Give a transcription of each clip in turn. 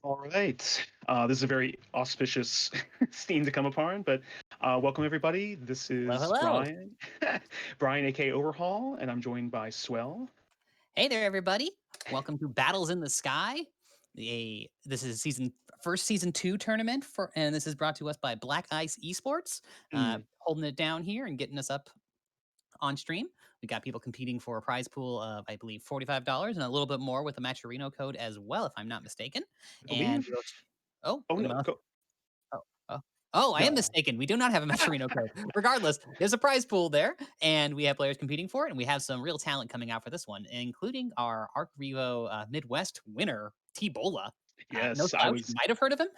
All right. This is a very auspicious scene to come upon, but welcome everybody. This Hello, is hello. Brian, Brian, aka Overhaul, and I'm joined by Swell. Hey there, everybody. Welcome to Battles in the Sky. This is season 2 tournament and this is brought to us by Black Ice Esports, Hmm. holding it down here and getting us up on stream. We got people competing for a prize pool of, I believe, $45 and a little bit more with the Matcherino code as well, if I'm not mistaken. I And believe. we also, oh, Oh we no, must, go oh, oh, oh, I am no. mistaken. We do not have a Matcherino code. Regardless, there's a prize pool there, and we have players competing for it, and we have some real talent coming out for this one, including our Arc Revo Midwest winner, T-Bola. No Yes, I slouch. You was might have heard of him.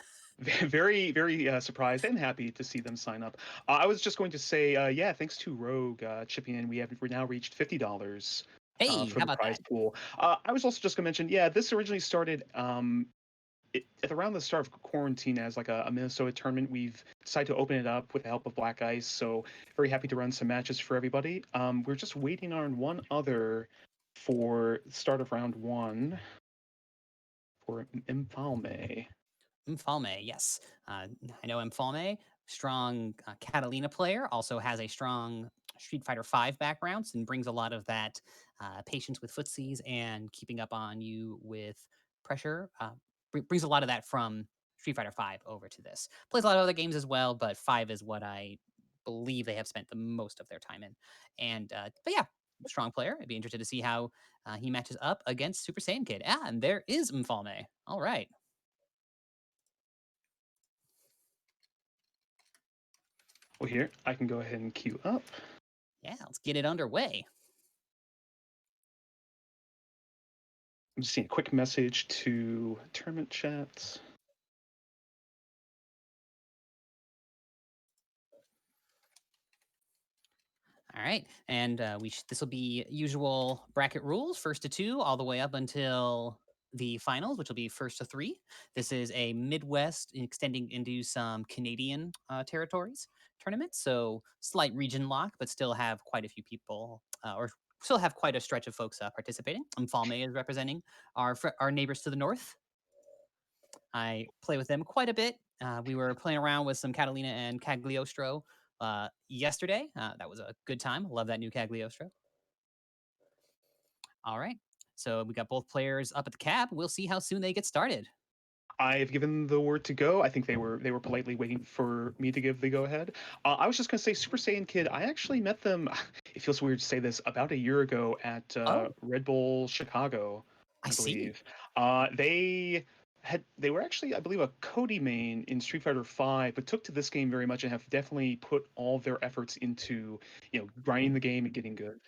very, very surprised and happy to see them sign up. I was just going to say, yeah, thanks to Rogue chipping in, we're now reached $50 Hey, for how the about prize that? pool. I was also just going to mention, yeah, this originally started at around the start of quarantine as like a Minnesota tournament. We've decided to open it up with the help of Black Ice. So very happy to run some matches for everybody. We're just waiting on one other for the start of round one for Infalme. Mfalme, yes. I know Mfalme, strong Catalina player, also has a strong Street Fighter V background and brings a lot of that patience with footsies and keeping up on you with pressure. Brings a lot of that from Street Fighter V over to this. Plays a lot of other games as well, but 5 is what I believe they have spent the most of their time in. And but yeah, strong player. I'd be interested to see how he matches up against Super Saiyan Kid. Ah, and there is Mfalme. All right. Well, here I can go ahead and queue up. Yeah, let's get it underway. I'm just seeing a quick message to tournament chats. All right, and this will be usual bracket rules: first to two, all the way up until the finals, which will be first to three. This is a Midwest extending into some Canadian territories tournament, so slight region lock, but still have quite a few people, or still have quite a stretch of folks participating. Falme is representing our neighbors to the north. I play with them quite a bit. We were playing around with some Catalina and Cagliostro yesterday. That was a good time. Love that new Cagliostro. All right. So we got both players up at the cab. We'll see how soon they get started. I've given the word to go. I think they were politely waiting for me to give the go ahead. I was just gonna say, Super Saiyan Kid. I actually met them. It feels weird to say this. About a year ago at Oh, Red Bull Chicago, I I see. believe. They were actually, I believe, a Cody main in Street Fighter V, but took to this game very much and have definitely put all their efforts into grinding the game and getting good.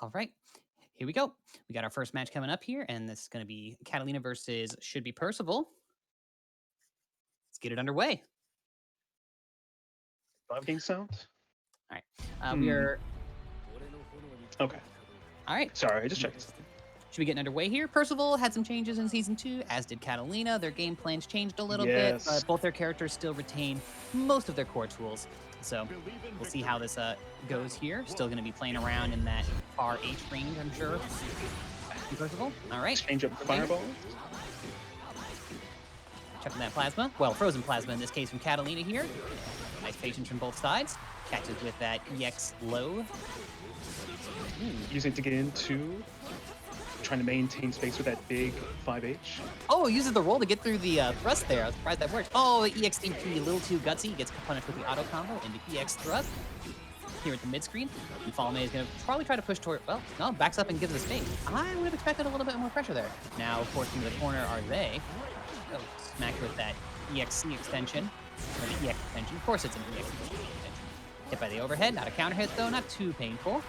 All right. Here we go. We got our first match coming up here, and this is going to be Catalina versus should be Percival. Let's get it underway. Live game sound. All right. We Hmm. are. Okay. All right. Sorry, I just checked something. Should we get underway here? Percival had some changes in season 2, as did Catalina. Their game plans changed a little bit, Yes. but both their characters still retain most of their core tools. So we'll see how this goes here. Still going to be playing around in that far H range, I'm sure. Percival. All right. Change up fireball. Checking that plasma. Well, frozen plasma in this case from Catalina here. Nice patience from both sides. Catches with that EX low. Using it to get into, trying to maintain space with that big 5H. Oh, uses the roll to get through the thrust there. I was surprised that worked. Oh, EXDP, a little too gutsy. Gets punished with the auto combo into EX thrust. Here at the mid screen, and Falme is going to probably try to push toward. Well, no, backs up and gives the space. I would have expected a little bit more pressure there. Now, of course, into the corner are they. Oh, smacked with that EXC extension, or the EX extension. Of course, it's an EX extension. Hit by the overhead, not a counter hit though, not too painful.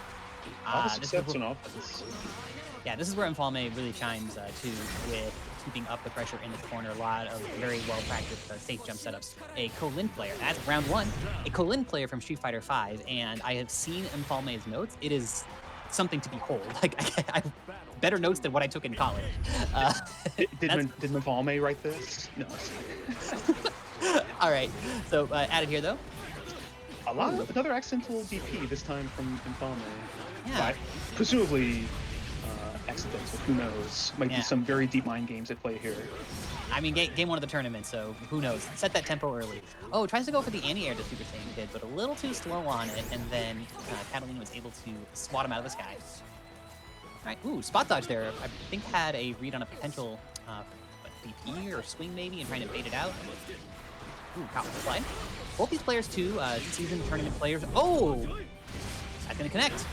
All the This is success on offense. yeah, this is where Mfalme really shines too, with keeping up the pressure in the corner. A lot of very well practiced safe jump setups. A Colin player, that's round one, a Colin player from Street Fighter V, and I have seen Mfalme's notes. It is something to behold. Like, I better notes than what I took in college. Did Mafalme write this? No. All right, so added here though. Another accidental DP, this time from Infalme. Yeah. Presumably accidental, who knows? Might be Yeah. some very deep mind games at play here. I mean, game one of the tournament, so who knows? Set that tempo early. Oh, tries to go for the anti-air to Super Saiyan Kid, but a little too slow on it, and then Catalina was able to swat him out of the sky. All right, ooh, spot dodge there. I think had a read on a potential DP or swing maybe, and trying to bait it out. Ooh, caught with the slide. Both these players too, seasoned tournament players. Oh, that's gonna connect.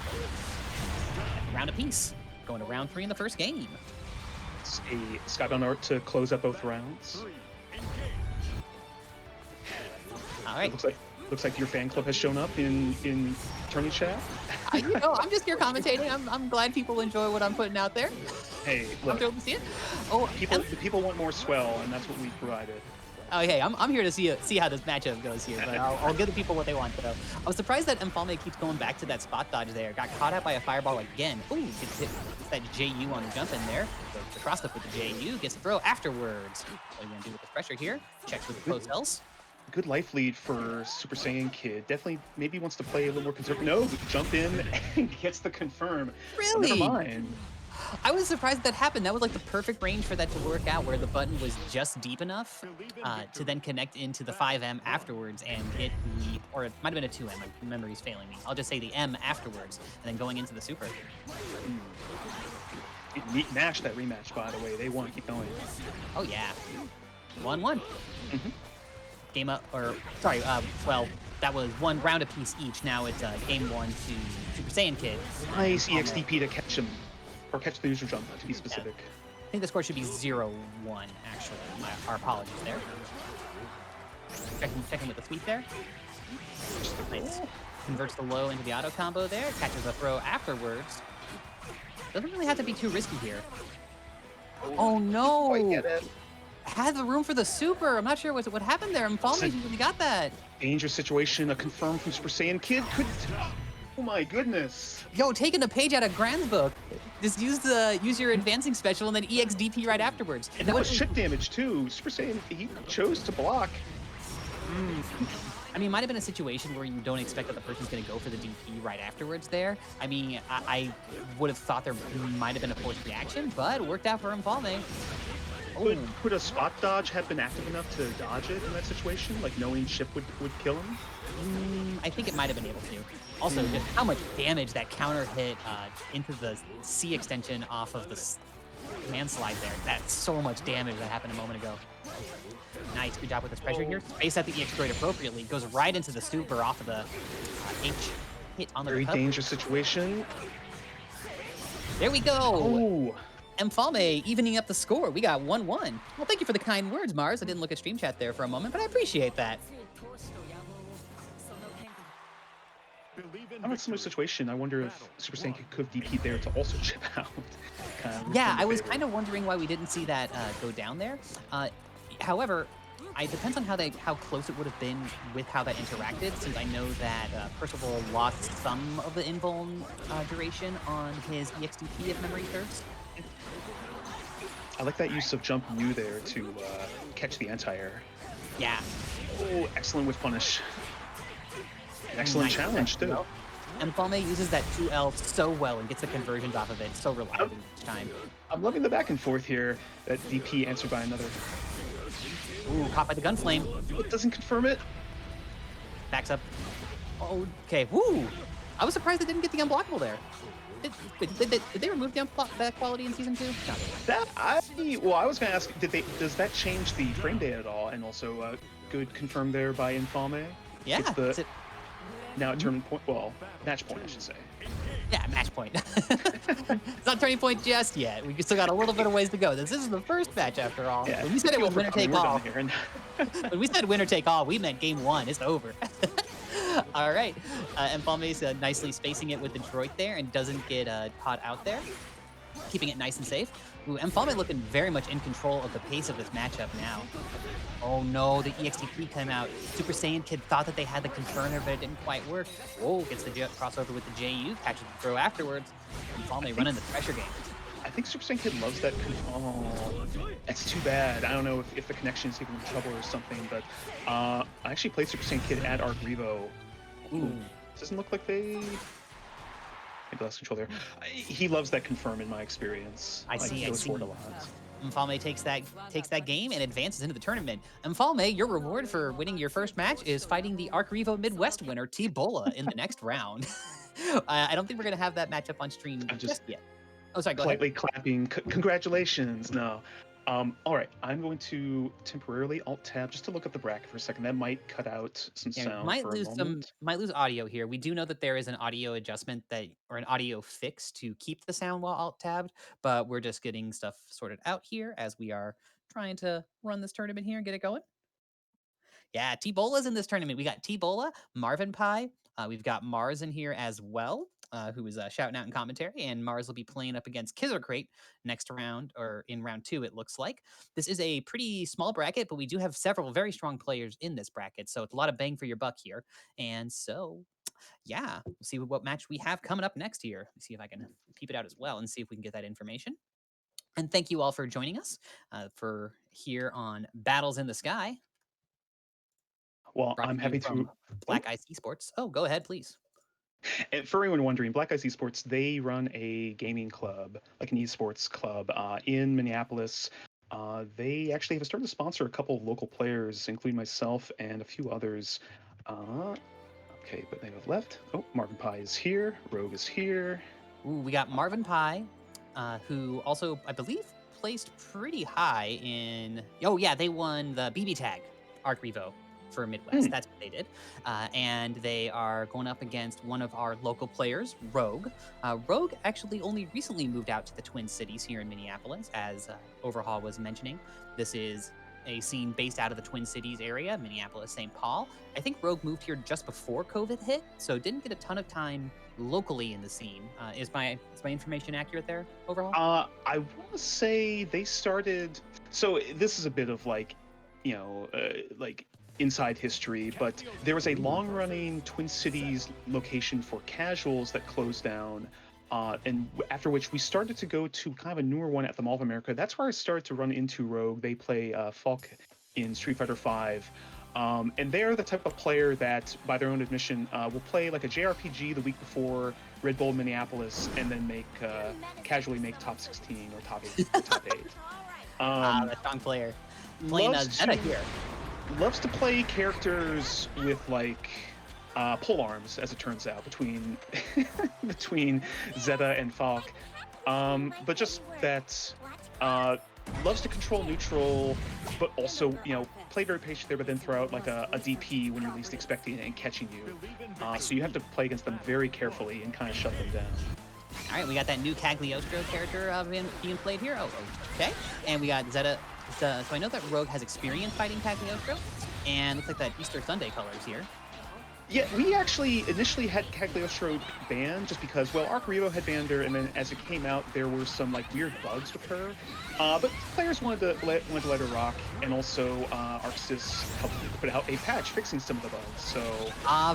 Round apiece. Going to round 3 in the first game. It's a Skybound art to close up both rounds. All right. Looks like your fan club has shown up in tourney chat. You know, I'm just here commentating. I'm glad people enjoy what I'm putting out there. Hey, I'm look, thrilled to see it. Oh, people want more swell, and that's what we provided. oh, hey, I'm here to see how this matchup goes here, but I'll give the people what they want. Though I was surprised that Mfalme keeps going back to that spot dodge there. Got caught out by a fireball again. Ooh, gets hit with that JU on the jump in there. Goes across up with the JU, gets the throw afterwards. What are you gonna do with the pressure here? Checks with the post else. Good life lead for Super Saiyan Kid. Definitely, maybe wants to play a little more conservative. No, jump in and gets the confirm. Really? Never mind. I was surprised that happened. That was like the perfect range for that to work out, where the button was just deep enough to then connect into the 5M afterwards and hit the, or it might have been a 2M, my memory's failing me. I'll just say the M afterwards, and then going into the super. Nash that rematch, by the way. They want to keep going. Oh yeah. 1-1. Mm-hmm. Game up, or sorry, well, that was one round apiece each. Now it's game 1 to Super Saiyan Kid. Nice EXDP to catch him. Or catch the user jump, to be specific. Yeah. I think the score should be 0-1, actually. Our apologies there. Checking with the sweep there. Nice. Converts the low into the auto combo there. Catches a throw afterwards. Doesn't really have to be too risky here. Oh no! I get it. Had the room for the super. I'm not sure what happened there. Mfalme really got that. Dangerous situation. A confirm from Super Saiyan Kid could. Oh my goodness. Yo, taking a page out of Gran's book. Just use your advancing special and then EXDP right afterwards. And that was chip damage too. Super Saiyan, he chose to block. I mean, it might have been a situation where you don't expect that the person's going to go for the DP right afterwards there. I mean, I would have thought there might have been a forced reaction, but it worked out for Mfalme. Could a spot dodge have been active enough to dodge it in that situation? Like knowing chip would kill him? I think it might have been able to. Also, just how much damage that counter hit into the C extension off of the command slide there. That's so much damage that happened a moment ago. Nice, good job with this pressure here. Space out the EX droid appropriately. Goes right into the super off of the H hit on the Very recovery. dangerous situation. There we go. Oh. Mfalme evening up the score. We got 1-1. Well, thank you for the kind words, Mars. I didn't look at stream chat there for a moment, but I appreciate that. I'm in a similar situation. I wonder if Super Saiyan could have DP'd there to also chip out. Yeah, I was kind of wondering why we didn't see that go down there. However, it depends on how close it would have been with how that interacted, since I know that Percival lost some of the invuln duration on his EXDP, if memory serves. I like that use of jump U there to catch the anti-air. Yeah. Oh, excellent with punish. Excellent challenge, too. Mfalme uses that 2L so well and gets the conversions off of it so reliably each time. I'm loving the back and forth here. That DP answered by another. Ooh, caught by the gunflame. It doesn't confirm it. Backs up. Okay, woo! I was surprised they didn't get the unblockable there. Did they remove that quality in Season 2? No. I was going to ask, does that change the frame data at all? And also, good confirmed there by Infame? Yeah. Now at tournament point, well, match point, I should say. Yeah, match point. It's not turning point just yet. We still got a little bit of ways to go. This is the first match after all. Yeah, when we said it was winner take all, when we said winner take all, we meant game 1. It's over. All right. Mfalme's nicely spacing it with the droid there and doesn't get caught out there. Keeping it nice and safe. Ooh, Mfalme looking very much in control of the pace of this matchup now. Oh no, the EXTP came out. Super Saiyan Kid thought that they had the confirmer, but it didn't quite work. Whoa, gets the crossover with the JU, catches the throw afterwards. Mfalme running the pressure game. I think Super Saiyan Kid loves that. Oh, that's too bad. I don't know if the connection is even in trouble or something, but I actually played Super Saiyan Kid at Argrevo. Ooh, doesn't look like they... Maybe lost control there. He loves that confirm in my experience. I see. A lot. Mfalme takes that game and advances into the tournament. Mfalme, your reward for winning your first match is fighting the Arc Revo Midwest winner, T-Bola, in the next round. I don't think we're gonna have that matchup on stream I'm just just yet. Oh, sorry, go ahead. politely clapping. Congratulations. No. All right, I'm going to temporarily alt tab just to look at the bracket for a second. That might cut out some Yeah, sound for a moment. might lose audio here. We do know that there is an audio adjustment or an audio fix to keep the sound while alt tabbed, but we're just getting stuff sorted out here as we are trying to run this tournament here and get it going. Yeah, T-Bola's in this tournament. We got T-Bola, Marvin Pie. We've got Mars in here as well, who is shouting out in commentary. And Mars will be playing up against Kizzer Crate next round, or in round 2, it looks like. This is a pretty small bracket, but we do have several very strong players in this bracket. So it's a lot of bang for your buck here. And so, yeah, we'll see what match we have coming up next here. Let's see if I can peep it out as well and see if we can get that information. And thank you all for joining us for here on Battles in the Sky. Well, Brought I'm to you happy from to. Black Ice Esports. Oh, go ahead, please. And for anyone wondering, Black Ice Esports, they run a gaming club, like an esports club in Minneapolis. They actually have started to sponsor a couple of local players, including myself and a few others. Okay, but they have left. Oh, Marvin Pie is here. Rogue is here. Ooh, we got Marvin Pie, who also, I believe, placed pretty high in. Oh, yeah, they won the BB Tag Arc Revo for Midwest. That's what they did. And they are going up against one of our local players, Rogue. Rogue actually only recently moved out to the Twin Cities here in Minneapolis, as Overhaul was mentioning. This is a scene based out of the Twin Cities area, Minneapolis, St. Paul. I think Rogue moved here just before COVID hit, so didn't get a ton of time locally in the scene. Is my information accurate there, Overhaul? I want to say they started. So this is a bit of like, like inside history, but there was a long-running Twin Cities location for casuals that closed down. And after which we started to go to kind of a newer one at the Mall of America. That's where I started to run into Rogue. They play Falk in Street Fighter V. And they're the type of player that, by their own admission, will play like a JRPG the week before Red Bull Minneapolis, and then casually make top 16 or top 8. Top 8. The strong player. Playing Zeta here. Loves to play characters with like pole arms, as it turns out, between between Zeta and Falk. But just that loves to control neutral, but also, play very patient there, but then throw out like a DP when you're least expecting it and catching you. So you have to play against them very carefully and kind of shut them down. All right, we got that new Cagliostro character being played here. Oh, okay. And we got Zeta. So I know that Rogue has experience fighting Cagliostro, and looks like that Easter Sunday colors here. Yeah, we actually initially had Cagliostro banned just because, well, Arc Revo had banned her, and then as it came out, there were some like weird bugs with her. But players wanted to let her rock, and also Arxis helped put out a patch fixing some of the bugs. So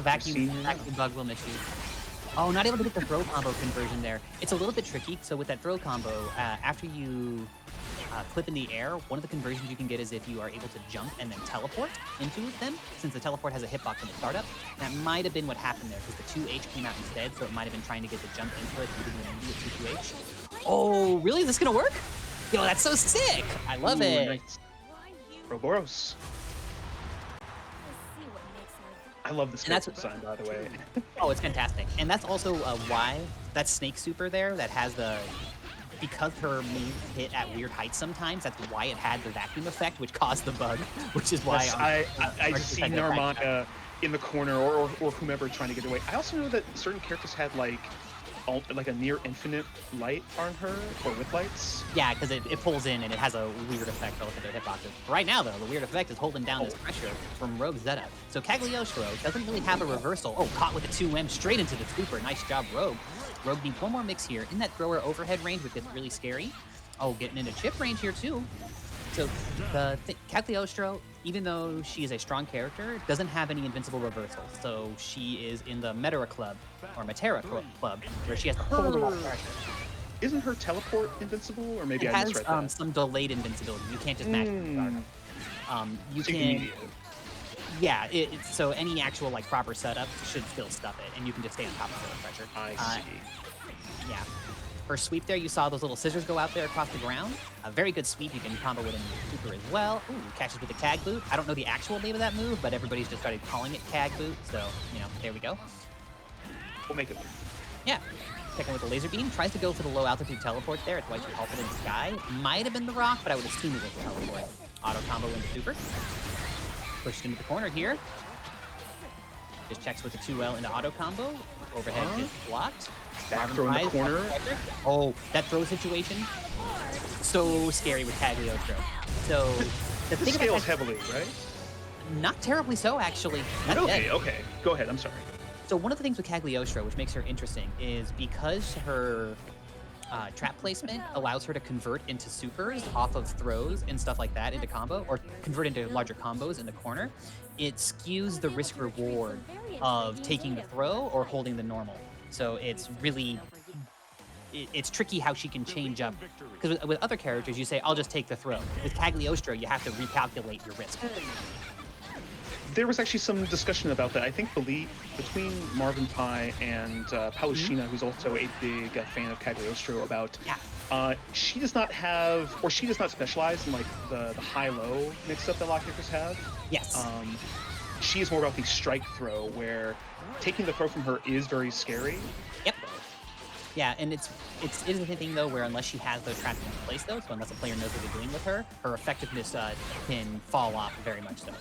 vacuum bug will miss you. Oh, not able to get the throw combo conversion there. It's a little bit tricky. So with that throw combo, after you clip in the air, one of the conversions you can get is if you are able to jump and then teleport into them, since the teleport has a hitbox in the startup. That might have been what happened there, because the 2H came out instead, so it might have been trying to get the jump into it using an immediate 2H. Oh, really? Is this gonna work? Yo, that's so sick! I love it! Nice. Roboros. I love this character design, by the way. Oh, it's fantastic. And that's also why that Snake Super there that has because her moves hit at weird heights sometimes, that's why it had the vacuum effect, which caused the bug, which is why I see Narmana in the corner or whomever trying to get away. I also know that certain characters had like a near infinite light on her, or with lights. Yeah, because it pulls in and it has a weird effect relative to hitboxes. Right now, though, the weird effect is holding down this pressure from Rogue Zeta. So Cagliostro doesn't really have a reversal. Oh, caught with a 2M straight into the scooper. Nice job, Rogue. Rogue needs one more mix here in that thrower overhead range, which gets really scary. Oh, getting into chip range here, too. So Cagliostro, even though she is a strong character, doesn't have any invincible reversals. So she is in the Metera Club, or Metera Club, where she has to hold a lot of pressure. Isn't her teleport invincible, or maybe it I has misread that? Some delayed invincibility. You can't just match it. You can. Yeah, so any actual like proper setup should still stuff it, and you can just stay on top of the pressure. I see. Yeah. Her sweep there, you saw those little scissors go out there across the ground. A very good sweep. You can combo with a super as well. Ooh, catches with the Cag Boot. I don't know the actual name of that move, but everybody's just started calling it Cag Boot. So, you know, there we go. We'll make it. Yeah. Second with the laser beam. Tries to go for the low altitude teleport there. It's why she halted in the sky. Might have been the rock, but I would assume it was the teleport. Auto combo into super. Pushed into the corner here. Just checks with the 2L into auto combo. Overhead is blocked. Back throw in the corner. Oh, that throw situation. So scary with Cagliostro. So the thing scales heavily, right? Not terribly so, actually. That's okay, it. okay. Go ahead. I'm sorry. So one of the things with Cagliostro, which makes her interesting, is because her trap placement allows her to convert into supers off of throws and stuff like that into combo, or convert into larger combos in the corner, it skews the risk reward of taking the throw or holding the normal. So it's really, it's tricky how she can change up. Because with other characters, you say, I'll just take the throw. With Cagliostro, you have to recalculate your risk. There was actually some discussion about that. I think between Marvin Pie and Palutshina, who's also a big fan of Cagliostro, about she does not have, or she does not specialize in like the high-low mix-up that a lot of characters have. Yes. She is more about the strike throw, where taking the throw from her is very scary. Yep. Yeah, and it is a thing though where unless she has those traps in place though, so unless a player knows what they're doing with her, her effectiveness can fall off very much so.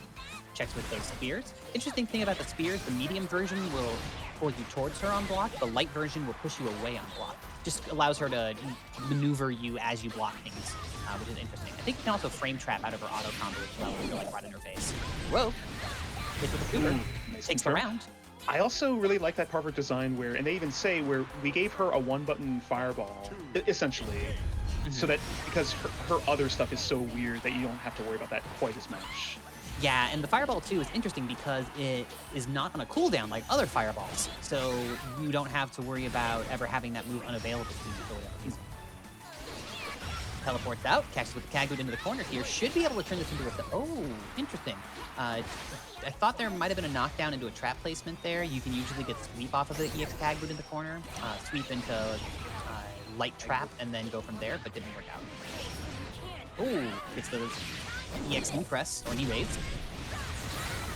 Checks with those spears. Interesting thing about the spears, the medium version will pull you towards her on block. The light version will push you away on block. Just allows her to maneuver you as you block things, which is interesting. I think you can also frame trap out of her auto combo as well, when you're like right in her face. Whoa! Hits with a super. Takes the round. I also really like that part of her design where, and they even say where we gave her a one-button fireball, essentially, so that because her other stuff is so weird that you don't have to worry about that quite as much. Yeah, and the fireball too is interesting because it is not on a cooldown like other fireballs, so you don't have to worry about ever having that move unavailable to you for whatever reason. Teleports out, catches with the Cag Boot into the corner here, should be able to turn this into a... Oh, interesting. I thought there might have been a knockdown into a trap placement there. You can usually get sweep off of the EX Cag Boot in the corner, sweep into light trap, and then go from there, but didn't work out. Oh, it's the EX knee press, or knee raise.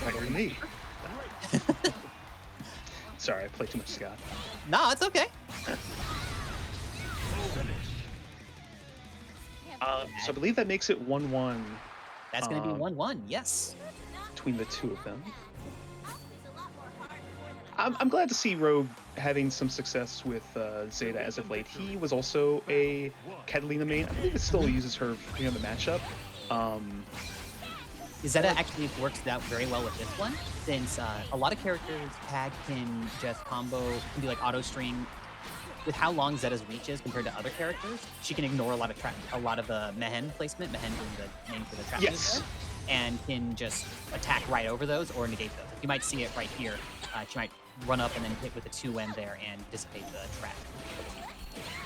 Or knee. Sorry, I played too much Scott. No, it's okay. So I believe that makes it 1-1. That's going to be 1-1, yes. Between the two of them. I'm glad to see Rogue having some success with Zeta as of late. He was also a Catalina main. I believe it still uses her in the matchup. Zeta actually works out very well with this one, since a lot of characters Tag can just combo, can be like auto string. With how long Zeta's reach is compared to other characters, she can ignore a lot of the Mehen placement, Mehen being the name for the trap user, and can just attack right over those or negate those. You might see it right here. She might run up and then hit with the 2N there and dissipate the trap.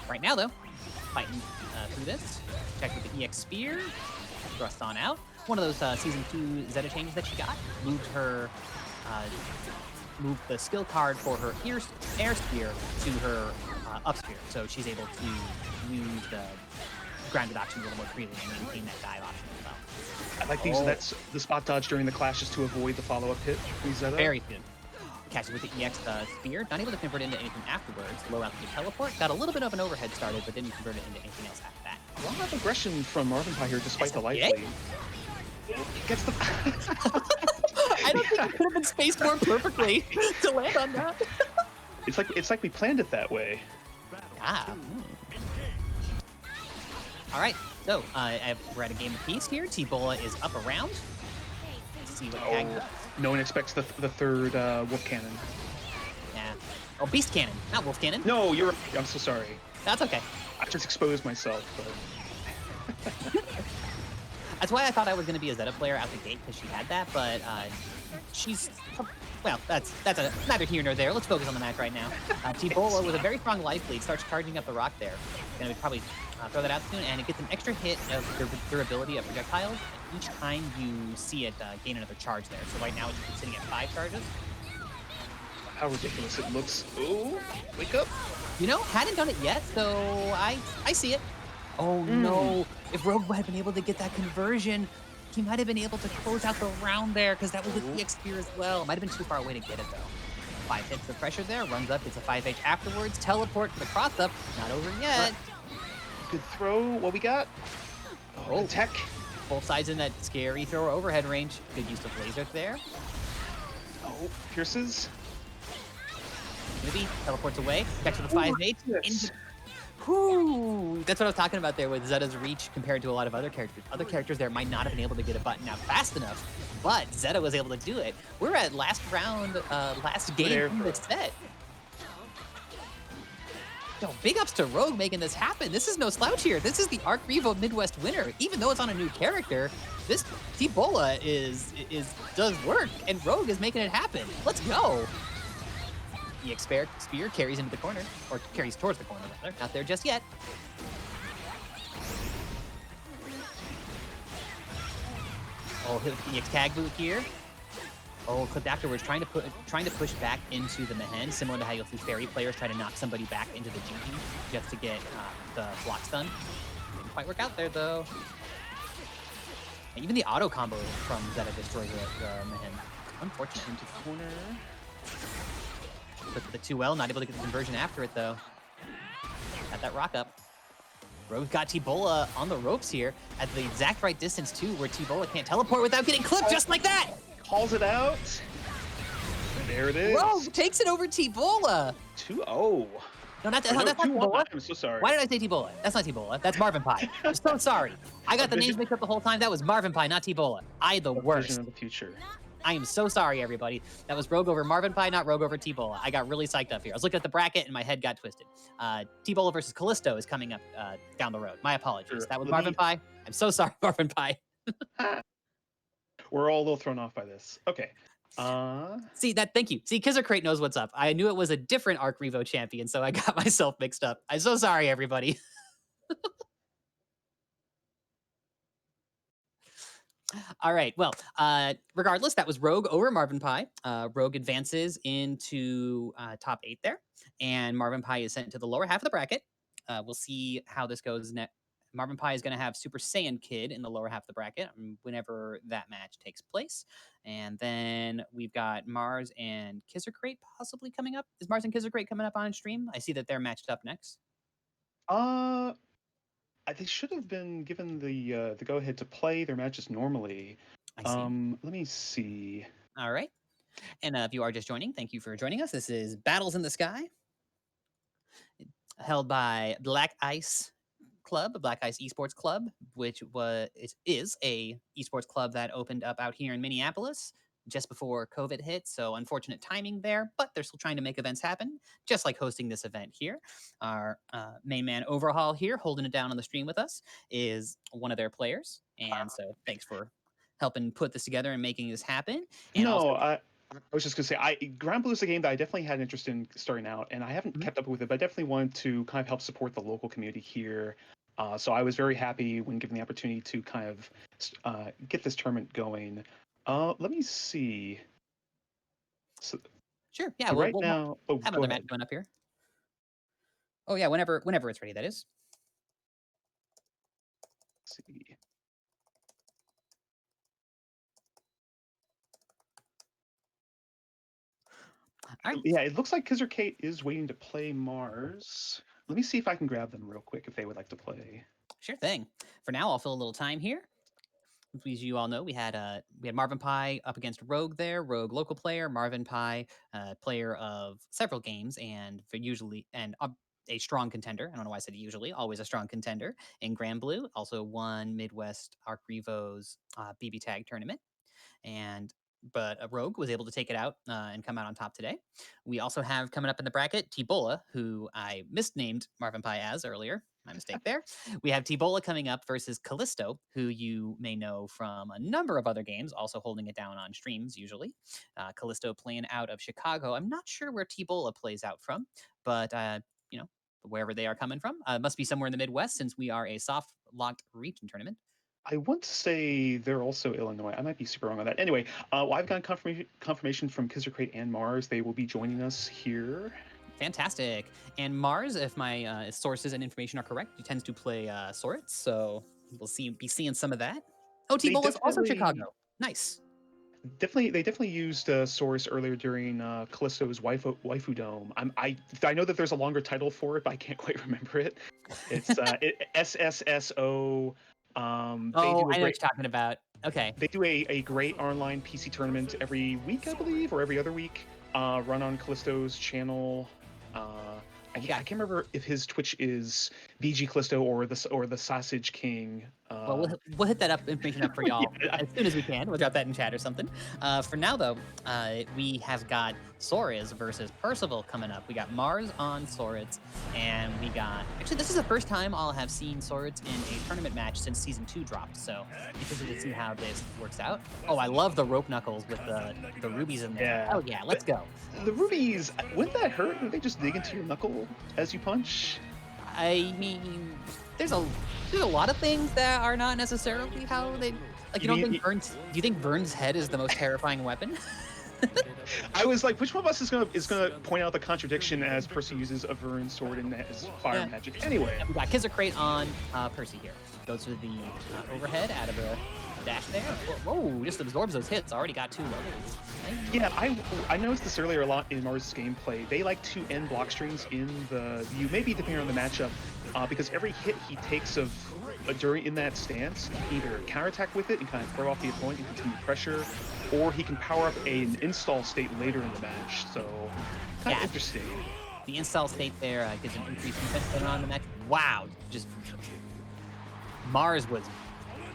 Right now though, fighting through this. Check with the EX Spear, thrust on out. One of those Season 2 Zeta changes that she got. Moved the skill card for her air spear to her up spear, so she's able to use the grounded option a little more freely and maintain that dive option as well. I like these. That's the spot dodge during the clashes to avoid the follow-up hit. Very good. Catches with the EX spear, not able to convert into anything afterwards. Low altitude teleport, got a little bit of an overhead started, but didn't convert it into anything else after that. A lot of aggression from Marvin Pie here, despite the life lead. Gets the. I don't think it could have been spaced more perfectly to land on that. It's like we planned it that way. Ah. All right, so we're at a game apiece here. T-Bola is up around. Let's see what Tag does. No one expects the third Wolf Cannon. Yeah. Oh, Beast Cannon, not Wolf Cannon. No, you're right. I'm so sorry. That's okay. I just exposed myself. But... That's why I thought I was going to be a Zeta player out the gate, because she had that, but she's... Well, that's neither here nor there. Let's focus on the match right now. T-Bola with a very strong life lead starts charging up the rock there. Gonna probably throw that out soon, and it gets an extra hit of durability of projectiles. Each time you see it gain another charge there. So right now it's sitting at 5 charges. how ridiculous it looks. Oh, wake up. Hadn't done it yet, so I see it. Oh Mm. no! If Rogue had been able to get that conversion, he might have been able to close out the round there because that was with Oh, EX Spear as well. Might have been too far away to get it though. 5 hits the pressure there, runs up, gets a 5H afterwards. Teleport for the cross up, not over uh, yet. good throw. What we got? Oh, Oh, good tech. both sides in that scary thrower overhead range. Good use of laser there. Oh, pierces. Maybe teleports away, back to the Oh my 5H. goodness. Whoo! That's what I was talking about there with Zeta's reach compared to a lot of other characters. Other characters there might not have been able to get a button out fast enough, but Zeta was able to do it. We're at last round, last Good game air in throw. the set. Yo, big ups to Rogue making this happen. This is no slouch here. This is the Arc Revo Midwest winner. Even though it's on a new character, this T-Bola does work, and Rogue is making it happen. Let's go. EX Spear carries into the corner, or carries towards the corner, rather. Not there just yet. Oh, hit with the EX tag boot here. Oh, clipped afterwards, trying to push back into the Mehen, similar to how you'll see fairy players try to knock somebody back into the GG just to get the block stun. Didn't quite work out there though. And even the auto combo from Zeta destroys the Mehen. Unfortunate. Into the corner. But the 2L, not able to get the conversion after it though. Got that rock up. Rogue got T-Bola on the ropes here at the exact right distance too, where T-Bola can't teleport without getting clipped just like that. Calls it out. There it is. Rogue takes it over T-Bola. 2-0. No, that's No, not 2-1. T-Bola. I'm so sorry. Why did I say T-Bola? That's not T-Bola. That's Marvin Pie. I'm so sorry. I got the names mixed up the whole time. That was Marvin Pie, not T-Bola. The A worst. vision of the future. I am so sorry, everybody. That was Rogue over Marvin Pie, not Rogue over T-Bola. I got really psyched up here. I was looking at the bracket and my head got twisted. T-Bola versus Callisto is coming up down the road. My apologies. Sure. That was Let Marvin me- Pie. I'm so sorry, Marvin Pie. We're all a little thrown off by this. Okay. See that? Thank you. See, Kizzer Crate knows what's up. I knew it was a different Arc Revo champion, so I got myself mixed up. I'm so sorry, everybody. All right. Well, regardless, that was Rogue over Marvin Pie. Rogue advances into top 8 there, and Marvin Pie is sent to the lower half of the bracket. We'll see how this goes next. Marvin Pie is going to have Super Saiyan Kid in the lower half of the bracket whenever that match takes place. And then we've got Mars and Kisser Crate possibly coming up. Is Mars and Kisser Crate coming up on stream? I see that they're matched up next. They should have been given the go ahead to play their matches normally. I see. Let me see. All right. And if you are just joining, thank you for joining us. This is Battles in the Sky, held by Black Ice Club, Black Ice Esports Club, which is a esports club that opened up out here in Minneapolis just before COVID hit. So unfortunate timing there, but they're still trying to make events happen, just like hosting this event here. Our main man Overhaul here, holding it down on the stream with us, is one of their players. And so thanks for helping put this together and making this happen. And No, also, I was just gonna say, Granblue is a game that I definitely had an interest in starting out, and I haven't Mhm. kept up with it, but I definitely wanted to kind of help support the local community here. So I was very happy when given the opportunity to kind of get this tournament going. Let me see. So, Sure, yeah, so right we'll now, oh, have go another match ahead. going up here. Oh yeah, whenever it's ready, that is. Let's see. All right. Yeah, it looks like Kizzer Kate is waiting to play Mars. Let me see if I can grab them real quick if they would like to play. Sure thing. For now, I'll fill a little time here. As you all know, we had Marvin Pie up against Rogue there. Rogue local player, Marvin Pie, player of several games, and a strong contender. I don't know why I said usually. Always a strong contender in Granblue. Also won Midwest Arc Revo's BB Tag tournament. But Rogue was able to take it out and come out on top today. We also have coming up in the bracket T-Bola, who I misnamed Marvin Pie as earlier. My mistake there. We have T-Bola coming up versus Callisto, who you may know from a number of other games, also holding it down on streams usually. Callisto playing out of Chicago. I'm not sure where T-Bola plays out from, but wherever they are coming from, must be somewhere in the Midwest since we are a soft locked region tournament. I want to say they're also Illinois. I might be super wrong on that. Anyway, well, I've gotten confirmation from Kisser and Mars. They will be joining us here. Fantastic. And Mars, if my sources and information are correct, he tends to play Soritz, so we'll be seeing some of that. Oh, They T-Bowl is also definitely Chicago. Nice. They definitely used Source earlier during Callisto's waifu Dome. I know that there's a longer title for it, but I can't quite remember it. It's SSSO. They Oh, do a I know what great you're talking about. Okay. they do a great online PC tournament every week, I believe, or every other week. Run on Callisto's channel. I can't remember if his Twitch is VG Callisto or the Sausage King. Well, we'll hit that information up for y'all Yeah, as soon as we can. We'll drop that in chat or something. For now, though, we have got Soris versus Percival coming up. We got Mars on Soritz, and we got... Actually, this is the first time I'll have seen Soritz in a tournament match since Season 2 dropped, so interested to see how this works out. Oh, I love the rope knuckles with the rubies in there. Yeah. Oh, yeah, let's go. the rubies, wouldn't that hurt? Would they just dig into your knuckle as you punch? I mean, there's a lot of things that are not necessarily how they... Like, you don't mean- think Vern's... Do you think Vern's head is the most terrifying weapon? I was like, which one of us is gonna point out the contradiction as Percy uses a Vern sword and his fire Yeah. magic? Anyway, We got Kisser Crate on Percy here. Goes for the overhead out of a dash there. Whoa, just absorbs those hits. Already got 2 levels. Nice. yeah, I noticed this earlier a lot in Mars' gameplay. They like to end block strings in the view, maybe depending on the matchup, because every hit he takes in that stance, he can either counterattack with it and kind of throw off the opponent and continue pressure, or he can power up an install state later in the match. So, kind of Yeah. interesting. The install state there gives an increased defense later on in the match. Wow, just Mars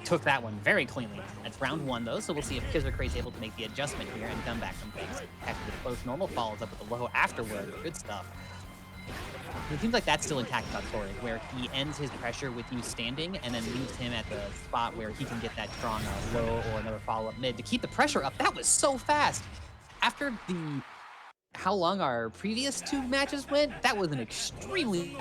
took that one very cleanly. That's round 1 though, so we'll see if Kisser Crate's able to make the adjustment here and come back from things. After the close normal follows up with a low afterward. Good stuff. It seems like that's still intact about Sorin, where he ends his pressure with you standing and then leaves him at the spot where he can get that strong low or another follow-up mid to keep the pressure up. That was so fast. After how long our previous 2 matches went, that was an extremely...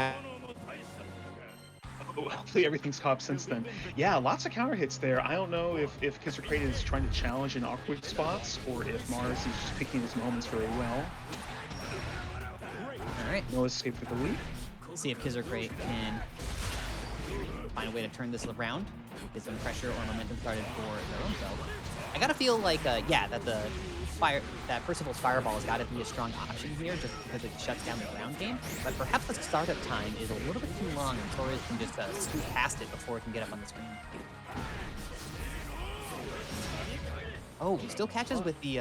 Hopefully everything's caught up since then. Yeah, lots of counter hits there. I don't know if Kisser Crate is trying to challenge in awkward spots or if Mars is just picking his moments very well. All right, No escape for the lead. we'll see if Kisser Crate can find a way to turn this around, get some pressure or momentum started for their own self. I gotta feel like, yeah, that Percival's Fireball has got to be a strong option here just because it shuts down the ground game. But perhaps the startup time is a little bit too long and Torres can just scoot past it before it can get up on the screen. Oh, he still catches with the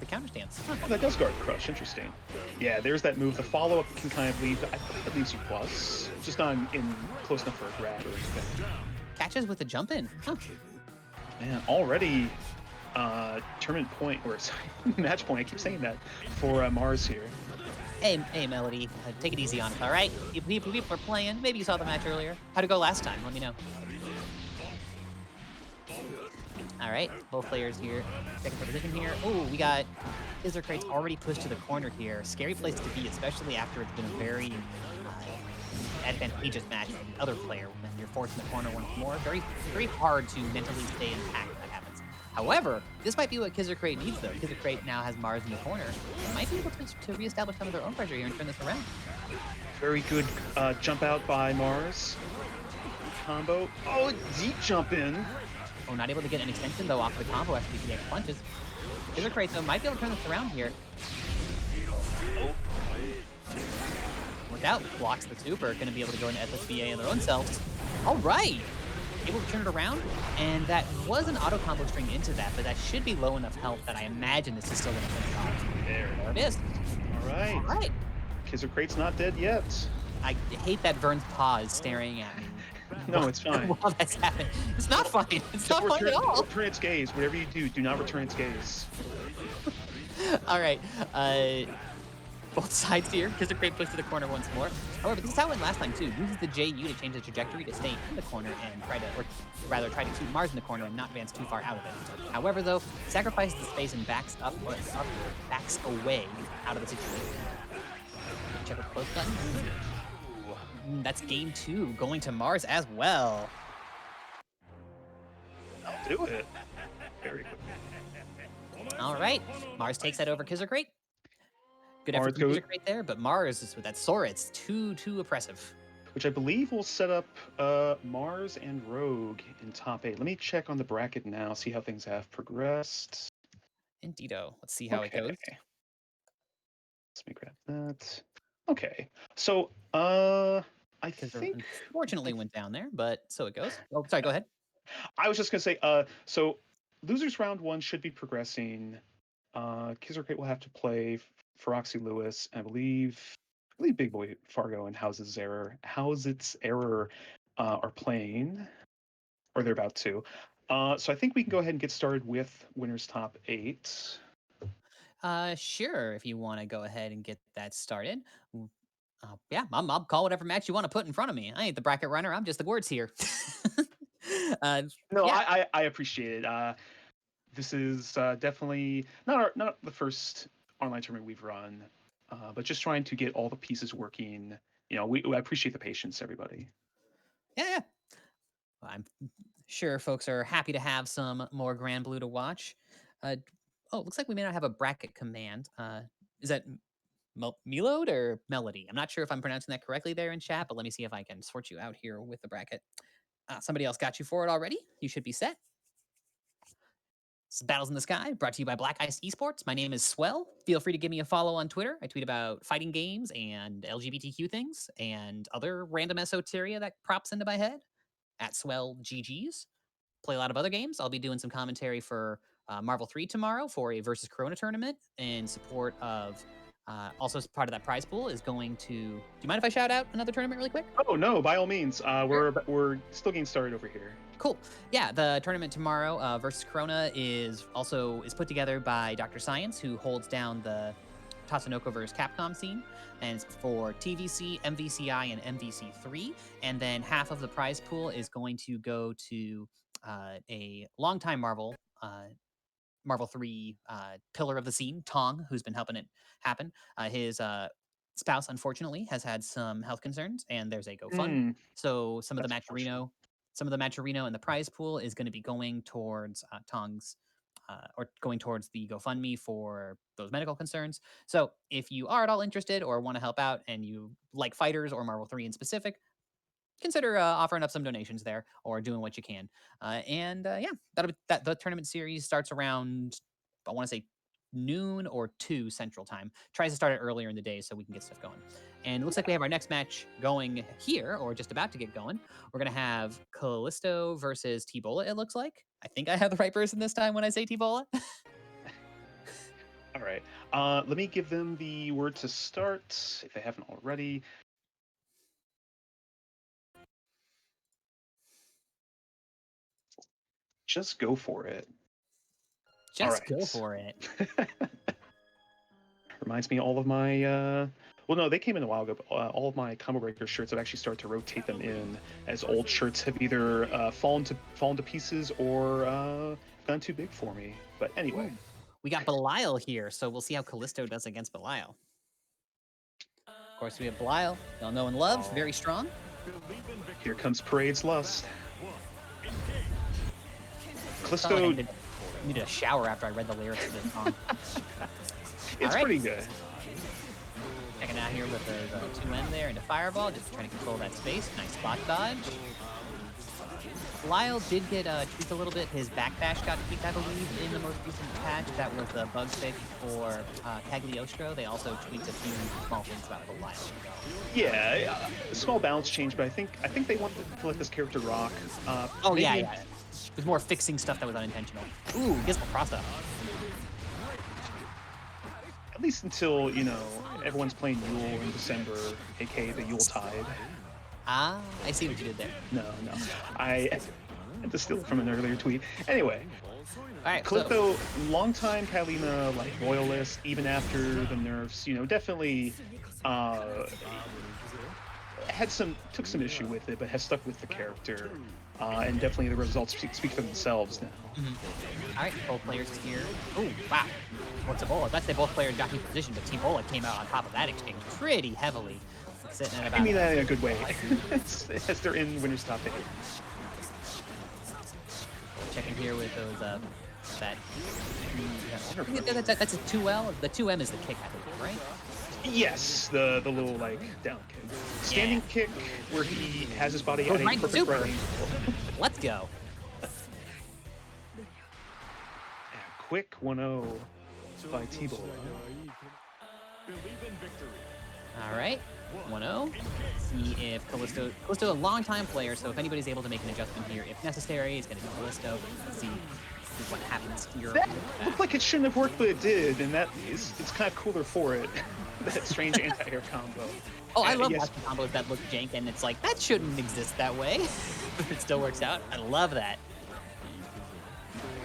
counter stance. Huh. Oh, that does guard crush. Interesting. Yeah, there's that move. The follow-up can kind of leave. I think that leaves you plus. Just not in close enough for a grab or anything. Catches with the jump in. Huh. Man, already tournament point, or sorry, match point, I keep saying that, for Mars here. Hey, Melody, take it easy on us, all right? People are playing. Maybe you saw the match earlier. How'd it go last time? Let me know. All right, both players here checking for position here. Oh, we got Kisser Crate's already pushed to the corner here. Scary place to be, especially after it's been a very advantageous match for the other player when you're forced in the corner once more. Very, very hard to mentally stay intact when that happens. However, this might be what Kisser Crate needs, though. Kisser Crate now has Mars in the corner. They might be able to reestablish some of their own pressure here and turn this around. Very good jump out by Mars. Combo. Oh, deep jump in. Oh, not able to get an extension, though, off the combo after the DX punches. Kisser Crate, though, might be able to turn this around here. Worked out. Blocks the super. Going to be able to go into SSBA in their own selves. All right. Able to turn it around. And that was an auto combo string into that, but that should be low enough health that I imagine this is still going to finish off. There it is. All right. All right. Kisser Crate's not dead yet. I hate that Vern's paw is staring at me. No, it's fine. While that's happening. It's not fine. It's not fine at all. Return its gaze. Whatever you do not return its gaze. All right. Both sides here. Kisser Crate pushed to the corner once more. However, this is how it went last time too. Uses the JU to change the trajectory to stay in the corner and try to keep Mars in the corner and not advance too far out of it. However, though, sacrifices the space and backs away out of the situation. Check with close button. That's game 2 going to Mars as well. I'll do it. Very good. All right. Mars takes that over Kizerkrate. Good effort Mars from go, Kizerkrate there, but Mars is with that Sora. It's too oppressive. which I believe will set up Mars and Rogue in top 8. Let me check on the bracket now, see how things have progressed. Indeedo. Let's see how it Okay. goes. Let me grab that. Okay. So, I think Unfortunately went down there, but so it goes. Oh, sorry. Go ahead. I was just gonna say, so losers round 1 should be progressing. Kizerkrate will have to play Feroxy Lewis, and I believe Big Boy Fargo and House's Error are playing, or they're about to. So I think we can go ahead and get started with winners top 8. Sure. If you want to go ahead and get that started. Yeah, I'll call whatever match you want to put in front of me. I ain't the bracket runner. I'm just the words here. uh, No, yeah. I appreciate it. This is definitely not the first online tournament we've run, but just trying to get all the pieces working. I appreciate the patience, everybody. Yeah. I'm sure folks are happy to have some more Granblue to watch. Oh, looks like we may not have a bracket command. Is that Melode or Melody? I'm not sure if I'm pronouncing that correctly there in chat, but let me see if I can sort you out here with the bracket. Somebody else got you for it already. You should be set. This is Battles in the Sky, brought to you by Black Ice Esports. My name is Swell. Feel free to give me a follow on Twitter. I tweet about fighting games and LGBTQ things and other random esoteria that props into my head at Swell GGs. Play a lot of other games. I'll be doing some commentary for Marvel 3 tomorrow for a versus Corona tournament in support of. Also, as part of that prize pool is going to. Do you mind if I shout out another tournament really quick? Oh no, by all means. We're still getting started over here. Cool. Yeah, the tournament tomorrow versus Corona is put together by Dr. Science, who holds down the Tatsunoko versus Capcom scene, and it's for TVC, MVCI, and MVC3. And then half of the prize pool is going to go to a longtime Marvel 3 pillar of the scene, Tong, who's been helping it happen. His spouse, unfortunately, has had some health concerns, and there's a GoFund. So some of the Matcherino and the prize pool is going to be going towards Tong's, or going towards the GoFundMe for those medical concerns. So if you are at all interested or want to help out, and you like fighters or Marvel 3 in specific, consider offering up some donations there or doing what you can. Yeah, the tournament series starts around, I want to say, noon or 2 Central Time. Tries to start it earlier in the day so we can get stuff going. And it looks like we have our next match going here, or just about to get going. We're going to have Callisto versus T-Bola, it looks like. I think I have the right person this time when I say T-Bola. All right. Let me give them the word to start if they haven't already. Just go for it. Just go for it. Reminds me all of my well, no, they came in a while ago, but all of my Combo Breaker shirts have actually started to rotate them in, as old shirts have either fallen to pieces or gone too big for me. But anyway. Ooh. We got Belial here, so we'll see how Callisto does against Belial. Of course, we have Belial, y'all know and love, very strong. Here comes Parade's Lust. Callisto needed a shower after I read the lyrics of this song. It's pretty good. Checking out here with the 2N there into Fireball, just trying to control that space. Nice spot dodge. Lyle did get tweaked a little bit. His backdash got tweaked, I believe, in the most recent patch. That was the bug fix for Cagliostro. They also tweaked a few small things about Lyle. Yeah, a small balance change, but I think they wanted to let this character rock. Yeah. It was more fixing stuff that was unintentional. Ooh, gets Procrasta. At least until, everyone's playing Yule in December, aka the Yule Tide. Ah, I see what you did there. No. I had to steal it from an earlier tweet. Anyway. Alright, Callisto, longtime Kalina, loyalist, even after the nerfs, definitely took some issue with it, but has stuck with the character. And definitely the results speak for themselves now. Mm-hmm. Alright, both players here. Oh, wow. What's Ebola? That's they both players got in position, but Team Bola came out on top of that exchange pretty heavily. Sitting at about, I mean that in a good way. As they're in winner's top 8. Checking here with those that. Honor I think punch. that's a 2L. The 2M is the kick, I believe, right? Yes, the little like down kick, standing kick where he has his body Goes at a right into perfect super. right angle. Let's go. And quick 1-0 by T-Ball. All right, 1-0. See if Callisto, a longtime player, so if anybody's able to make an adjustment here, if necessary, it's going to be Callisto. Let's see what happens here. That looked like it shouldn't have worked, but it did, and it's kind of cooler for it. That strange anti-air combo. Oh, I love yes, watching combos that look jank, and it's like, that shouldn't exist that way, but it still works out. I love that.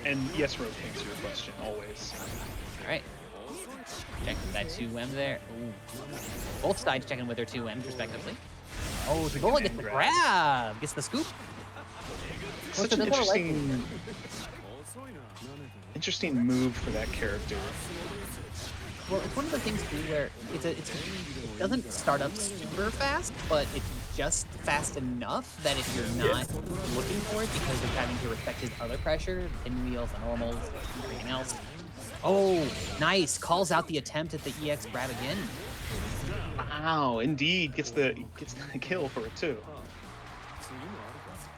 and yes, Rogue, to answer your question, always. All right. Check that 2M there. Ooh. Both sides checking with their 2Ms respectively. Oh, Tibola gets the grab. Gets the scoop. Such an interesting move for that character. Well, it's one of the things too where it doesn't start up super fast, but it's just fast enough that if you're not looking for it because you're having to respect his other pressure, pinwheels, the normals, everything else. Oh, nice. Calls out the attempt at the EX grab again. Wow, indeed, gets the kill for it too.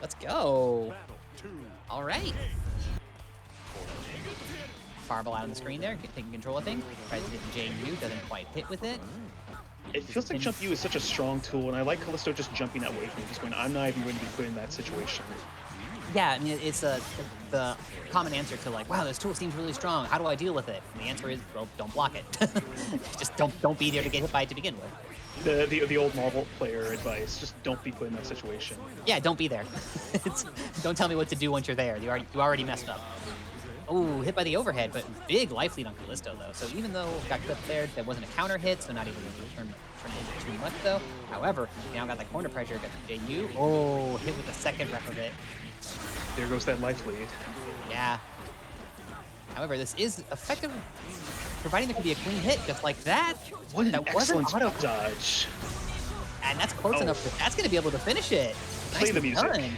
Let's go. All right. Fireball out on the screen there, taking control of things. Tries to hit JU, doesn't quite hit with it. It feels like Jump U is such a strong tool, and I like Callisto just jumping away from it, just going, I'm not even going to be put in that situation. Yeah, I mean, it's the common answer to like, wow, this tool seems really strong. How do I deal with it? And the answer is, well, don't block it. Just don't be there to get hit by it to begin with. The old Marvel player advice, just don't be put in that situation. Yeah, don't be there. Don't tell me what to do once you're there. You already messed up. Oh, hit by the overhead, but big life lead on Callisto though. So even though got clipped there wasn't a counter hit, so not even turn into too much though. However, you now got that corner pressure, got the JU. Oh, hit with the second rep of it. There goes that life lead. Yeah. However, this is effective, providing there can be a clean hit just like that. What an That excellent wasn't auto dodge. And that's close enough. That's going to be able to finish it. Play the Nicely music. done.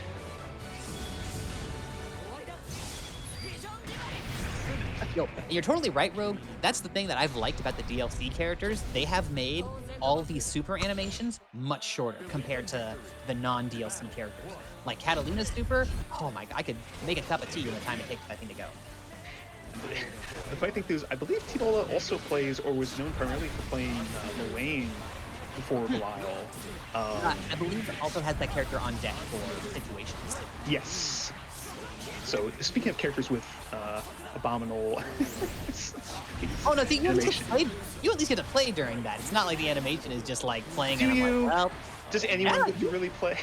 Yo, you're totally right, Rogue. That's the thing that I've liked about the DLC characters. They have made all of these super animations much shorter compared to the non-DLC characters. Like Catalina's super, oh my god, I could make a cup of tea in the time it takes that thing to go. The funny thing is, I believe T-Bola also plays, or was known primarily for playing Luane for a while. I believe it also has that character on deck for situations. Yes. So, speaking of characters with abominable Oh no, see, you at least get to play during that. It's not like the animation is just like playing and I'm like, well, does anyone get to really play?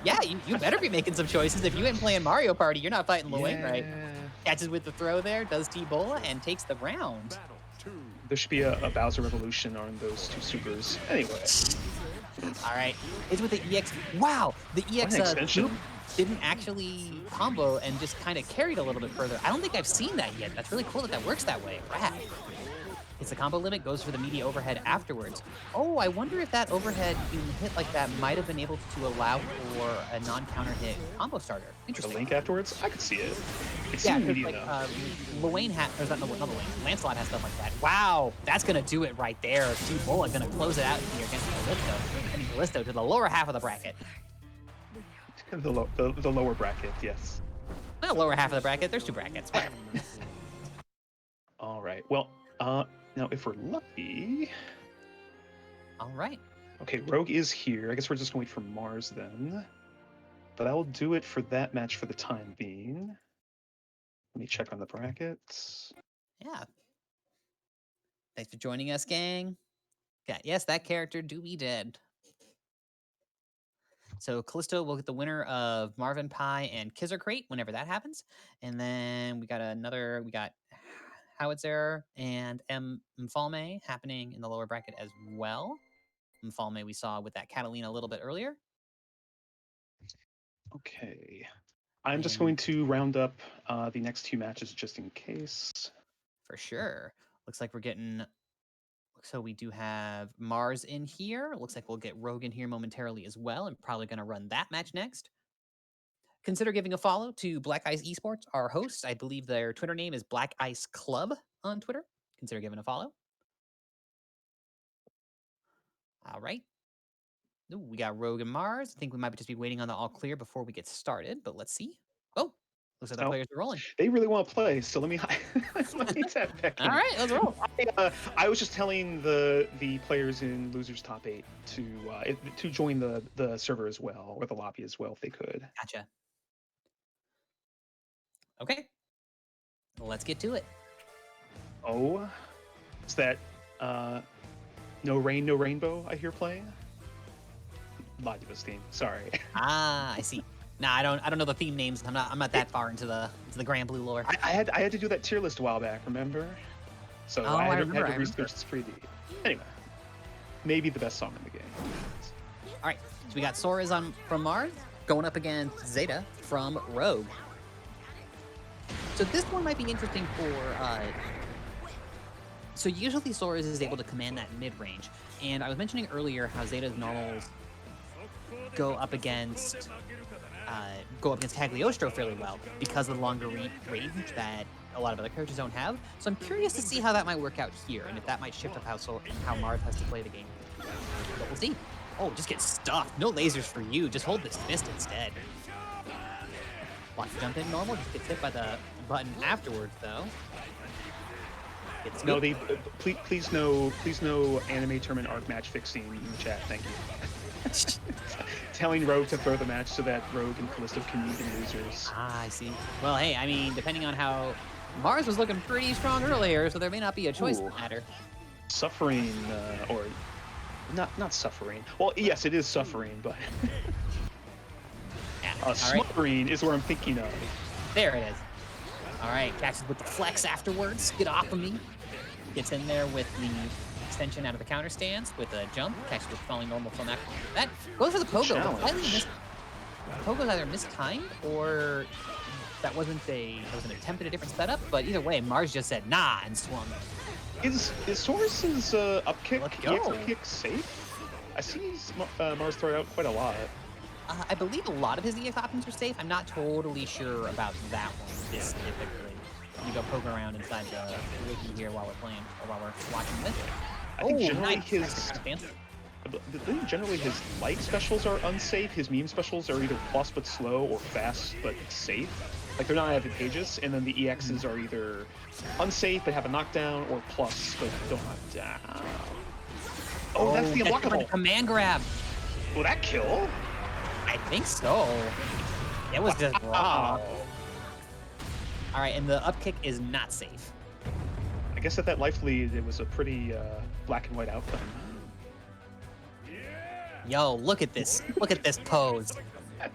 Yeah, you better be making some choices. If you ain't playing Mario Party, you're not fighting Luane, right? Catches with the throw there, does T-Bola, and takes the round. There should be a Bowser Revolution on those two supers. Anyway. All right, it's with the EX. Wow, the EX extension. didn't actually combo and just kind of carried a little bit further. I don't think I've seen that yet. That's really cool that that works that way. Rad. It's the combo limit, goes for the meaty overhead afterwards. Oh, I wonder if that overhead being hit like that might have been able to allow for a non-counter hit combo starter. The Interesting. link afterwards? I could see it. It Yeah, seemed because meaty like enough. Luane has, or not Luane, Lancelot has stuff like that. Wow, that's gonna do it right there. T-Bola gonna close it out here against Callisto. Sending Callisto to the lower half of the bracket. The lower bracket, yes. Not lower half of the bracket, there's two brackets. Whatever. All right. Well, now if we're lucky. All right. Okay, Rogue is here. I guess we're just going to wait for Mars then. But I will do it for that match for the time being. Let me check on the brackets. Yeah. Thanks for joining us, gang. Yeah, yes, that character do be dead. So Callisto will get the winner of Marvin Pie and Kizzer Crate whenever that happens. And then we got Howitzer and Mfalme happening in the lower bracket as well. Mfalme we saw with that Catalina a little bit earlier. Okay. I'm just going to round up the next two matches just in case. For sure. Looks like we're getting... So we do have Mars in here. Looks like we'll get Rogue in here momentarily as well. I'm probably going to run that match next. Consider giving a follow to Black Ice Esports, our hosts. I believe their Twitter name is Black Ice Club on Twitter. Consider giving a follow. All right. Ooh, we got Rogue and Mars. I think we might just be waiting on the all clear before we get started, but let's see. Oh, looks like the Oh, players are rolling. they really want to play, so let me let me tap back All in. right, let's roll. I was just telling the players in losers top 8 to join the server as well, or the lobby as well if they could. Gotcha. Okay, let's get to it. Oh, is that No Rain, No Rainbow I hear playing? Lied to this theme. Sorry. Ah, I see. Nah, I don't know the theme names. I'm not that far into the Granblue lore. I had to do that tier list a while back, remember? So Oh, I had to remember. research this pretty deep. Anyway, maybe the best song in the game. All right, so we got Sora's from Mars going up against Zeta from Rogue. So this one might be interesting for. So usually Sora's is able to command that mid range, and I was mentioning earlier how Zeta's normals go up against Cagliostro fairly well because of the longer range that a lot of other characters don't have. So I'm curious to see how that might work out here, and if that might shift up how Mars has to play the game. But we'll see. Oh, just get stuffed. No lasers for you. Just hold this fist instead. Watch the jump in normal. Just gets hit by the button afterwards, though. No, please no anime tournament arc match fixing in the chat. Thank you. Telling Rogue to throw the match so that Rogue and Callisto can meet in losers. Ah, I see. Well, hey, I mean, depending on how Mars was looking pretty strong earlier, so there may not be a choice in the matter. Suffering, or not suffering. Well, yes, it is suffering, but Yeah. smothering is what I'm thinking of. There it is. All right, catches with the flex afterwards. Get off of me. Gets in there with the extension out of the counter stance with a jump. Catches with falling normal from that. That goes for the pogo. Pogo's either mistimed or that wasn't an attempt at a different setup. But either way, Mars just said nah and swung. Is Saurus's up kick, Let's go. EX up kick safe? I see Mars throw it out quite a lot. I believe a lot of his EX options are safe. I'm not totally sure about that one specifically. You go poke around inside the wiki here while we're playing or while we're watching this. I think generally nice. I believe generally his light specials are unsafe. His meme specials are either plus but slow or fast but safe. Like they're not advantageous, and then the EXs are either unsafe but have a knockdown or plus but don't knock down. Oh, that's the unblockable. Command grab. Will that kill? I think so. It was just raw. All right, and the up kick is not safe. I guess at that life lead, it was a pretty black and white outcome. Yo, look at this. Look at this pose.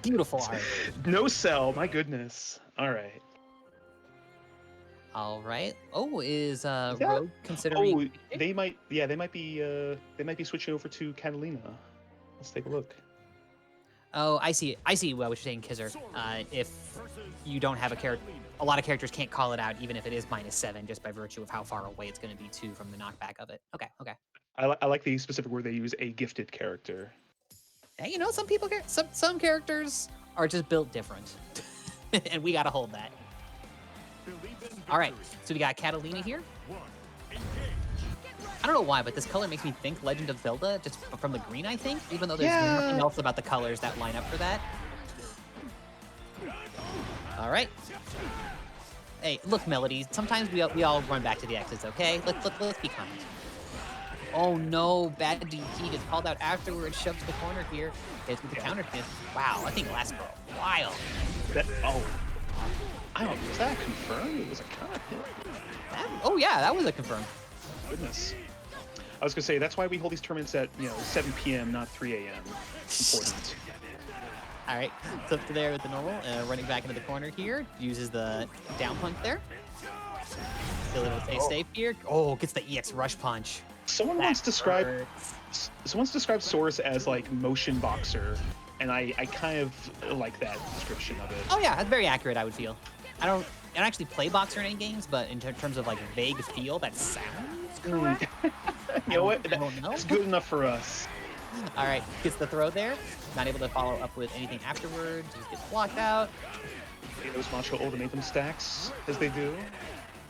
Beautiful art. No cell, my goodness. All right. All right. Oh, is Rogue considering? Oh, they might be switching over to Catalina. Let's take a look. Oh, I see. I see what you're saying, Kizzer. If you don't have a character, a lot of characters can't call it out, even if it is -7, just by virtue of how far away it's going to be too from the knockback of it. Okay, okay. I like the specific word they use, a gifted character. Hey, you know, some people, some characters are just built different, and we got to hold that. All right, so we got Catalina here. I don't know why, but this color makes me think Legend of Zelda, just from the green, I think, even though there's nothing else about the colors that line up for that. All right. Hey, look, Melody, sometimes we all run back to the X's, okay? Let's be kind. Oh no, bad DT gets called out afterwards, shoved to the corner here. Hits with the counter hit. Wow, I think lasts for a while. I don't know, was that confirmed? It was a counter hit. Oh yeah, that was a confirm. Goodness. I was gonna say that's why we hold these tournaments at 7 p.m. not 3 a.m. Important. All right, it's up to there with the normal, running back into the corner here. Uses the down punch there. Still able to stay safe here. Oh, gets the EX rush punch. Someone once described Saurus as like motion boxer, and I kind of like that description of it. Oh yeah, that's very accurate. I would feel. I don't actually play boxer in any games, but in terms of like vague feel, that sounds correct. You know what? That's good enough for us. All right, gets the throw there. Not able to follow up with anything afterwards. Just gets blocked out. Those macho ultimatum stacks, as they do.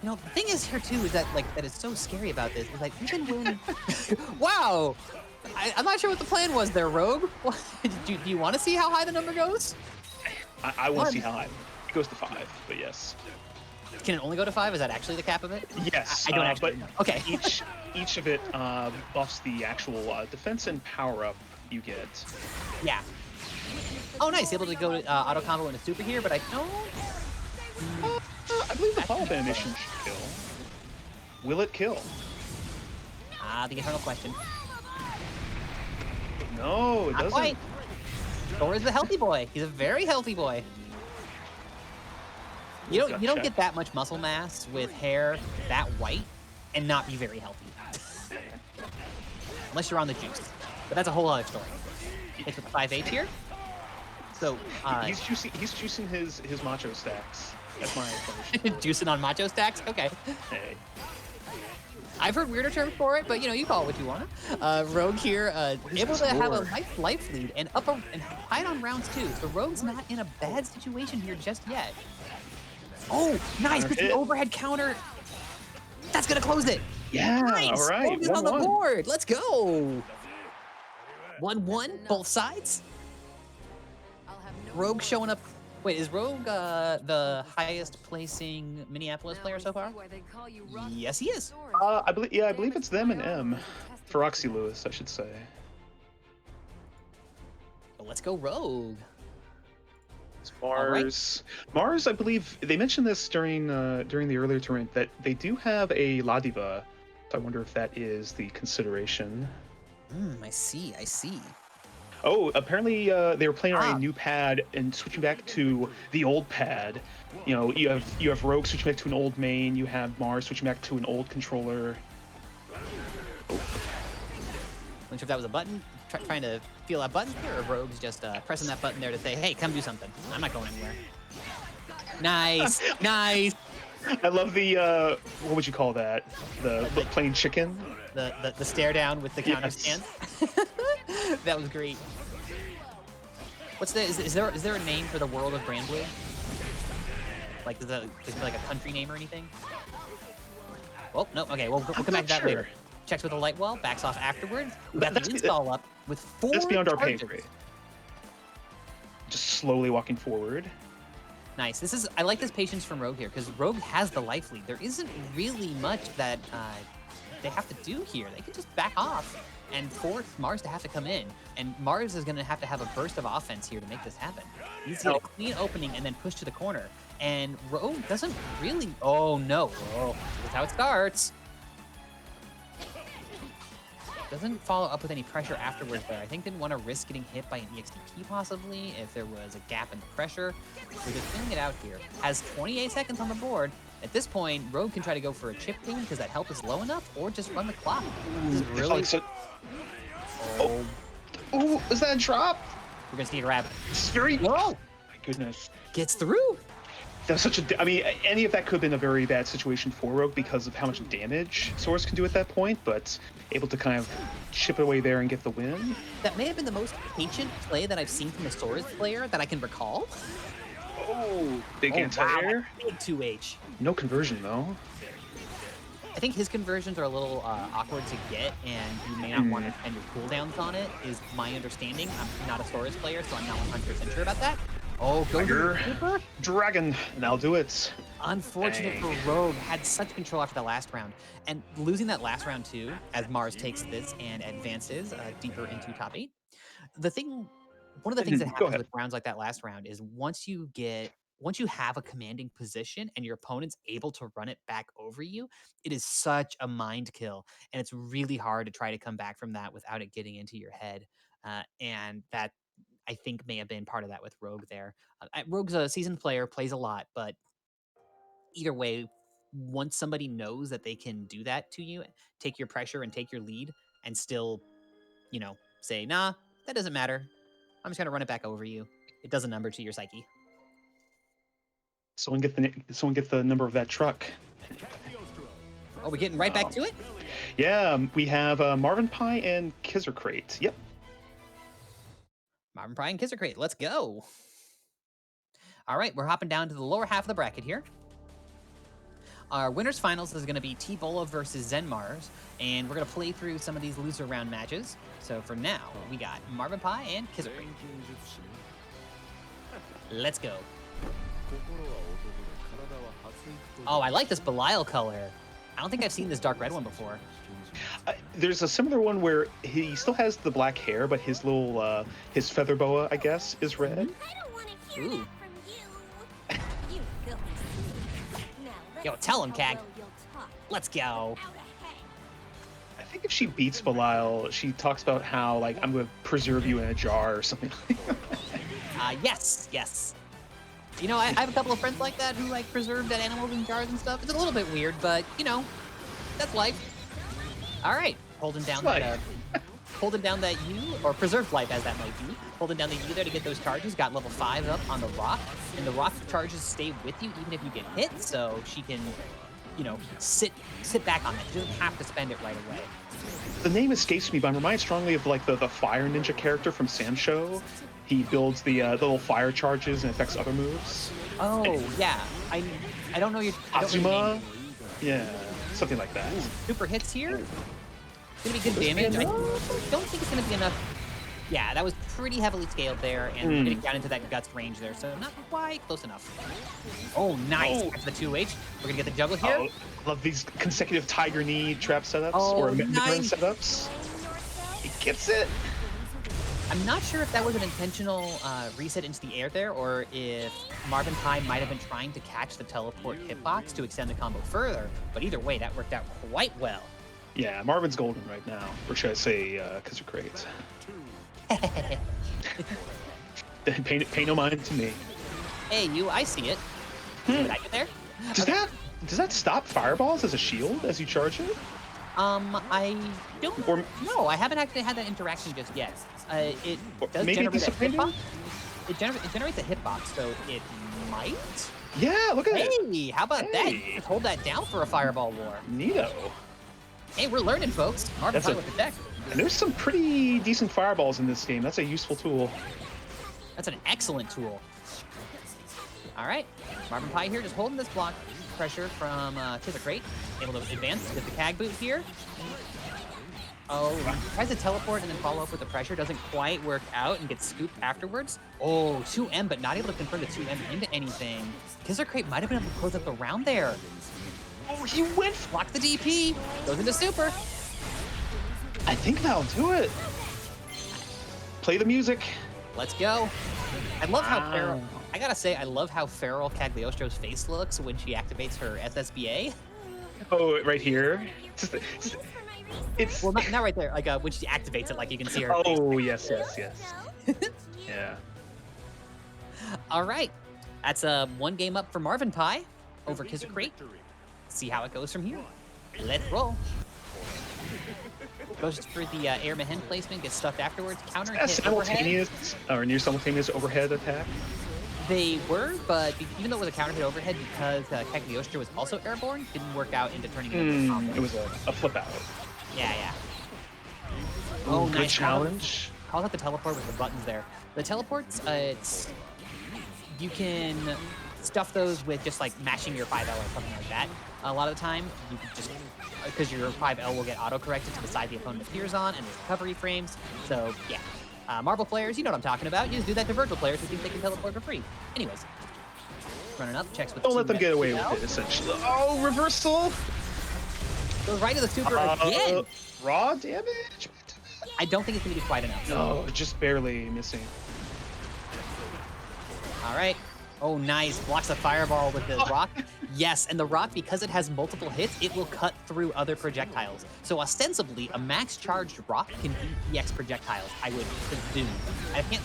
You know, the thing is here too is that that is so scary about this is like even when wow, I'm not sure what the plan was there, Rogue. Do you want to see how high the number goes? I want to see how high. It goes to 5, but yes. Can it only go to 5? Is that actually the cap of it? Yes, I don't actually know. Okay. each of it buffs the actual defense and power up you get. Yeah. Oh, nice. Able to go to auto combo into super here, but I don't. I believe the follow-up animation should kill. Will it kill? The eternal question. No, it Not doesn't. quite. Thor is the healthy boy. He's a very healthy boy. You don't get that much muscle mass with hair that white and not be very healthy. Unless you're on the juice. But that's a whole other story. Hits with 5H here. So he's juicing his macho stacks. That's my explanation. Juicing on macho stacks? Okay. Hey. I've heard weirder terms for it, but you call it what you want. Rogue here, able to have a life lead and and hide on rounds too. So Rogue's not in a bad situation here just yet. Oh, nice! With the overhead counter, that's gonna close it. Yeah, nice. All right. Rogue is on the board. Let's go. 1-1, both sides. Rogue showing up. Wait, is Rogue the highest placing Minneapolis player so far? Yes, he is. I believe it's them and M. For Roxy Lewis, I should say. Well, let's go Rogue. It's Mars. Right. Mars, I believe they mentioned this during the earlier tournament that they do have a La Diva. So I wonder if that is the consideration. I see. Oh, apparently they were playing on a new pad and switching back to the old pad. You know, you have Rogue switching back to an old main. You have Mars switching back to an old controller. Not sure if that was a button. Trying to feel that button here, or Rogue's just pressing that button there to say, "Hey, come do something. I'm not going anywhere." Nice, nice. I love the what would you call that? The plain chicken. The stare down with the counter stance. That was great. What's the is there a name for the world of Granblue? Like is there like a country name or anything? Oh no. Okay, we'll come back to that later. Checks with the light well, backs off afterwards. We got the install up with 4 That's beyond our pay charges. grade. Just slowly walking forward. Nice. I like this patience from Rogue here because Rogue has the life lead. There isn't really much that they have to do here. They can just back off and force Mars to have to come in. And Mars is going to have a burst of offense here to make this happen. He's going to clean opening and then push to the corner. And Rogue doesn't really... Oh, no. Oh, that's how it starts. Doesn't follow up with any pressure afterwards there. I think didn't want to risk getting hit by an EXTP possibly if there was a gap in the pressure. So just feeling it out here. Has 28 seconds on the board. At this point, Rogue can try to go for a chip clean because that health is low enough, or just run the clock. This is really... Oh, is that a drop? We're gonna see a grab. It's very... No! Oh, my goodness. Gets through. That's such a... I mean, any of that could have been a very bad situation for Rogue because of how much damage Source can do at that point, but able to kind of chip away there and get the win. That may have been the most patient play that I've seen from a Source player that I can recall. Oh, big anti-air. Wow, big 2H. No conversion, though. I think his conversions are a little awkward to get, and you may not want to spend your cooldowns on it, is my understanding. I'm not a Source player, so I'm not 100% sure about that. Oh, go Tiger Dragon. And I'll do it. Unfortunate for Rogue. Had such control after the last round. And losing that last round, too, as Mars takes this and advances deeper into top 8. One of the things that happens with rounds like that last round is once you have a commanding position and your opponent's able to run it back over you, it is such a mind kill. And it's really hard to try to come back from that without it getting into your head. And that, I think, may have been part of that with Rogue there. Rogue's a seasoned player, plays a lot, but either way, once somebody knows that they can do that to you, take your pressure and take your lead, and still, say, nah, that doesn't matter. I'm just going to run it back over you. It does a number to your psyche. Someone get the number of that truck. Oh, we're getting right back to it? Yeah, we have Marvin Pie and Kizzer Crate. Yep. Marvin Pie and Kisser Crate. Let's go. All right, we're hopping down to the lower half of the bracket here. Our winners finals is going to be T-Bola versus Zen Mars, and we're going to play through some of these loser round matches. So for now, we got Marvin Pie and Kisser Crate. Let's go. Oh, I like this Belial color. I don't think I've seen this dark red one before. There's a similar one where he still has the black hair, but his little his feather boa, I guess, is red. I don't want to hear Ooh. that from you. You filthy sneak. Now, Yo, let's tell see him, how Cag. well you'll talk Let's go. without a head. I think if she beats Belial, she talks about how, like, I'm going to preserve you in a jar or something like that. Yes. You know, I have a couple of friends like that who like preserve dead animals in jars and stuff. It's a little bit weird, but you know, that's life. All right, holding down that, holding down that U, or preserved life as that might be. Holding down the U there to get those charges. Got level 5 up on the rock, and the rock charges stay with you even if you get hit, so she can, you know, sit back on it. She doesn't have to spend it right away. The name escapes me, but I'm reminded strongly of like the fire ninja character from Sam Show. He builds the little fire charges and affects other moves. Oh yeah, I don't know your Azuma, yeah, something like that. Super hits here. Gonna be good damage. I don't think it's gonna be enough. Yeah, that was pretty heavily scaled there, and we're getting down into that guts range there, so not quite close enough. Oh, nice. That's the 2H. We're gonna get the juggle here. Oh, love these consecutive tiger knee trap setups or nice. setups. He gets it. I'm not sure if that was an intentional reset into the air there, or if Marvin Pie might have been trying to catch the teleport hitbox to extend the combo further, but either way, that worked out quite well. Yeah, Marvin's golden right now, or should I say, Kisser Crate. Pay no mind to me. Hey, you, I see it. Did I get there? Does that stop fireballs as a shield as you charge it? I don't know. I haven't actually had that interaction just yet. It does generate a hitbox. It generates a hitbox, so it might. Yeah, look at it. Hey, how about that? Just hold that down for a fireball war. Neato. Hey, we're learning, folks. Marvin Pie with the deck. And there's some pretty decent fireballs in this game. That's a useful tool. That's an excellent tool. All right, Marvin Pie here, just holding this block pressure from Kisser Crate. Able to advance, get the Cag boot here. Oh, tries to teleport and then follow up with the pressure. Doesn't quite work out and gets scooped afterwards. Oh, 2M, but not able to convert the 2M into anything. Kisser Crate might have been able to close up the round there. Oh, he went. Blocks the DP. Goes into super. I think that'll do it. Play the music. Let's go. I love how feral. I gotta say, I love how feral Cagliostro's face looks when she activates her SSBA. Oh, right here. It's well, not right there. Like when she activates it, like you can see her. Oh, yes. Yeah. All right, that's one game up for Marvin Pie over Kisser Crate. See how it goes from here. Let's roll. Goes for the air Mahen placement, gets stuffed afterwards. Counter hit simultaneous overhead. Or near simultaneous overhead attack. They were, but even though it was a counter hit overhead, because Cagliostro was also airborne, didn't work out into turning it into a combo. It was a flip out. Yeah. Oh, good nice challenge. Calls out the teleport with the buttons there. The teleports, you can stuff those with just like mashing your 5L or something like that. A lot of the time, you can just, because your 5L will get auto-corrected to the side the opponent appears on, and there's recovery frames. So, yeah. Marvel players, you know what I'm talking about. You just do that to virtual players who think they can teleport for free. Anyways. Running up, checks with Don't let them get away with it, essentially. Oh, reversal! Goes right to the super again. Raw damage? I don't think it's going to be quite enough. No, just barely missing. All right. Oh, nice. Blocks a fireball with the rock. Yes, and the rock, because it has multiple hits, it will cut through other projectiles. So ostensibly, a max charged rock can beat EX projectiles, I would presume. I can't,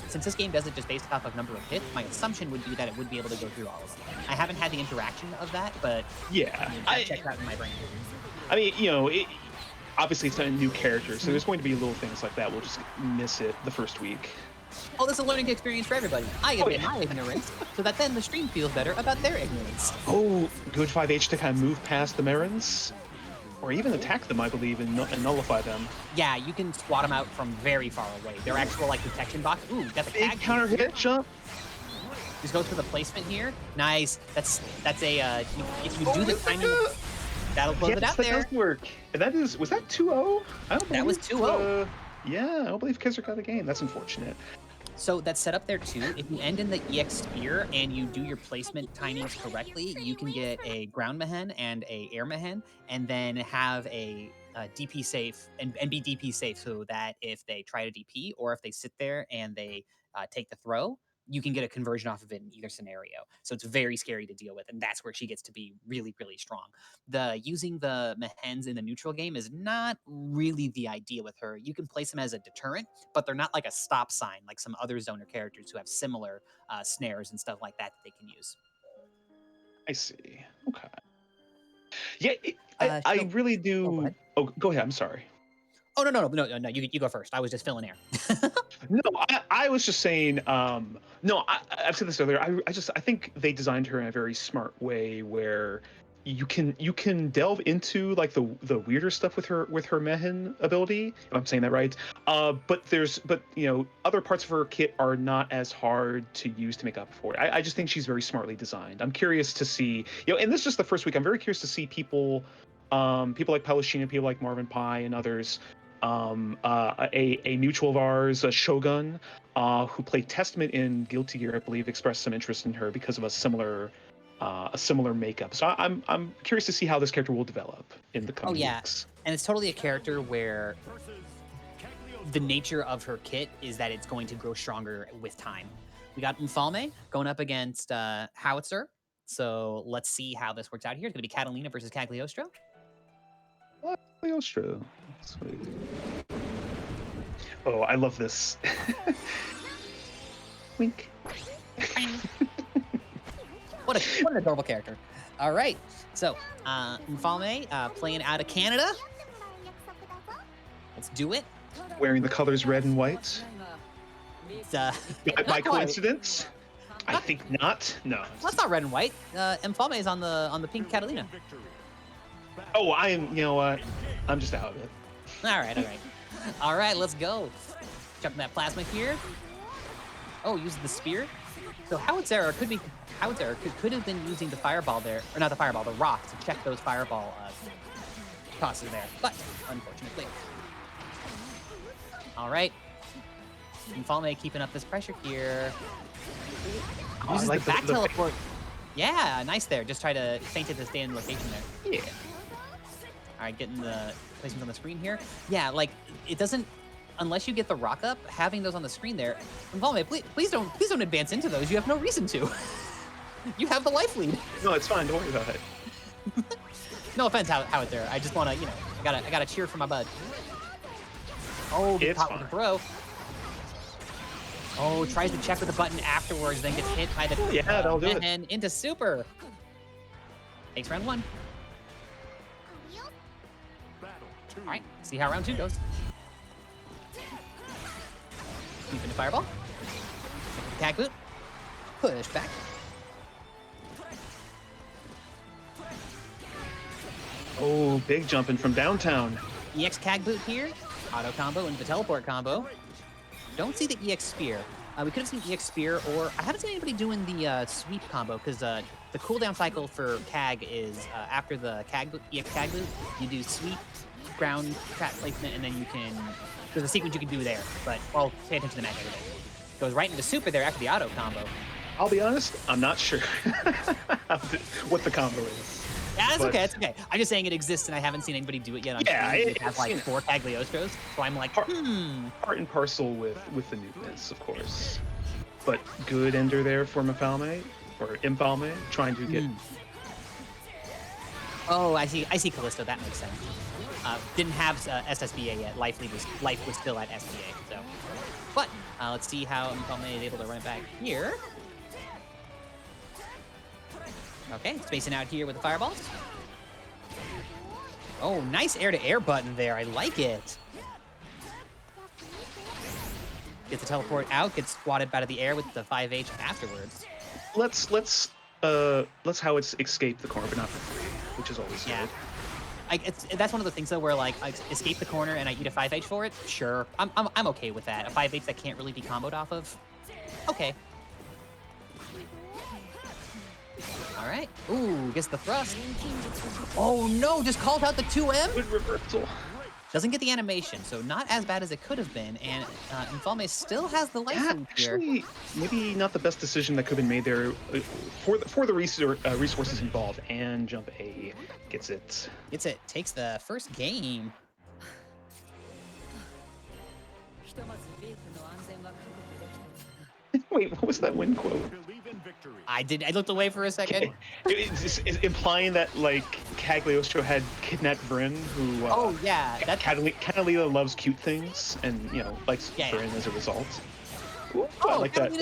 since this game does it just based off of number of hits, my assumption would be that it would be able to go through all of them. I haven't had the interaction of that, but yeah, I checked out in my brain. I mean, you know, obviously it's not a new character, so there's going to be little things like that. We'll just miss it the first week. Oh, this is a learning experience for everybody. I admit my ignorance, so that then the stream feels better about their ignorance. Oh, good 5H to kind of move past the Merins. or even attack them, I believe, and nullify them. Yeah, you can swat them out from very far away. They're actual like detection box. Ooh, got the Big tag counter here. hit jump. Just goes for the placement here. Nice. That's a if you do the it's like timing, that'll close yes, it out that there. does work. And that is, was that 2-0? I don't That was believe, 2-0. Yeah, I don't believe Kizzer got the game. That's unfortunate. So that's set up there too. If you end in the EX Spear and you do your placement timings correctly, you can get a ground Mehen and a air Mehen, and then have a DP safe and be DP safe, so that if they try to DP or if they sit there and they take the throw, you can get a conversion off of it in either scenario. So it's very scary to deal with, and that's where she gets to be really, really strong. The using the Mehens in the neutral game is not really the idea with her. You can place them as a deterrent, but they're not like a stop sign like some other zoner characters who have similar snares and stuff like that they can use. I see. Okay. Yeah, I Go really do. ahead. Oh, go ahead. I'm sorry. Oh no! You go first. I was just filling air. No, I was just saying. No, I've said this earlier. I think they designed her in a very smart way where you can delve into like the weirder stuff with her Mehen ability. If I'm saying that right. But other parts of her kit are not as hard to use to make up for it. I just think she's very smartly designed. I'm curious to see, and this is just the first week. I'm very curious to see people like Palestina, people like Marvin Pie and others, a mutual of ours, Shogun, who played Testament in Guilty Gear, I believe, expressed some interest in her because of a similar makeup. So I'm curious to see how this character will develop in the coming weeks. And it's totally a character where the nature of her kit is that it's going to grow stronger with time. We got Mfalme going up against Howitzer. So let's see how this works out here. It's going to be Catalina versus Cagliostro. Cagliostro. Sweet. Oh, I love this. Wink. What an adorable character. All right. So, Mfalme playing out of Canada. Let's do it. Wearing the colors red and white. It's, by coincidence? I think not. No. That's not red and white. Mfalme is on the pink Catalina. Oh, I am. You know what? I'm just out of it. All right. Let's go. Jumping that plasma here. Oh, using the spear. So Howitzer could have been using the fireball there, or not the fireball, the rock to check those fireball tosses there, but unfortunately. All right. Mfalme keeping up this pressure here. Uses the back teleport. Yeah, nice there. Just try to feint it to stay in location there. Yeah. All right, getting the placements on the screen here. Yeah, like it doesn't, unless you get the rock up, having those on the screen there. Mfalme, please don't advance into those. You have no reason to. You have the life lead. No, it's fine. Don't worry about it. No offense, Howitzer. I just want to, I gotta cheer for my bud. Oh, gets caught with the throw. Oh, tries to check with the button afterwards, then gets hit by the that'll do it. and into super. Takes round one. All right, see how round two goes. Deep into fireball. Tag boot. Push back. Oh, big jumping from downtown. EX Cag Boot here. Auto combo into the teleport combo. Don't see the EX Spear. We could have seen EX Spear, or I haven't seen anybody doing the sweep combo, because the cooldown cycle for Cag is after the EX Cag Boot, you do sweep, ground, trap placement, and then you can, there's a sequence you can do there, but well, pay attention to the match every day. Goes right into super there after the auto combo. I'll be honest, I'm not sure what the combo is. Yeah, that's okay. It's okay. I'm just saying it exists, and I haven't seen anybody do it yet. It has like 4 Cagliostros, so I'm like, part and parcel with the newness, of course. But good ender there for Mfalme, or Mfalme, trying to get. Oh, I see Callisto. That makes sense. Didn't have SSBA yet. Life was still at SBA. So, but let's see how Mfalme is able to run it back here. Okay, spacing out here with the fireballs. Oh, nice air-to-air button there. I like it. Gets the teleport out, gets squatted out of the air with the 5H afterwards. Let's how it's escape the core, but not for free, which is always good. That's one of the things though where like I escape the corner and I eat a 5H for it. Sure, I'm okay with that. A 5H that can't really be comboed off of. Okay. All right. Ooh, gets the thrust. Oh no, just called out the 2M. Good reversal. Doesn't get the animation, so not as bad as it could have been. And Infalme still has the life lead here. Actually, maybe not the best decision that could have been made there for the resources involved. And jump A gets it. Gets it. Takes the first game. Wait, what was that win quote? I looked away for a second. It's implying that like Cagliostro had kidnapped Bryn, who Oh yeah, that's Catalina loves cute things, and likes Yeah, Bryn as a result. Ooh, I oh, like that.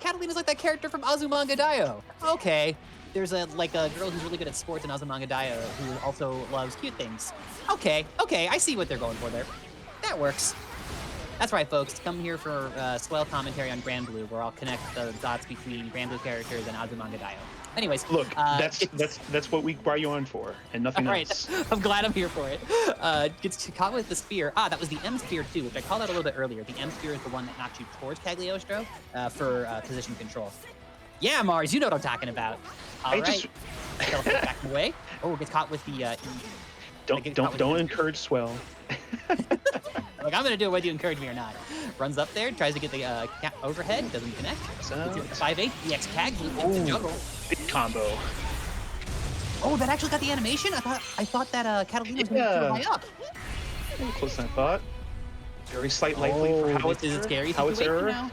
Catalina's like that character from Azumanga Daioh. Okay. There's a girl who's really good at sports in Azumanga Daioh who also loves cute things. Okay, I see what they're going for there. That works. That's right, folks. Come here for swell commentary on Granblue, where I'll connect the dots between Granblue characters and Azumanga Daioh. Anyways, Look, that's what we brought you on for, and nothing else. I'm glad I'm here for it. Gets caught with the spear. That was the M spear too, which I called out a little bit earlier. The M spear is the one that knocks you towards Cagliostro for position control. Yeah, Mars, you know what I'm talking about. All right. Teleport back away. Oh, gets caught with the. Don't encourage swell. Like, I'm gonna do it whether you encourage me or not. Runs up there, tries to get the overhead, doesn't connect. Gets it with the 5-8, EX Cag, the juggle. Big combo. Oh, that actually got the animation? I thought that Catalina was gonna go high up. Close than I thought. Very slight life lead for Howitzer. This is a scary Howitzer. situation now.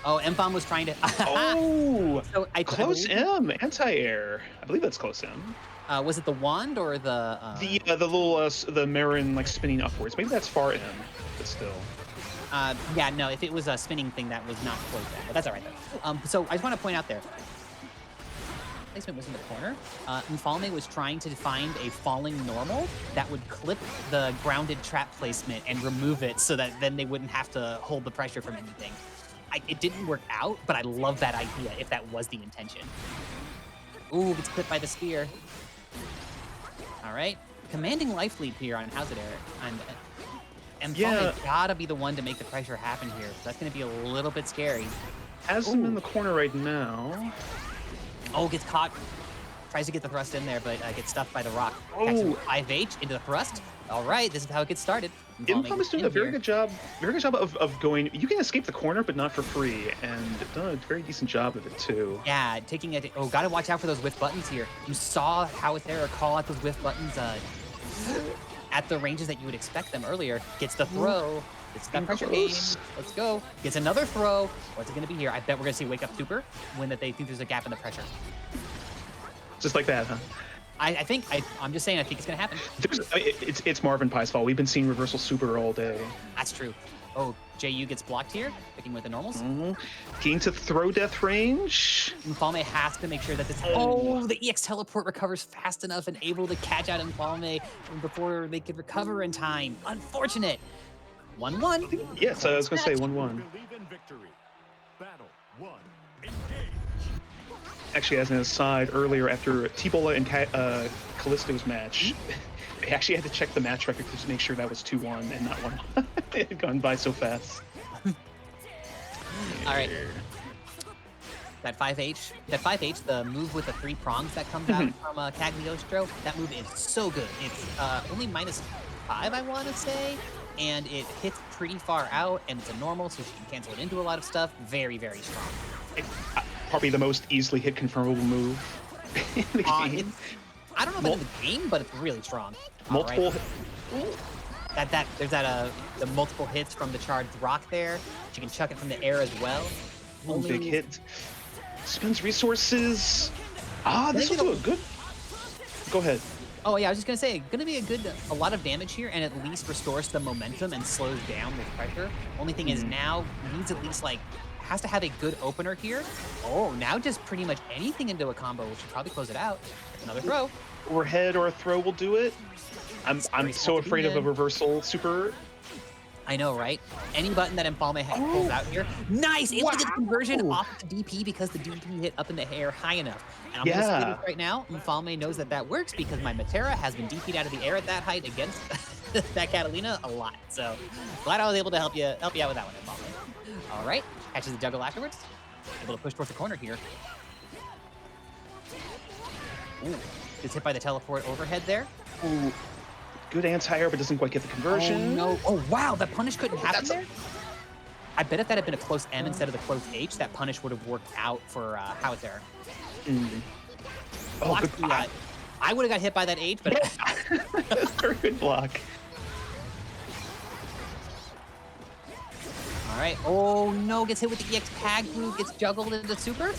Oh, Empom was trying to. Oh, so close M, anti-air. I believe that's close M. Was it the wand or the? The little the Marin like spinning upwards. Maybe that's far M, but still. Yeah, no. If it was a spinning thing, that was not quite that. But that's all right though. So I just want to point out there. Placement was in the corner. Infalme was trying to find a falling normal that would clip the grounded trap placement and remove it, so that then they wouldn't have to hold the pressure from anything. It didn't work out, but I love that idea if that was the intention. Ooh, gets clipped by the spear. All right, commanding life lead here on Howitzer, and Infalme gotta be the one to make the pressure happen here. So that's gonna be a little bit scary. Has him in the corner right now. Oh, gets caught. Tries to get the thrust in there, but gets stuffed by the rock. Oh. 5H into the thrust. All right, this is how it gets started. Infalme is doing a very good job of going. You can escape the corner, but not for free, and done a very decent job of it too. Yeah, taking it. Oh, gotta watch out for those whiff buttons here. You saw Howitzer call out those whiff buttons at the ranges that you would expect them earlier. Gets the throw. It's that pressure game. Let's go. Gets another throw. What's it gonna be here? I bet we're gonna see Wake Up Super when they think there's a gap in the pressure. Just like that, huh? I'm just saying, I think it's gonna happen. It's Marvin Pie's fault. We've been seeing reversal super all day. That's true. Oh, JU gets blocked here, picking with the normals. Getting to throw death range. Infalme has to make sure that this. Oh, the EX teleport recovers fast enough and able to catch out Infalme before they could recover in time. Unfortunate. 1-1. Yes, I was gonna say 1-1. Battle 1. Actually, as an aside, earlier after T-Bola and Callisto's match, they actually had to check the match record to make sure that was 2-1 and not 1. It had gone by so fast. All right. That 5H, the move with the 3 prongs that comes out from Cagliostro, that move is so good. It's only -5, I want to say, and it hits pretty far out, and it's a normal, so she can cancel it into a lot of stuff. Very, very strong. Probably the most easily hit confirmable move in the game. I don't know about in the game, but it's really strong. Multiple. Right. There's the multiple hits from the charged rock there. She can chuck it from the air as well. Big hit. Spends resources. This will do a good. Go ahead. Oh yeah, I was just gonna say, gonna be a lot of damage here, and at least restores the momentum and slows down the pressure. Only thing is now needs at least has to have a good opener here. Oh, now just pretty much anything into a combo, which should probably close it out. Another throw. Overhead or a throw will do it. I'm so afraid of a reversal super. I know, right? Any button that Empalme pulls out here. Nice! Able to get the conversion off the DP because the DP hit up in the air high enough. And I'm going to say this right now. Empalme knows that that works because my Matera has been DP'd out of the air at that height against that Catalina a lot. So glad I was able to help you out with that one, Empalme. All right. Catches the juggle afterwards. Able to push towards the corner here. Ooh. Gets hit by the teleport overhead there. Ooh. Good anti-air, but doesn't quite get the conversion. Oh, no. Oh, wow. That punish couldn't happen there? I bet if that had been a close M instead of the close H, that punish would have worked out for Howitzer. Oh, good block. I would have got hit by that H, but... Very good block. All right. Oh, no. Gets hit with the EX Granblue. Gets juggled into super.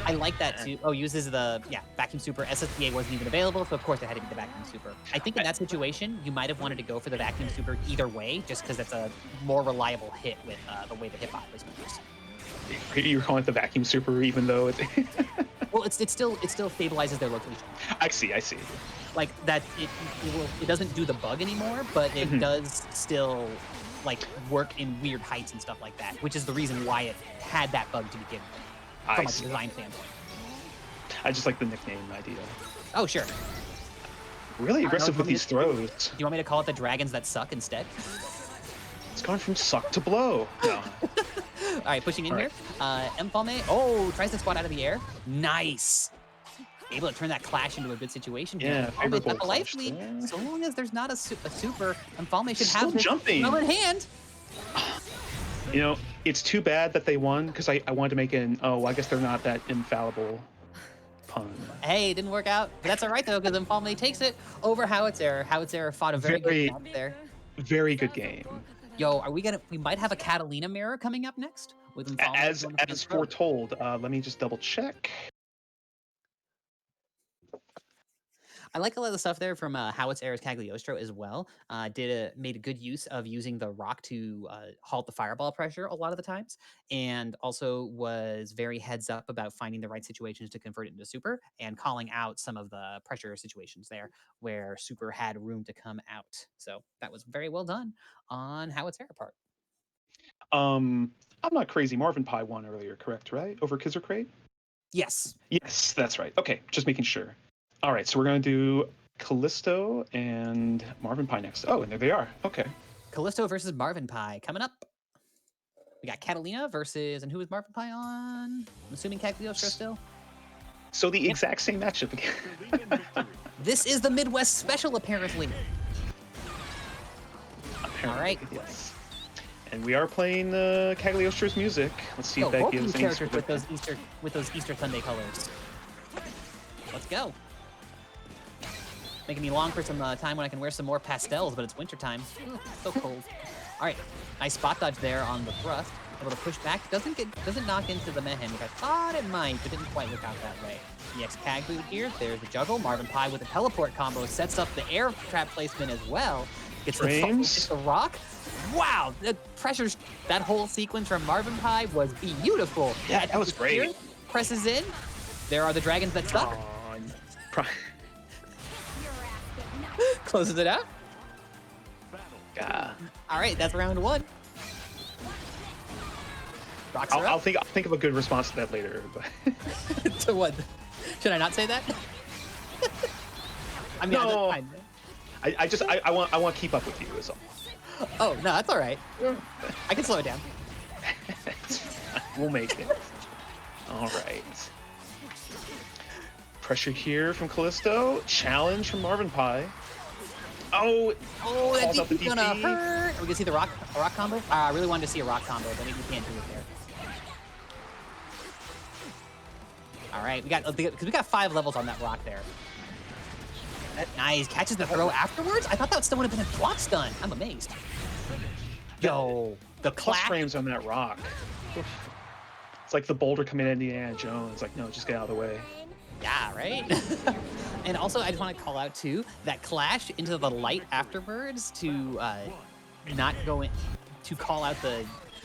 I like that too. Oh, uses the vacuum super. SSPA wasn't even available, so of course it had to be the vacuum super. I think in that situation, you might have wanted to go for the vacuum super either way, just because it's a more reliable hit with the way the hitbox placement works. You're calling it the vacuum super, even though it. Well, it still stabilizes their location. I see. Like that, it doesn't do the bug anymore, but it does still like work in weird heights and stuff like that, which is the reason why it had that bug to begin with. From a design standpoint. I just like the nickname idea. Oh, sure. Really aggressive with these throws. Do you want me to call it the dragons that suck instead? It's gone from suck to blow. No. All right, pushing in here. Empalme, tries to spot out of the air. Nice. Able to turn that clash into a good situation. Yeah, favorable a life lead. So long as there's not a super, Empalme should have this jumping well in hand. You know, it's too bad that they won because I wanted to make an I guess they're not that infallible pun. Hey, it didn't work out. But that's all right though, because Empalme takes it over Howitzer. Howitzer fought a very good match there. Very good game. Yo, we might have a Catalina mirror coming up next with Empalme. As foretold. Let me just double check. I like a lot of the stuff there from Howitzer's Cagliostro as well. Made a good use of using the rock to halt the fireball pressure a lot of the times, and also was very heads up about finding the right situations to convert it into super and calling out some of the pressure situations there where super had room to come out. So that was very well done on Howitzer part. I'm not crazy. Marvin Pie won earlier, correct? Right? Over Kisser Crate? Yes. Yes, that's right. Okay, just making sure. All right, so we're going to do Callisto and Marvin Pie next. Oh, and there they are. Okay. Callisto versus Marvin Pie coming up. We got Catalina versus, and who is Marvin Pie on? I'm assuming Cagliostro still. So the exact same matchup again. This is the Midwest Special, apparently. All right. Yes. And we are playing Cagliostro's music. Let's see if that both gives these any characters with those Easter Sunday colors. Let's go. Making me long for some time when I can wear some more pastels, but it's wintertime. So cold. All right, nice spot dodge there on the thrust. Able to push back. Doesn't knock into the Mehen, which I thought it might, but didn't quite work out that way. EX Granblue here. There's the juggle. Marvin Pie with a teleport combo sets up the air trap placement as well. Gets the rock. Wow, the pressures. That whole sequence from Marvin Pie was beautiful. Yeah, that was great. Here, presses in. There are the dragons that suck. Closes it out. Yeah. All right, that's round one. Rocks are I'll think of a good response to that later. But to what? Should I not say that? I mean, no. I want to keep up with you is all. Oh no, that's all right. I can slow it down. We'll make it. All right. Pressure here from Callisto. Challenge from Marvin Pie. Oh, that DP's gonna hurt. We can see a rock combo. I really wanted to see a rock combo, but maybe we can't do it there. All right, because we got 5 levels on that rock there. Nice, catches the throw afterwards. I thought that still would have been a block stun. I'm amazed. Yo, the plus clash frames on that rock. It's like the boulder coming in Indiana Jones. Like, no, just get out of the way. Yeah, right? And also, I just want to call out, too, that clash into the light afterwards to not go in, to call out the...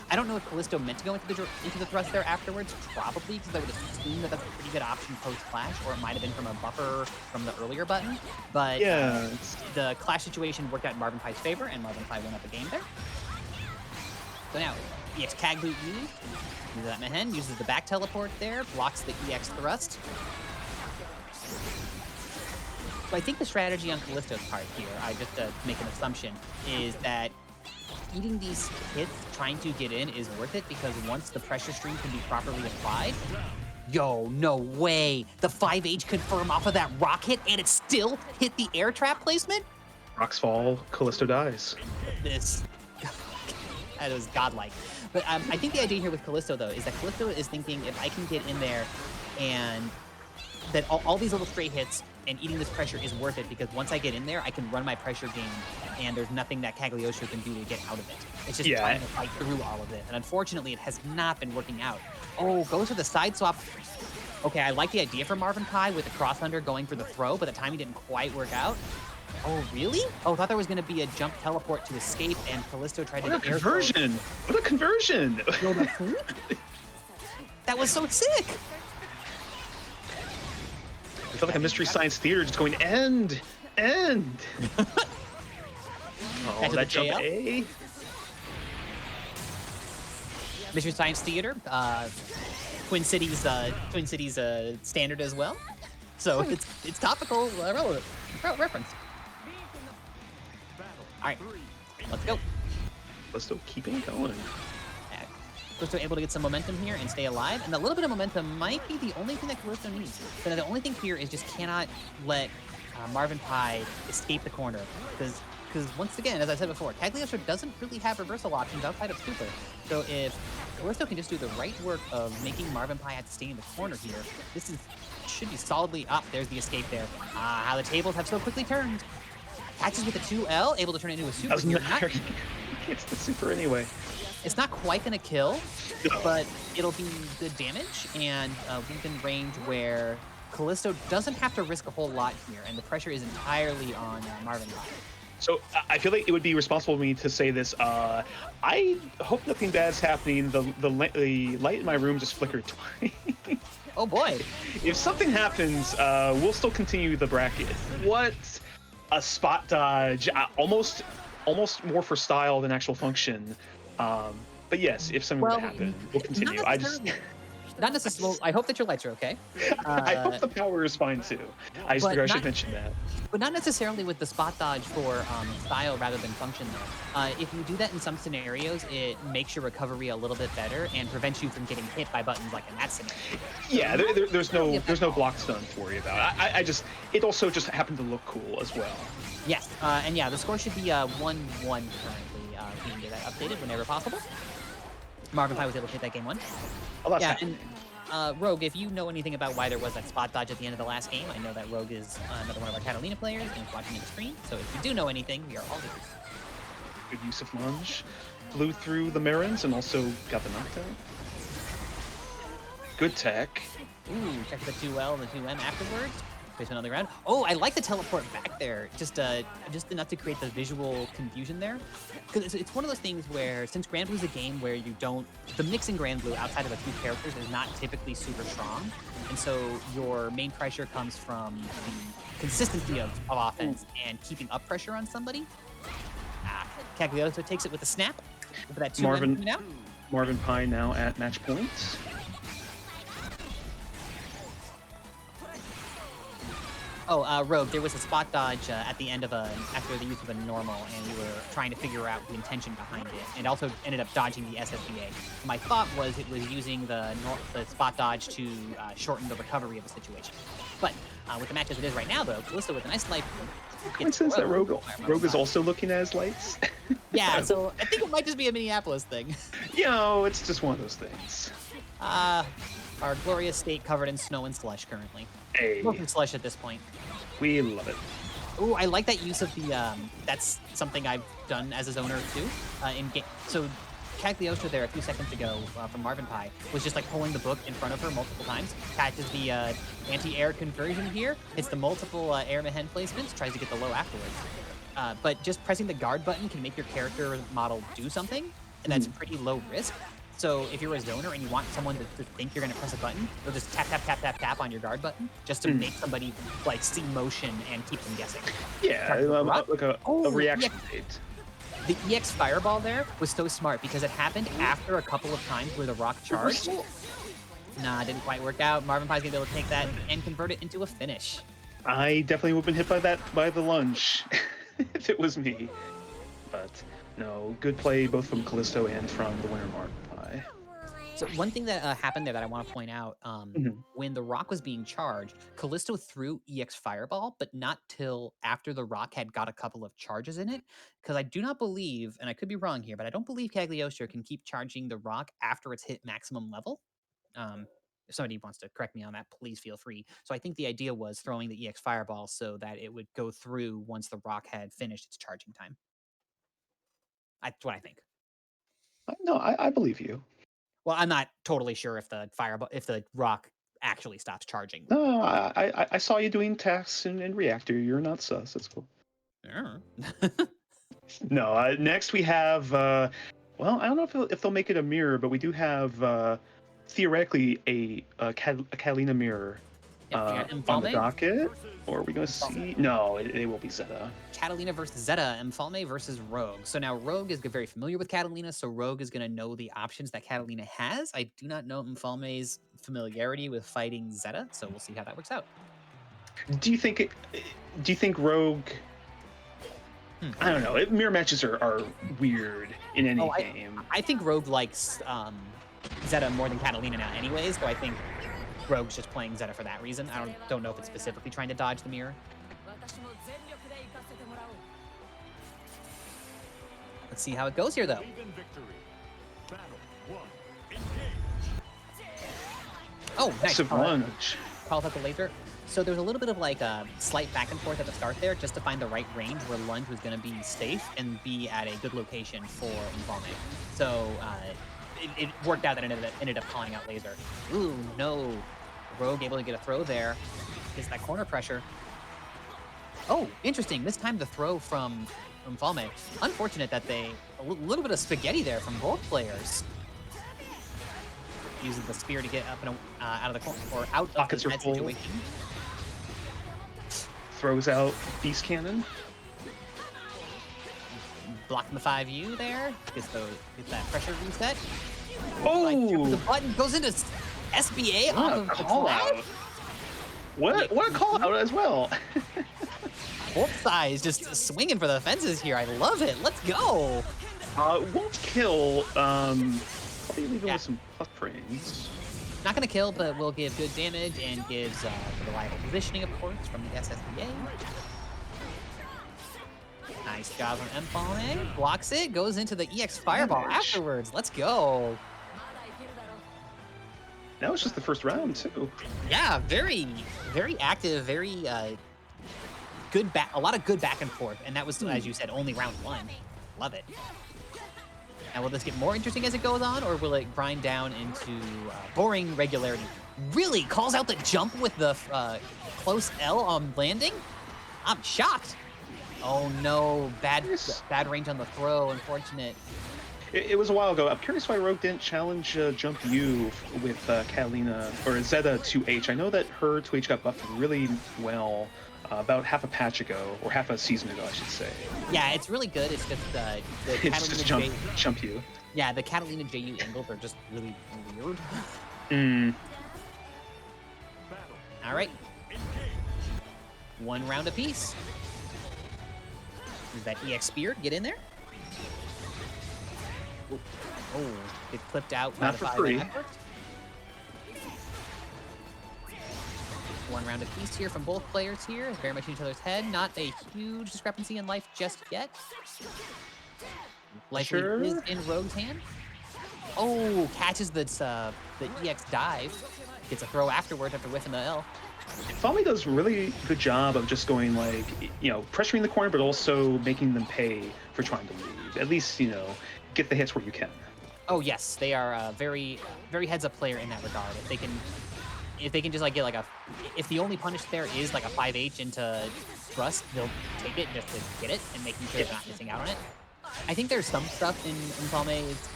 I don't know if Callisto meant to go into the thrust there afterwards, probably, because I would assume that that's a pretty good option post-clash, or it might have been from a buffer from the earlier button. But Yeah. the clash situation worked out in Marvin Pie's favor, and Marvin Pie won up the game there. So now, EX Cag Boot used. That Mehen uses the back teleport there, blocks the EX thrust. So I think the strategy on Callisto's part here, I just make an assumption, is that eating these hits, trying to get in, is worth it because once the pressure stream can be properly applied, yo, no way. The 5H confirm off of that rock hit and it still hit the air trap placement? Rocks fall, Callisto dies. This, that was godlike. But I think the idea here with Callisto, though, is that Callisto is thinking if I can get in there and that all these little stray hits and eating this pressure is worth it because once I get in there, I can run my pressure game and there's nothing that Cagliostro can do to get out of it. It's just trying to fight through all of it. And unfortunately, it has not been working out. Oh, goes for the side swap. Okay, I like the idea for Marvin Pie with the cross under going for the throw, but the timing didn't quite work out. Oh, really? Oh, I thought there was going to be a jump teleport to escape, and Callisto tried to What a conversion! What a conversion! That was so sick! I felt like a Mystery Science Theater just going, end! Oh, that jump A? Mystery Science Theater, Twin Cities standard as well. So it's topical, relevant reference. All right, let's go. Callisto keeping it going. Callisto able to get some momentum here and stay alive, and a little bit of momentum might be the only thing that Callisto needs. But the only thing here is just cannot let Marvin Pie escape the corner, because once again, as I said before, Cagliostro doesn't really have reversal options outside of Super. So if Callisto can just do the right work of making Marvin Pie have to stay in the corner here, this should be solidly up. There's the escape there. How the tables have so quickly turned. Catches with the 2L, able to turn it into a super here. It's the super anyway. It's not quite going to kill, but it'll be good damage, and within range where Callisto doesn't have to risk a whole lot here, and the pressure is entirely on Marvin Pie. So I feel like it would be responsible of me to say this. I hope nothing bad's happening. The light in my room just flickered twice. Oh boy! If something happens, we'll still continue the bracket. What a spot dodge! Almost more for style than actual function. But yes, if something were to happen, we'll continue. Not necessarily. I hope that your lights are okay. I hope the power is fine too. I should mention that. But not necessarily with the spot dodge for style rather than function though. If you do that in some scenarios, it makes your recovery a little bit better and prevents you from getting hit by buttons like in that scenario. Yeah, there's no block stun to worry about. It also just happened to look cool as well. Yes, and yeah, the score should be 1-1 currently. We can get that updated whenever possible. Marvin Pie was able to hit that game 1. Oh, that's and Rogue, if you know anything about why there was that spot dodge at the end of the last game, I know that Rogue is another one of our Catalina players and is watching the screen. So if you do know anything, we are all ears. Good use of lunge. Blew through the Marins and also got the knockdown. Good tech. Ooh, check the 2L and the 2M afterwards. Placement on the ground. Oh, I like the teleport back there. Just enough to create the visual confusion there. Because it's one of those things where, since Granblue is a game where you don't... The mix in Granblue outside of a few characters is not typically super strong. And so your main pressure comes from the consistency of offense and keeping up pressure on somebody. Cagliostro takes it with a snap. For that 2M Marvin Pie now at match point. Oh, Rogue, there was a spot dodge at the end of after the use of a normal, and you were trying to figure out the intention behind it, and also ended up dodging the SSBA. My thought was it was using the spot dodge to shorten the recovery of the situation. But with the match as it is right now, though, Callisto with a nice life. Coincidence that Rogue is also looking at his lights. Yeah, so I think it might just be a Minneapolis thing. It's just one of those things. Our glorious state covered in snow and slush currently. Hey. Mostly slush at this point. We love it. Ooh, I like that use of the, that's something I've done as a zoner too. In game. So Cagliostro there a few seconds ago from Marvin Pie was just like pulling the book in front of her multiple times. Catches the anti-air conversion here. It's the multiple air Mehen placements, tries to get the low afterwards. But just pressing the guard button can make your character model do something. and that's pretty low risk. So if you're a zoner and you want someone to think you're going to press a button, you'll just tap, tap, tap, tap, tap on your guard button just to make somebody like see motion and keep them guessing. Yeah, like a reaction date. The EX Fireball there was so smart because it happened after a couple of times where the rock charged. Nah, didn't quite work out. Marvin Pie's going to be able to take that and convert it into a finish. I definitely would have been hit by the lunge if it was me. But no, good play both from Callisto and from the winner Mark Pie. So one thing that happened there that I want to point out, when the rock was being charged, Callisto threw EX Fireball, but not till after the rock had got a couple of charges in it. Because I do not believe, and I could be wrong here, but I don't believe Cagliostro can keep charging the rock after it's hit maximum level. If somebody wants to correct me on that, please feel free. So I think the idea was throwing the EX Fireball so that it would go through once the rock had finished its charging time. That's what I think. No, I believe you. Well, I'm not totally sure if the rock actually stops charging. No, I saw you doing tasks in Reactor. You're not sus. That's cool. Yeah. No, next we have, well, I don't know if they'll make it a mirror, but we do have theoretically a Catalina mirror on the docket. Or are we going to see? No, it will be Zeta. Catalina versus Zeta, Empalme versus Rogue. So now Rogue is very familiar with Catalina, so Rogue is going to know the options that Catalina has. I do not know Empalme's familiarity with fighting Zeta, so we'll see how that works out. Do you think Rogue? I don't know. Mirror matches are weird in any game. I think Rogue likes Zeta more than Catalina now, anyways. So I think Rogue's just playing Zeta for that reason. I don't know if it's specifically trying to dodge the mirror. Let's see how it goes here, though. Oh, nice. Calls out the laser. So there's a little bit of like a slight back and forth at the start there, just to find the right range where lunge was going to be safe and be at a good location for Empalme. So it worked out that it ended up calling out laser. Ooh, no. Rogue able to get a throw there. Is that corner pressure? Oh, interesting. This time the throw from Empalme. Unfortunate that a little bit of spaghetti there from both players. Using the spear to get up and out of the corner or out of the bad situation. Throws out Beast Cannon. Blocking the 5U there. Gets that pressure reset. Oh! The button goes into SBA off of the call out. What a call out as well. Both sides just swinging for the fences here. I love it. Let's go. Won't kill. Probably leave him with some puff frames. Not going to kill, but will give good damage and gives reliable positioning, of course, from the SSBA. Nice job from Empalme. Blocks it, goes into the EX Fireball afterwards. Let's go. That was just the first round, too. Yeah, very, very active, very good a lot of good back and forth. And that was, as you said, only round one. Love it. Now, will this get more interesting as it goes on, or will it grind down into boring regularity? Really calls out the jump with the close L on landing? I'm shocked. Oh no, bad range on the throw, unfortunate. It was a while ago. I'm curious why Rogue didn't challenge Jump U with Catalina, or Zeta 2H. I know that her 2H got buffed really well about half a patch ago, or half a season ago, I should say. Yeah, it's really good. It's just the it's Catalina just jump U. Yeah, the Catalina JU angles are just really weird. All right. One round apiece. Does that EX Spear get in there? Oh, it clipped out. Not for free. One round apiece here from both players here. Very much in each other's head. Not a huge discrepancy in life just yet. Likely is in Rogue's hand. Oh, catches the EX dive. Gets a throw afterward after whiffing the L. Falme does a really good job of just going like, pressuring the corner, but also making them pay for trying to leave. At least, get the hits where you can. Oh yes, they are a very, very heads-up player in that regard. If they can just like get like if the only punish there is like a 5H into thrust, they'll take it just to get it and making sure they're not missing out on it. I think there's some stuff in Falme's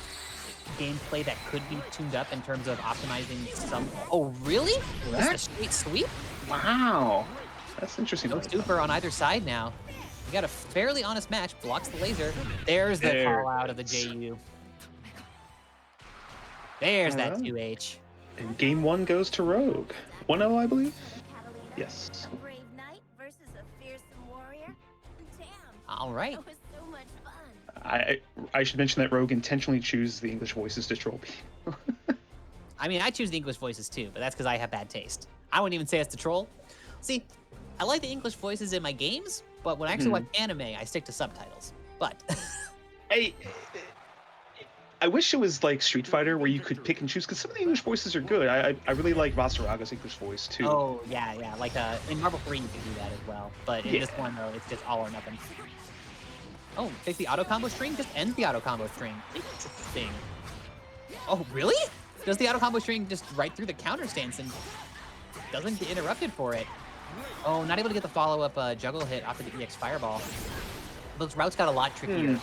gameplay that could be tuned up in terms of optimizing some. Oh, really? Just a straight sweep? Wow. That's interesting. No super on either side now. We got a fairly honest match. Blocks the laser. There's the There call out of the it is. JU. There's that Alright. 2H. And game 1 goes to Rogue. 1-0, I believe? Catalina, Yes. a brave knight versus a fearsome warrior. Damn, All right. that was so much fun. I should mention that Rogue intentionally chooses the English voices to troll people. I mean, I choose the English voices too, but that's because I have bad taste. I wouldn't even say it's to troll. See, I like the English voices in my games, but when I actually watch anime, I stick to subtitles. But I wish it was like Street Fighter where you could pick and choose, because some of the English voices are good. I really like Vasaraga's English voice too. oh yeah, like in Marvel 3 you can do that as well, but in this one though, it's just all or nothing. Oh, takes the auto combo string, just ends the auto combo string. Interesting. Oh, really? Does the auto combo string just right through the counter stance and doesn't get interrupted for it? Oh, not able to get the follow-up juggle hit off of the EX Fireball. Those routes got a lot trickier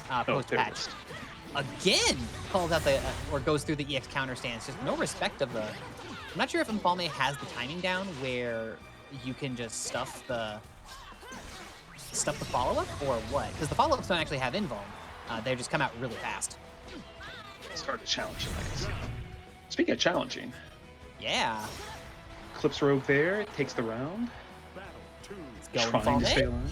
There post-patch. it is. Again, calls out the, or goes through the EX counter stance. Just no respect of the... I'm not sure if Empalme has the timing down where you can just stuff the follow-up or what? Because the follow-ups don't actually have invuln. They just come out really fast. It's hard to challenge him, I guess. Speaking of challenging, Yeah. clips Rogue there, takes the round. Battle 2. Going Trying to stay Empalme. alive.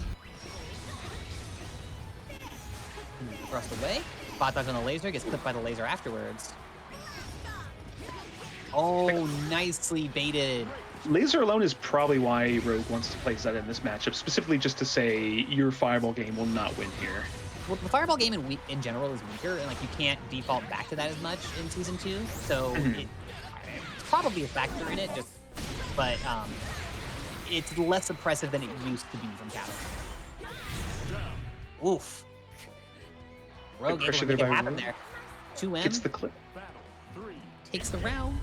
Thrust away. Bot dodge on the laser, gets clipped by the laser afterwards. Oh, nicely baited. Laser alone is probably why Rogue wants to play Zeta in this matchup, specifically just to say your fireball game will not win here. Well, the fireball game in general is weaker, and like you can't default back to that as much in season 2, so it's probably a factor in it. But it's less oppressive than it used to be from Cattle. Oof. Rogue able pressure to make there it by happen Rogue. there. 2M Gets the clip. Battle 3. takes the round.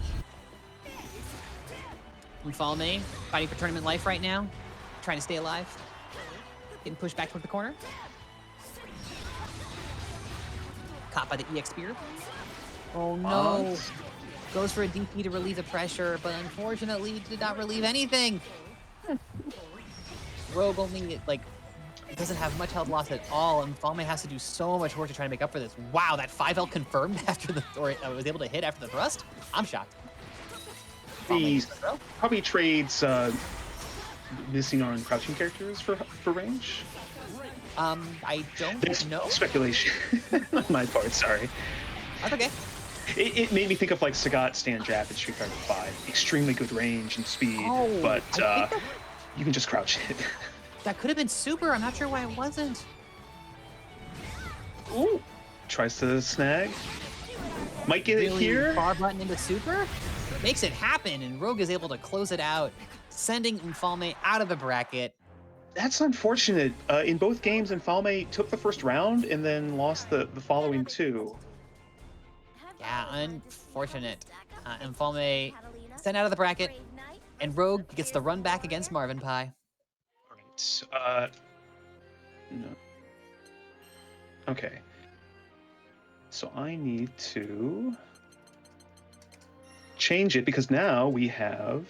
Empalme fighting for tournament life right now, trying to stay alive. Getting pushed back toward the corner. Caught by the EX Spear. Oh no. Goes for a DP to relieve the pressure, but unfortunately did not relieve anything. Rogue only, like, doesn't have much health loss at all, and Falme has to do so much work to try to make up for this. Wow, that 5L confirmed after the, or was able to hit after the thrust? I'm shocked. He probably trades missing on crouching characters for range. I don't That's know. speculation on my part, sorry. That's okay. It made me think of like Sagat Stan Jap in Street Fighter 5. Extremely good range and speed, Oh, but I think you can just crouch it. that could have been super. I'm not sure why it wasn't. Ooh. Tries to snag. Might get it Really here. bar button into super. Makes it happen, and Rogue is able to close it out, sending Enfalme out of the bracket. That's unfortunate. In both games, Infalme took the first round and then lost the following two. Yeah, unfortunate. Enfalme sent out of the bracket, and Rogue gets the run back against Marvin Pie. Alright, no. Okay. So I need to change it because now we have...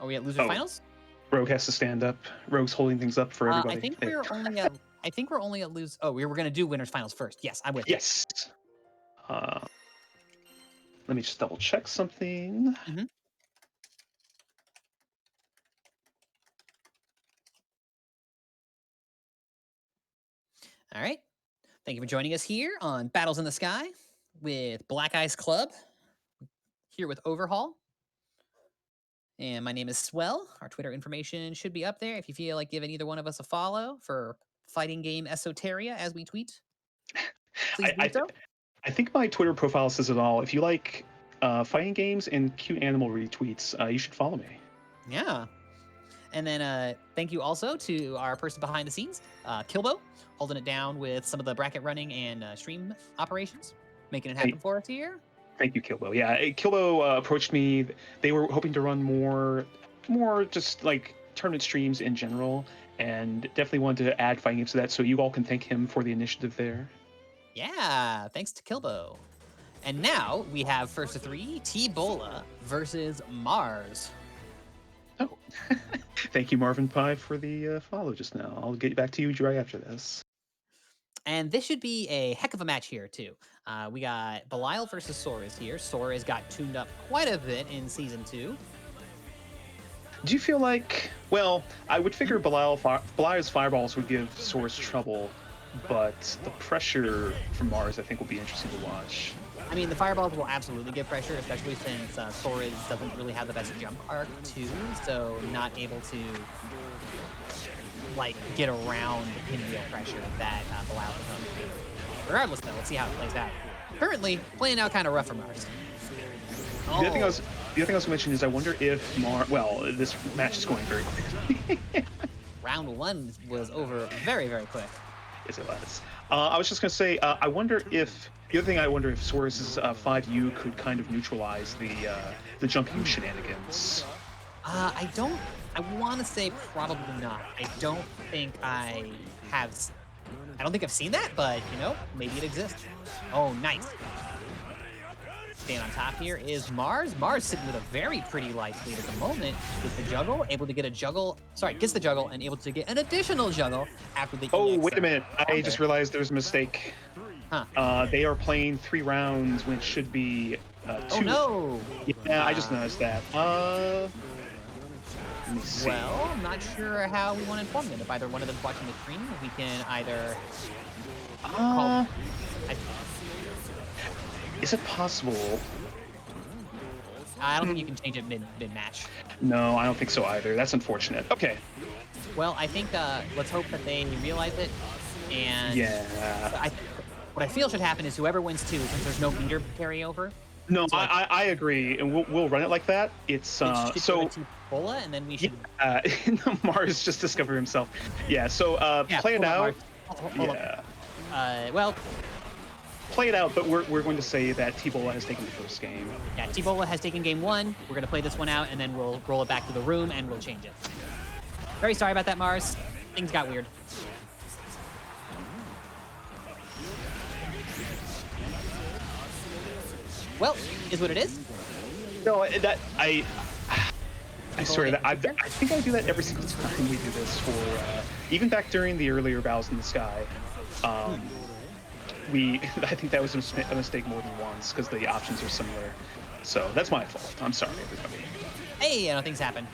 Are we at loser finals? Rogue has to stand up. Rogue's holding things up for everybody. I think we're only at. I think we're only at lose. Oh, we were gonna do winners finals first. Yes, I'm with you. Yes. Let me just double check something. Mhm. All right. Thank you for joining us here on Battles in the Sky with Black Eyes Club. Here with Overhaul. And my name is Swell. Our Twitter information should be up there if you feel like giving either one of us a follow for fighting game esoteria as we tweet. Please do so. I think my Twitter profile says it all. If you like fighting games and cute animal retweets, you should follow me. Yeah. And then thank you also to our person behind the scenes, Kilbo, holding it down with some of the bracket running and stream operations, making it happen for us here. Thank you, Kilbo. Yeah, Kilbo approached me. They were hoping to run more just like tournament streams in general, and definitely wanted to add fighting games to that so you all can thank him for the initiative there. Yeah, thanks to Kilbo. And now we have first to three, T-Bola versus Mars. Oh, thank you, Marvin Pie, for the follow just now. I'll get back to you right after this. And this should be a heck of a match here, too. We got Belial versus Sora's here. Sora's got tuned up quite a bit in Season 2. Do you feel like, well, I would figure Belial's fireballs would give Sora's trouble, but the pressure from Mars I think will be interesting to watch. I mean, the fireballs will absolutely give pressure, especially since Sora doesn't really have the best jump arc, too, so not able to, like, get around the pinwheel pressure that Belial can come to. Regardless, though, let's see how it plays out. Currently, playing out kind of rough for Mars. The other thing I was going to mention is I wonder if well, this match is going very quickly. Round 1 was over very, very quick. Yes, it was. I was just going to say, I wonder if the other thing I wonder if Sora's 5U could kind of neutralize the jumping shenanigans. I want to say probably not. I don't think I've seen that, but, you know, maybe it exists. Oh, nice. Staying on top here is Mars. Mars sitting with a very pretty light lead at the moment with the juggle, able to get a juggle. Sorry, gets the juggle and able to get an additional juggle after the Oh, EX wait a minute. I there. just realized there's a mistake. Huh. They are playing 3 rounds when it should be 2. Oh, no. Yeah, I just noticed that. Let me see. Well, I'm not sure how we want to inform them. If either one of them's watching the stream, we can either call... Is it possible? I don't think you can change it mid-match. No, I don't think so either. That's unfortunate. Okay. Well, I think let's hope that they realize it. And yeah, what I feel should happen is whoever wins 2, since there's no meter carryover. No, so I agree, and we'll run it like that. It's so Bola, and then we should. Mars just discovered himself. Yeah, so play it out. Well, play it out, but we're going to say that T-Bola has taken the first game. Yeah, T-Bola has taken game 1. We're going to play this one out, and then we'll roll it back to the room, and we'll change it. Very sorry about that, Mars. Things got weird. Well, is what it is. No, that I swear that I think I do that every single time we do this. For even back during the earlier Battles in the Sky, I think that was a mistake more than once because the options are similar. So that's my fault. I'm sorry, everybody. Hey, you know, things happen.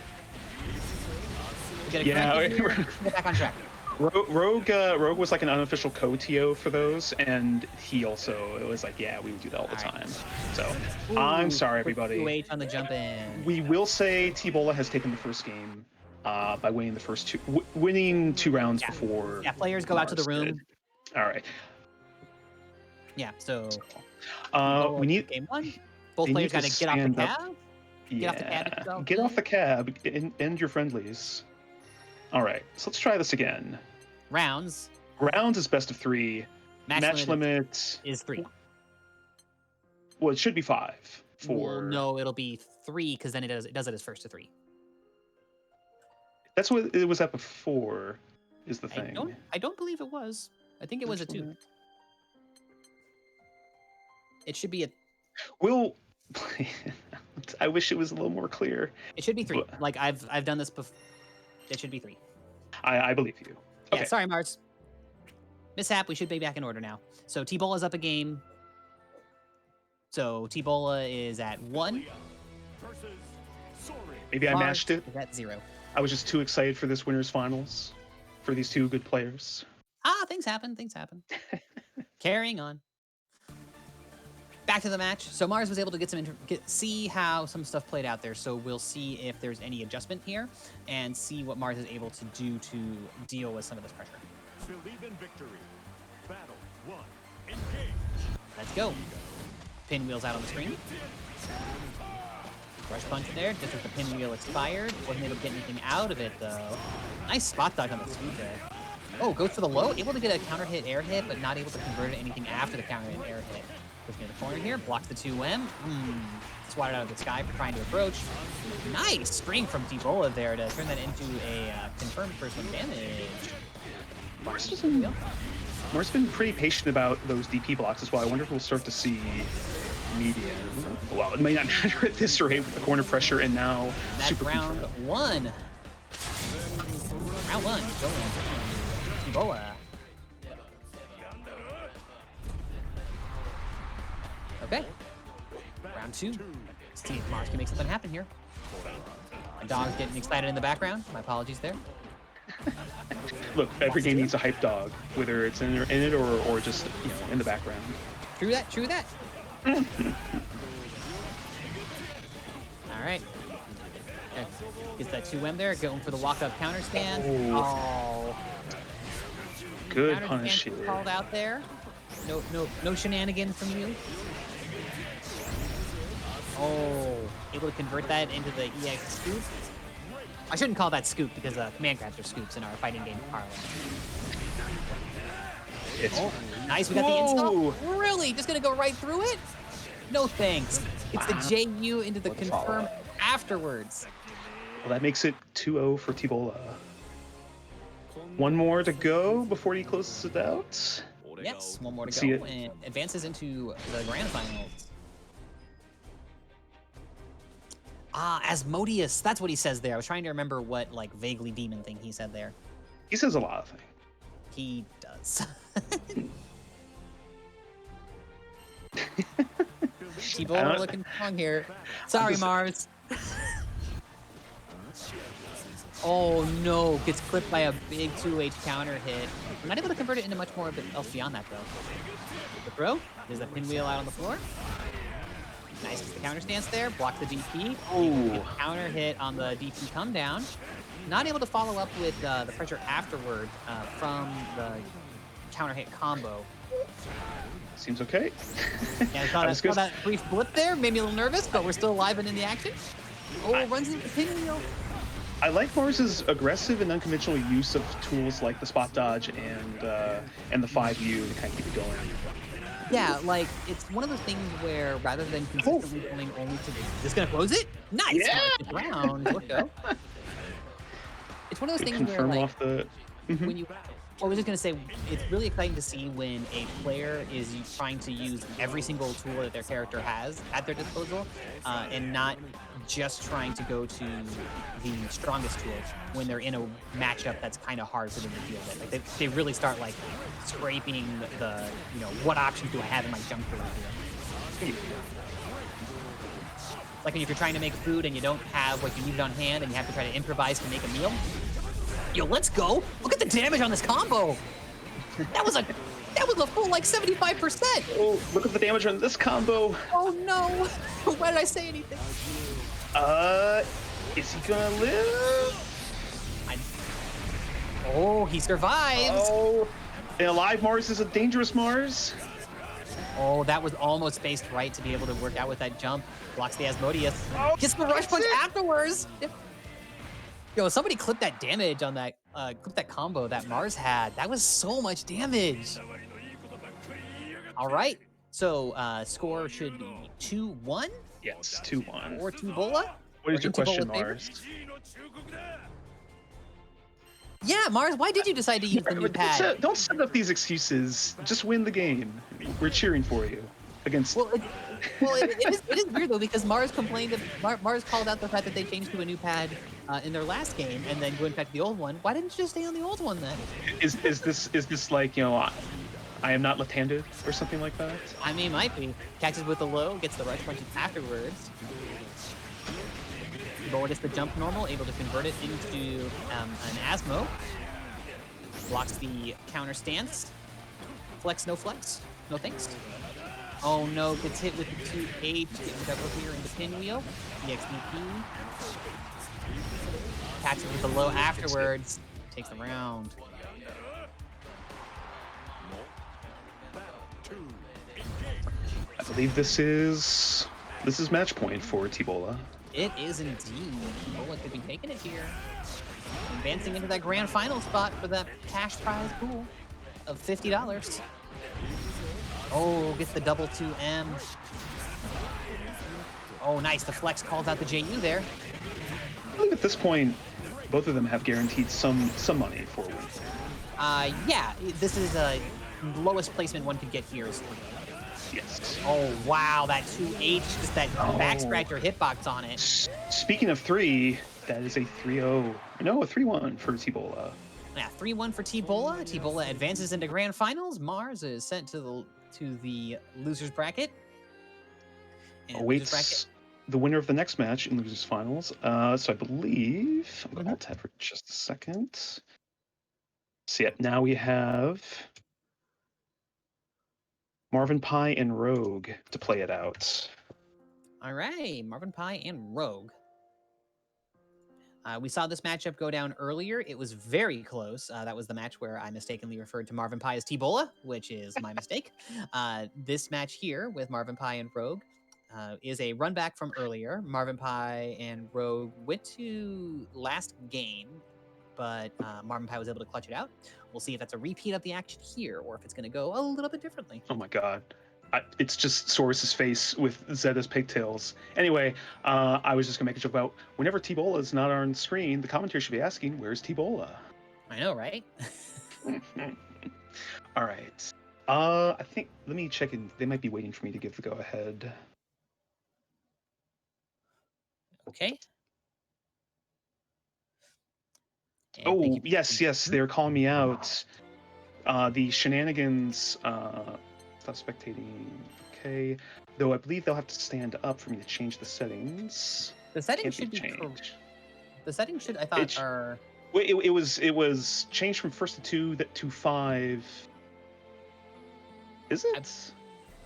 We get back on track. Rogue was like an unofficial co-TO for those, and he also was like, yeah, we would do that all the time. So I'm sorry, everybody. Wait on the jump in. We will say T-Bola has taken the first game by winning the first 2, winning 2 rounds before. Yeah, players go out to the room. Did. All right. Yeah, so we need game 1. Both players got to get off the cab. Yeah, get off the cab. End your friendlies. All right, so let's try this again. Rounds is best of 3. Match limit is 3. Well, it should be 5. Well, no, it'll be 3 because then it does it as first to 3. That's what it was at before. Is the thing? I don't believe it was. I think it was a 2. It should be a. I wish it was a little more clear. It should be 3. Like I've done this before. It should be 3. I believe you. Okay. Yeah, sorry, Mars. Mishap, we should be back in order now. So T-Bola's up a game. So T-Bola is at 1. Maybe I mashed it. Is at 0. I was just too excited for this winners finals for these 2 good players. Things happen. Carrying on. Back to the match. So Mars was able to see how some stuff played out there. So we'll see if there's any adjustment here and see what Mars is able to do to deal with some of this pressure. Believe in victory. Battle 1. Engage. Let's go. Pinwheel's out on the screen. Rush punch there, just as the pinwheel expired. Wasn't able to get anything out of it though. Nice spot dodge on the sweep there. Oh, goes for the low. Able to get a counter hit air hit, but not able to convert anything after the counter hit air hit. Pushing in the corner here, blocks the 2M. Swatted out of the sky for trying to approach. Nice string from T-Bola there to turn that into a confirmed first one damage. Mar's been pretty patient about those DP blocks as well. I wonder if we'll start to see medium. Well, it may not matter at this rate with the corner pressure and now That's super round control. one. Round one, going to T-Bola. Okay. Round two. Let's see if Mars can make something happen here. My dog's getting excited in the background. My apologies there. Look, every game needs a hype dog, whether it's in it or just in the background. True that, true that. All right. Okay. Gets that 2M there, going for the walk-up counter stand. Oh. Good Counter punish stand here. called out there. No shenanigans from you. Oh, able to convert that into the EX scoop. I shouldn't call that scoop because command grabs are scoops in our fighting game parlance. It's Nice, we got the install. Really? Just gonna go right through it? No thanks. It's the JU into the confirm afterwards. well, that makes it 2-0 for T-Bola. One more to go before he closes it out. Yes, one more to See go it. and advances into the grand finals. Ah, Asmodeus. That's what he says there. I was trying to remember what like vaguely demon thing he said there. He says a lot of things. He does. T-Bola looking strong here. Sorry, Mars. Oh no, gets clipped by a big 2H counter hit. I'm not able to convert it into much more else beyond that though. The throw, there's the pinwheel out on the floor. Nice, the counter stance there, blocks the DP. Oh. Counter hit on the DP come down. Not able to follow up with the pressure afterward from the counter hit combo. Seems okay. Yeah, I saw that brief blip there, made me a little nervous, but we're still alive and in the action. Oh, runs into the pinwheel. I like Mars's aggressive and unconventional use of tools like the spot dodge and the 5U to kind of keep it going. Yeah, like, it's one of those things where rather than consistently going only to just gonna close it? Nice! Yeah! Round, let's go. It's one of those things where, Confirm like, off the. when you... I was just gonna say, it's really exciting to see when a player is trying to use every single tool that their character has at their disposal, and not just trying to go to the strongest tools when they're in a matchup that's kind of hard for them to deal with. Like they really start like scraping the what options do I have in my jump through here? It's like if you're trying to make food and you don't have what you need on hand and you have to try to improvise to make a meal. Yo, let's go! Look at the damage on this combo! That was a full like 75%! Oh, look at the damage on this combo. Oh no! Why did I say anything? Is he gonna live? Oh, he survives! Oh, and alive Mars is a dangerous Mars. Oh, that was almost spaced right to be able to work out with that jump. Blocks the Asmodeus. Gets the rush punch afterwards! Yo, somebody clip that damage on that, clip that combo that Mars had. That was so much damage. All right, so score should be 2-1 Yes, 2-1. or T-Bola. What is your question, T-Bola's favor? Mars? Yeah, Mars, why did you decide to use the new pad? Don't set up these excuses. Just win the game. We're cheering for you against. Well, it is weird though because Mars complained that Mars called out the fact that they changed to a new pad in their last game and then going back to the old one. Why didn't you just stay on the old one then? Is this like I am not left-handed or something like that? I mean, might be. Catches with the low, gets the rush punches afterwards. Bola gets the jump normal, able to convert it into an Asmo. Blocks the counter stance. Flex, no thanks. Oh no, gets hit with the 2H, getting double here into pinwheel. EXDP. Catches with the low afterwards. Takes the round. I believe this is match point for T-Bola. It is indeed. Bola could be taking it here. Advancing into that grand final spot for that cash prize pool of $50. Oh, gets the double 2M. Oh, nice. The flex calls out the JU there. I believe at this point, both of them have guaranteed some money for a win. Yeah, this is lowest placement one could get here is 3. Yes. Oh, wow, that 2H, just that back scratcher hitbox on it. Speaking of 3, that is a 3-0. No, a 3-1 for T-Bola. Yeah, 3-1 for T-Bola. T-Bola advances into grand finals. Mars is sent to the losers bracket. And losers bracket. Awaits the winner of the next match in losers finals. So I believe I'm going to alt tab for just a second. So yeah, now we have Marvin Pie and Rogue to play it out. All right, Marvin Pie and Rogue. We saw this matchup go down earlier. It was very close. That was the match where I mistakenly referred to Marvin Pie as T-Bola, which is my mistake. This match here with Marvin Pie and Rogue is a run back from earlier. Marvin Pie and Rogue went to last game, but Marvin Pie was able to clutch it out. We'll see if that's a repeat of the action here or if it's going to go a little bit differently. Oh my god. It's just Saurus's face with Zeta's pigtails. Anyway, I was just gonna make a joke about whenever T-Bola is not on screen, the commentary should be asking, "Where's T-Bola?" I know, right? All right. I think let me check in. They might be waiting for me to give the go ahead. Okay. And Oh thank you. yes, they're calling me out. The shenanigans. Stop spectating. Okay. Though I believe they'll have to stand up for me to change the settings. The settings Can't should be changed. The settings should, I thought, are... Wait, it was changed from first to 2 to 5. Is it?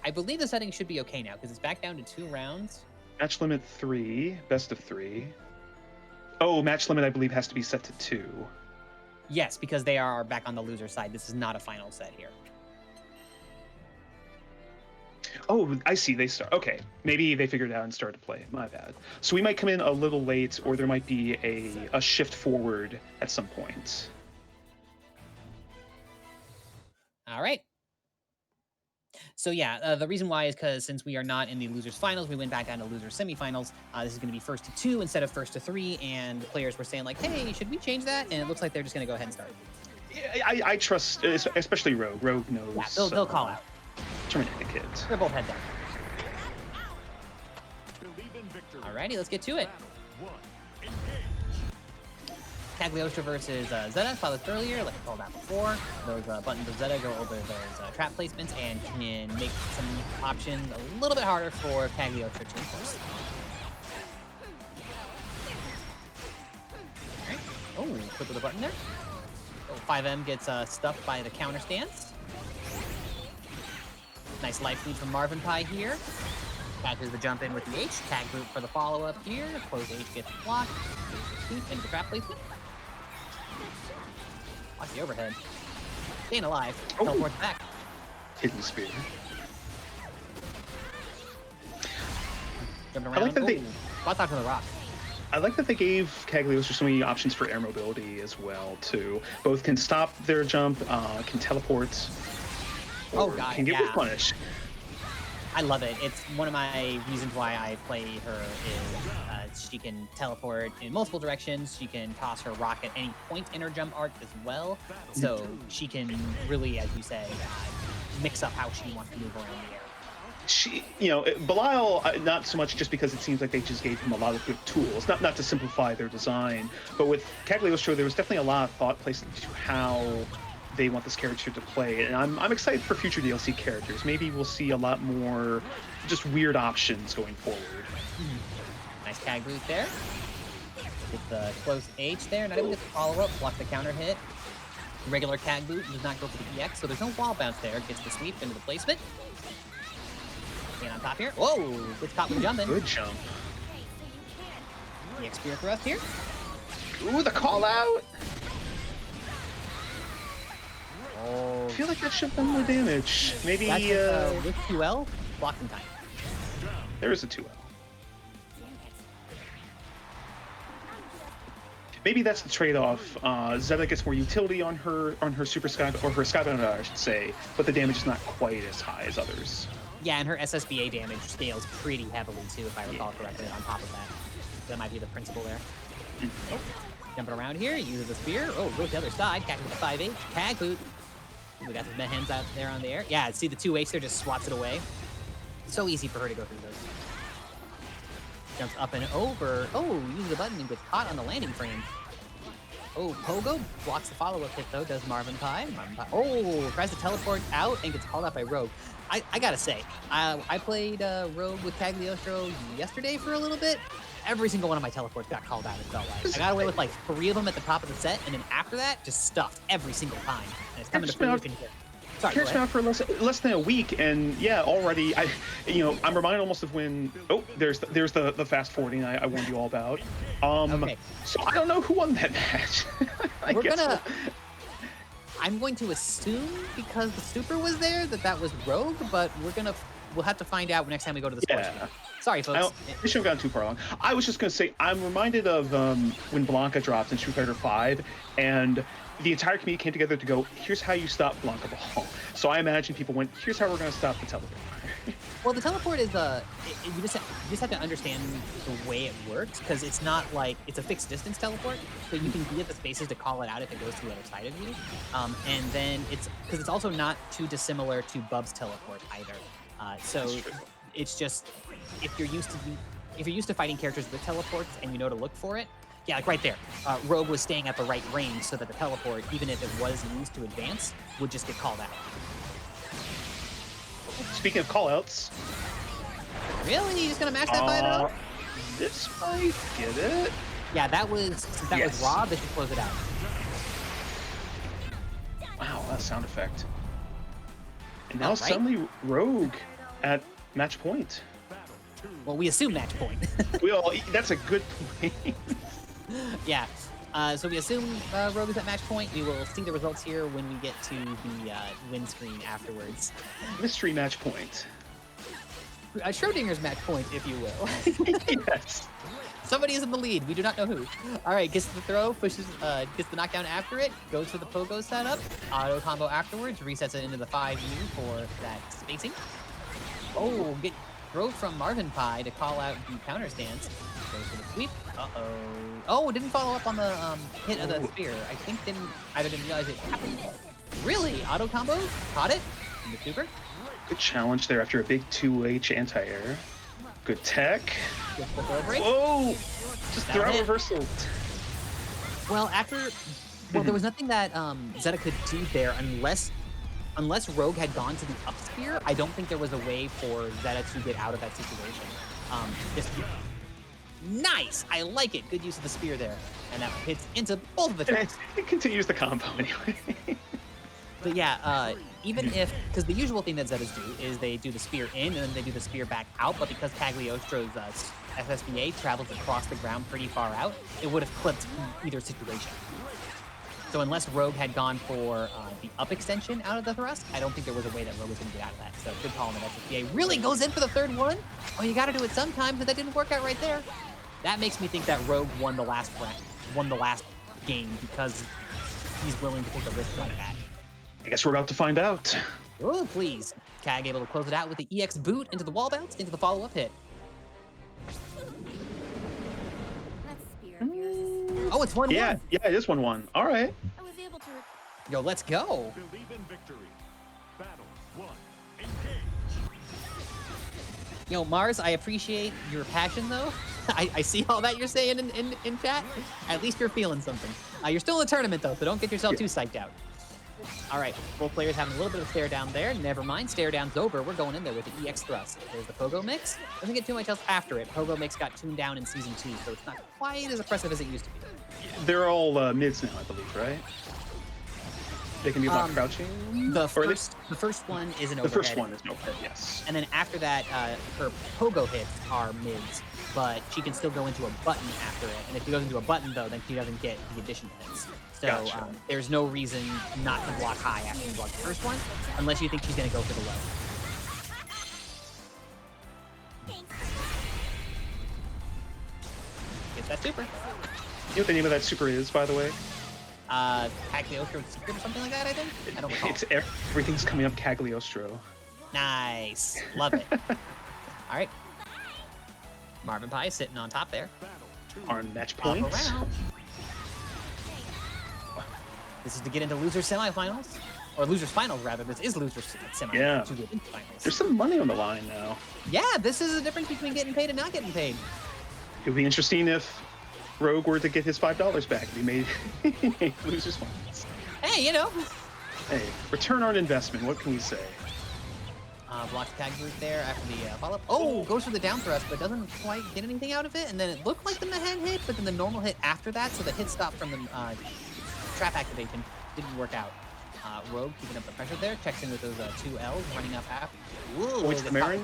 I believe the settings should be okay now because it's back down to 2 rounds. Match limit 3, best of 3. Oh, match limit I believe has to be set to 2. Yes, because they are back on the loser side. This is not a final set here. Oh, I see. They start. Okay, maybe they figured it out and started to play. My bad. So we might come in a little late, or there might be a shift forward at some point. All right. So yeah, the reason why is because since we are not in the losers finals, we went back down to losers semifinals. This is going to be first to 2 instead of first to 3, and the players were saying like, "Hey, should we change that?" And it looks like they're just going to go ahead and start. Yeah, I trust, especially Rogue. Rogue knows. Yeah, they'll call out. Terminated kids. They're both head down. Alrighty, let's get to it. Cagliostro versus Zeta, saw this earlier, like I called out before. Those buttons of Zeta go over those trap placements and can make some options a little bit harder for Cagliostro to enforce. Alright. Oh, quick with the button there. Oh, 5M gets stuffed by the counter stance. Nice life lead from Marvin Pie here. Catches the jump in with the H. Tag group for the follow-up here. Close H gets blocked. Into the trap placement. Watch the overhead. Staying alive. Oh. Teleports back. Hidden spear. Jumping I like around. that Watch out for the rock. I like that they gave Cagliostro so many options for air mobility as well, too. Both can stop their jump, can teleport, Oh god, can get yeah. replenished. I love it. It's one of my reasons why I play her is she can teleport in multiple directions. She can toss her rock at any point in her jump arc as well. So she can really, as you say, mix up how she wants to move around the air. She, Belial, not so much just because it seems like they just gave him a lot of good tools, not to simplify their design, but with Cagliostro, there was definitely a lot of thought placed into how they want this character to play, and I'm excited for future DLC characters. Maybe we'll see a lot more just weird options going forward. Nice tag boot there. Get the close H there, not able to get the follow-up, block the counter hit. Regular tag boot does not go for the EX, so there's no wall bounce there. Gets the sweep into the placement. And on top here. Whoa! Gets caught with jumping. Good jump. EX spear thrust here. Ooh, the call out! Oh, I feel like that should have done more damage. Maybe, with 2L, blocking time. there is a 2L. maybe that's the trade-off. Zeta gets more utility on her super sky or her skybound, I should say, but the damage is not quite as high as others. Yeah, and her SSBA damage scales pretty heavily too, if I recall correctly. On top of that, that might be the principle there. Oh, jumping around here, uses the spear. Oh, goes to the other side, catching the 5H, tag boot. We got the hands out there on the air. Yeah, see the 2H there, just swats it away. So easy for her to go through those. Jumps up and over. Oh, uses the button and gets caught on the landing frame. Oh, Pogo blocks the follow-up hit though, does Marvin Pie. Oh, tries to teleport out and gets called out by Rogue. I gotta say, I played Rogue with Cagliostro yesterday for a little bit. Every single one of my teleports got called out, it felt like. I got away with like 3 of them at the top of the set, and then after that, just stuffed every single time. And it's coming to fruition here. Sorry, Catch out for less than a week, and yeah, already I'm reminded almost of when there's the fast forwarding I warned you all about. Okay. So I don't know who won that match. I'm going to assume because the super was there that was Rogue, but we'll have to find out next time we go to the sports. Yeah. Sorry, folks. I shouldn't have gone too far along. I was just gonna say I'm reminded of when Blanca dropped in Street Fighter V, and the entire community came together to go, here's how you stop Blanca Ball. So I imagine people went, here's how we're going to stop the teleport. Well, the teleport is you just have to understand the way it works, because it's not like it's a fixed distance teleport, so you can be at the spaces to call it out if it goes to the other side of you. And then it's also not too dissimilar to Bub's teleport either. So it's just if you're used to fighting characters with teleports and you know to look for it. Yeah, like right there. Rogue was staying at the right range so that the teleport, even if it was used to advance, would just get called out. Speaking of callouts. Really? You just gonna mash that 5-0? This might get it. Yeah, since that was Rob, they should close it out. Wow, that sound effect. And now suddenly Rogue at match point. Well, we assume match point. That's a good point. Yeah. So we assume Rogue is at match point. We will see the results here when we get to the win screen afterwards. Mystery match point. Schrodinger's match point, if you will. Yes. Somebody is in the lead. We do not know who. All right, gets the throw, pushes, gets the knockdown after it, goes for the pogo setup, auto combo afterwards, resets it into the 5U for that spacing. Oh, get throw from Marvin Pie to call out the counter stance. Goes for the sweep. Uh-oh. Oh, didn't follow up on the hit of the spear. I think didn't realize it happened. Really? Auto combo? Caught it? In the super? Good challenge there after a big 2H anti-air. Good tech. Gets the throw break. Whoa! Just throw reversal. Well, there was nothing that Zeta could do there unless Rogue had gone to the up spear. I don't think there was a way for Zeta to get out of that situation. Nice! I like it. Good use of the spear there. And that hits into both of the tracks. It continues the combo anyway. But yeah, even if, because the usual thing that Zetas do is they do the spear in and then they do the spear back out, but because Cagliostro's FSBA travels across the ground pretty far out, it would have clipped either situation. So unless Rogue had gone for the up extension out of the thrust, I don't think there was a way that Rogue was going to get out of that. So good call on the FSBA. Really goes in for the third one? Oh, you got to do it sometimes, but that didn't work out right there. That makes me think that Rogue won the last game because he's willing to take a risk like that. I guess we're about to find out. Oh, please. Cag able to close it out with the EX boot into the wall bounce, into the follow-up hit. That spear of yours is Oh, it's 1-1. Yeah, it is 1-1. All right. I was able to. Yo, let's go. Believe in victory. Battle 1. Engage. Yo, Mars, I appreciate your passion, though. I see all that you're saying in chat. At least you're feeling something. You're still in the tournament, though, so don't get yourself too psyched out. All right, both players having a little bit of stare down there. Never mind, stare down's over. We're going in there with the EX thrust. There's the Pogo mix. Doesn't get too much else after it. Pogo mix got tuned down in Season 2, so it's not quite as oppressive as it used to be. They're all mids now, I believe, right? They can be blocked crouching? The first one is an overhead. The first one is an overhead, yes. And then after that, her Pogo hits are mids, but she can still go into a button after it. And if she goes into a button, though, then she doesn't get the additional hits. So Gotcha. There's no reason not to block high after you block the first one, unless you think she's going to go for the low. Get that super. You know what the name of that super is, by the way? Cagliostro Secret or something like that, I think? I don't recall. It's everything's coming up Cagliostro. Nice. Love it. All right. Marvin Pie sitting on top there. Our match Up points. around. This is to get into losers semifinals. Or losers finals, rather. This is losers semifinals. Yeah. To get into finals. There's some money on the line now. Yeah, this is the difference between getting paid and not getting paid. It would be interesting if Rogue were to get his $5 back if he made losers finals. Hey, you know. Hey, return on investment. What can we say? Blocks tag group there after the follow-up. Oh, goes for the down thrust, but doesn't quite get anything out of it. And then it looked like the Mahen hit, but then the normal hit after that, so the hit stop from the trap activation didn't work out. Rogue keeping up the pressure there, checks in with those 2 L's, running up half. Whoa, Waits the Marin.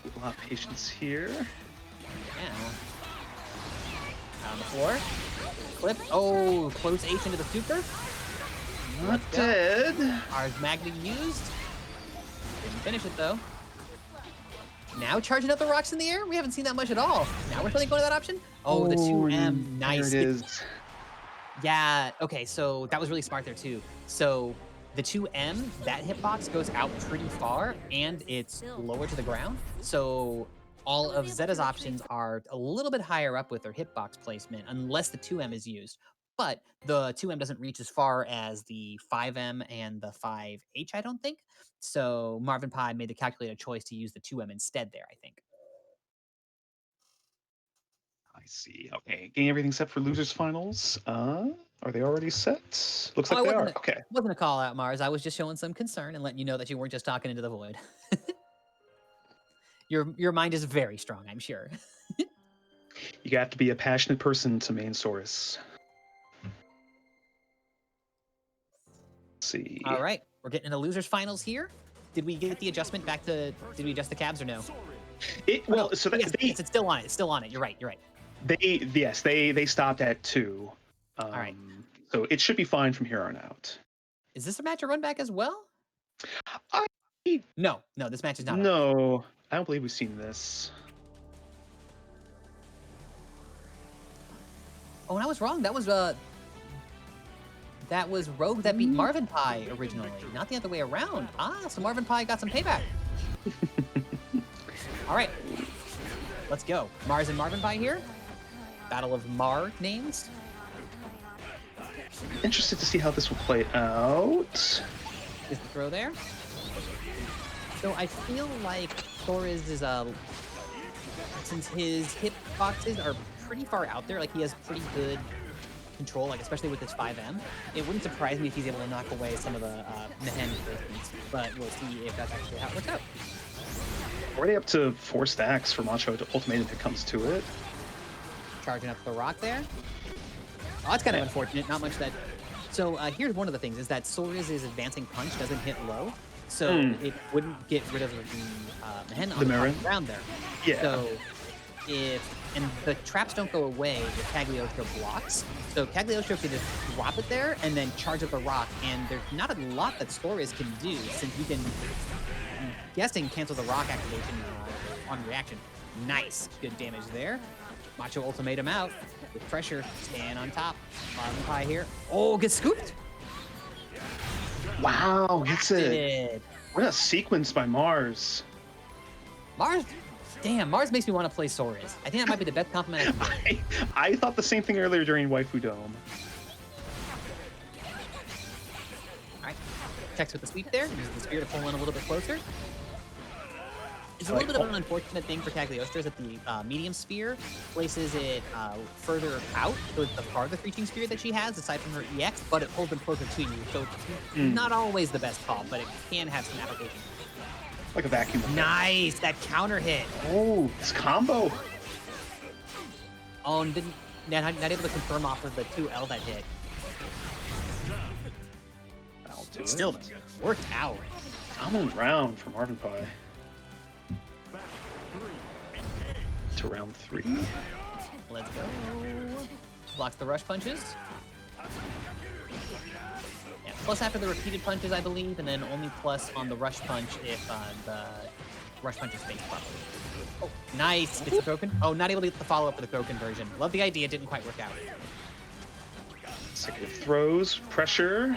A lot of patience here. Yeah. On the floor. Clip. Oh, close H into the super. Not dead. Ours Magna used. Didn't finish it though. Now charging up the rocks in the air? We haven't seen that much at all. Now we're finally going to that option? Oh, the 2M. Nice. There it is. Yeah, okay, so that was really smart there too. So the 2M, that hitbox goes out pretty far and it's lower to the ground. So all of Zeta's options are a little bit higher up with their hitbox placement unless the 2M is used. But the 2M doesn't reach as far as the 5M and the 5H, I don't think. So Marvin Pie made the calculated choice to use the 2M instead there, I think. I see. Okay, getting everything set for losers finals. Are they already set? Looks like they are. Okay. Wasn't a call out, Mars. I was just showing some concern and letting you know that you weren't just talking into the void. Your mind is very strong, I'm sure. You have to be a passionate person to main source. Let's see. All right, we're getting into losers finals here. Did we get the adjustment back to? Did we adjust the cabs or no? Well, no. so Yes, it's still on it. It's still on it. You're right. You're right. They stopped at 2. All right. So it should be fine from here on out. Is this a match or run back as well? I No, this match is not. No, I don't believe we've seen this. Oh, and I was wrong. That was Rogue that beat Marvin Pie originally, not the other way around. So Marvin Pie got some payback. All right, let's go. Mars and Marvin Pie here. Battle of Mar names. Interested to see how this will play out. Is the throw there? So I feel like Torres is since his hitboxes are pretty far out there, like he has pretty good control, like especially with his 5M. It wouldn't surprise me if he's able to knock away some of the Mahen placements, but we'll see if that's actually how it works out. Already up to 4 stacks for Macho Ultimatum if it comes to it. Charging up the rock there. Oh, that's kind of unfortunate. Not much that. So here's one of the things is that Sora's advancing punch doesn't hit low, so it wouldn't get rid of the Mahen on the ground there. Yeah. So and the traps don't go away if Cagliostro blocks. So Cagliostro can just drop it there and then charge up the rock, and there's not a lot that Stories can do since you can, I'm guessing, cancel the rock activation on reaction. Nice. Good damage there. Macho Ultimatum out with pressure, staying on top. Marvin Pie here. Oh, gets scooped. Wow, hits it. What a sequence by Mars. Damn, Mars makes me want to play Sora's. I think that might be the best compliment I can get. I thought the same thing earlier during Waifu Dome. All right, checks with the sweep there. Uses the spear to pull in a little bit closer. It's a little bit of an unfortunate thing for Cagliostro is that the medium spear places it further out, so it's the farthest reaching spear that she has, aside from her EX, but it pulls them closer to you. So it's not always the best call, but it can have some application. Like a vacuum effect. Nice, that counter hit. Oh, this combo. Oh, and not able to confirm off of the 2L that hit. That'll do it. Still worked out. Dominant round for Marvin Pie. To round 3. Let's go. Blocks the rush punches. Yeah, plus after the repeated punches, I believe, and then only plus on the rush punch if the Rush Punch's face properly. Oh, nice. Gets the broken. Oh, not able to get the follow-up for the broken version. Love the idea. Didn't quite work out. Consecutive throws, pressure.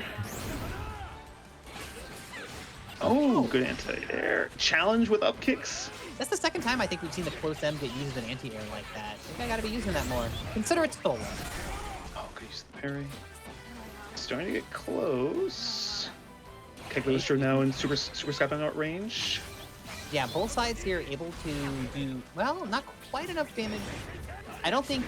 Oh, good anti-air. Challenge with up kicks. That's the second time I think we've seen the close M get used as an anti-air like that. I think I gotta be using that more. Consider it stolen. Oh, could use the parry. Starting to get close. Kegloster now in super scapping out range. Yeah, both sides here able to do, well, not quite enough damage. I don't think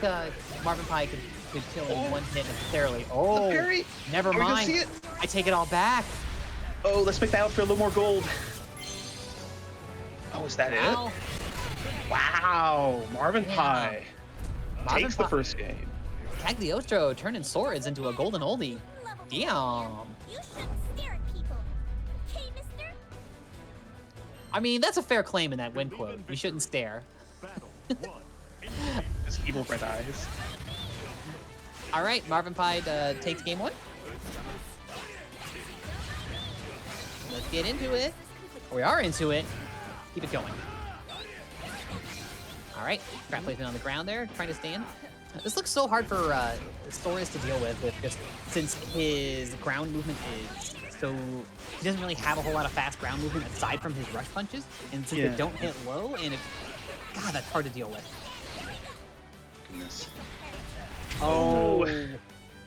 Marvin Pie could kill in one hit necessarily. Oh, the parry. never Are we gonna mind. see it? I take it all back. Oh, let's make that out for a little more gold. Oh, is that Wow. it? Wow, Marvin Yeah. Pie Marvin takes the Pie. first game. Cagliostro turning swords into a golden oldie. Level Damn. You shouldn't stare at people. Okay, mister? I mean, that's a fair claim in that win quote. You shouldn't stare. Battle 1. His evil red eyes. All right, Marvin Pie takes game one. Let's get into it. We are into it. Keep it going. All right, crap placement on the ground there, trying to stand. This looks so hard for Soros to deal with just since his ground movement is so... He doesn't really have a whole lot of fast ground movement aside from his rush punches, and since Yeah. they don't hit low, and God, that's hard to deal with. Goodness. Oh,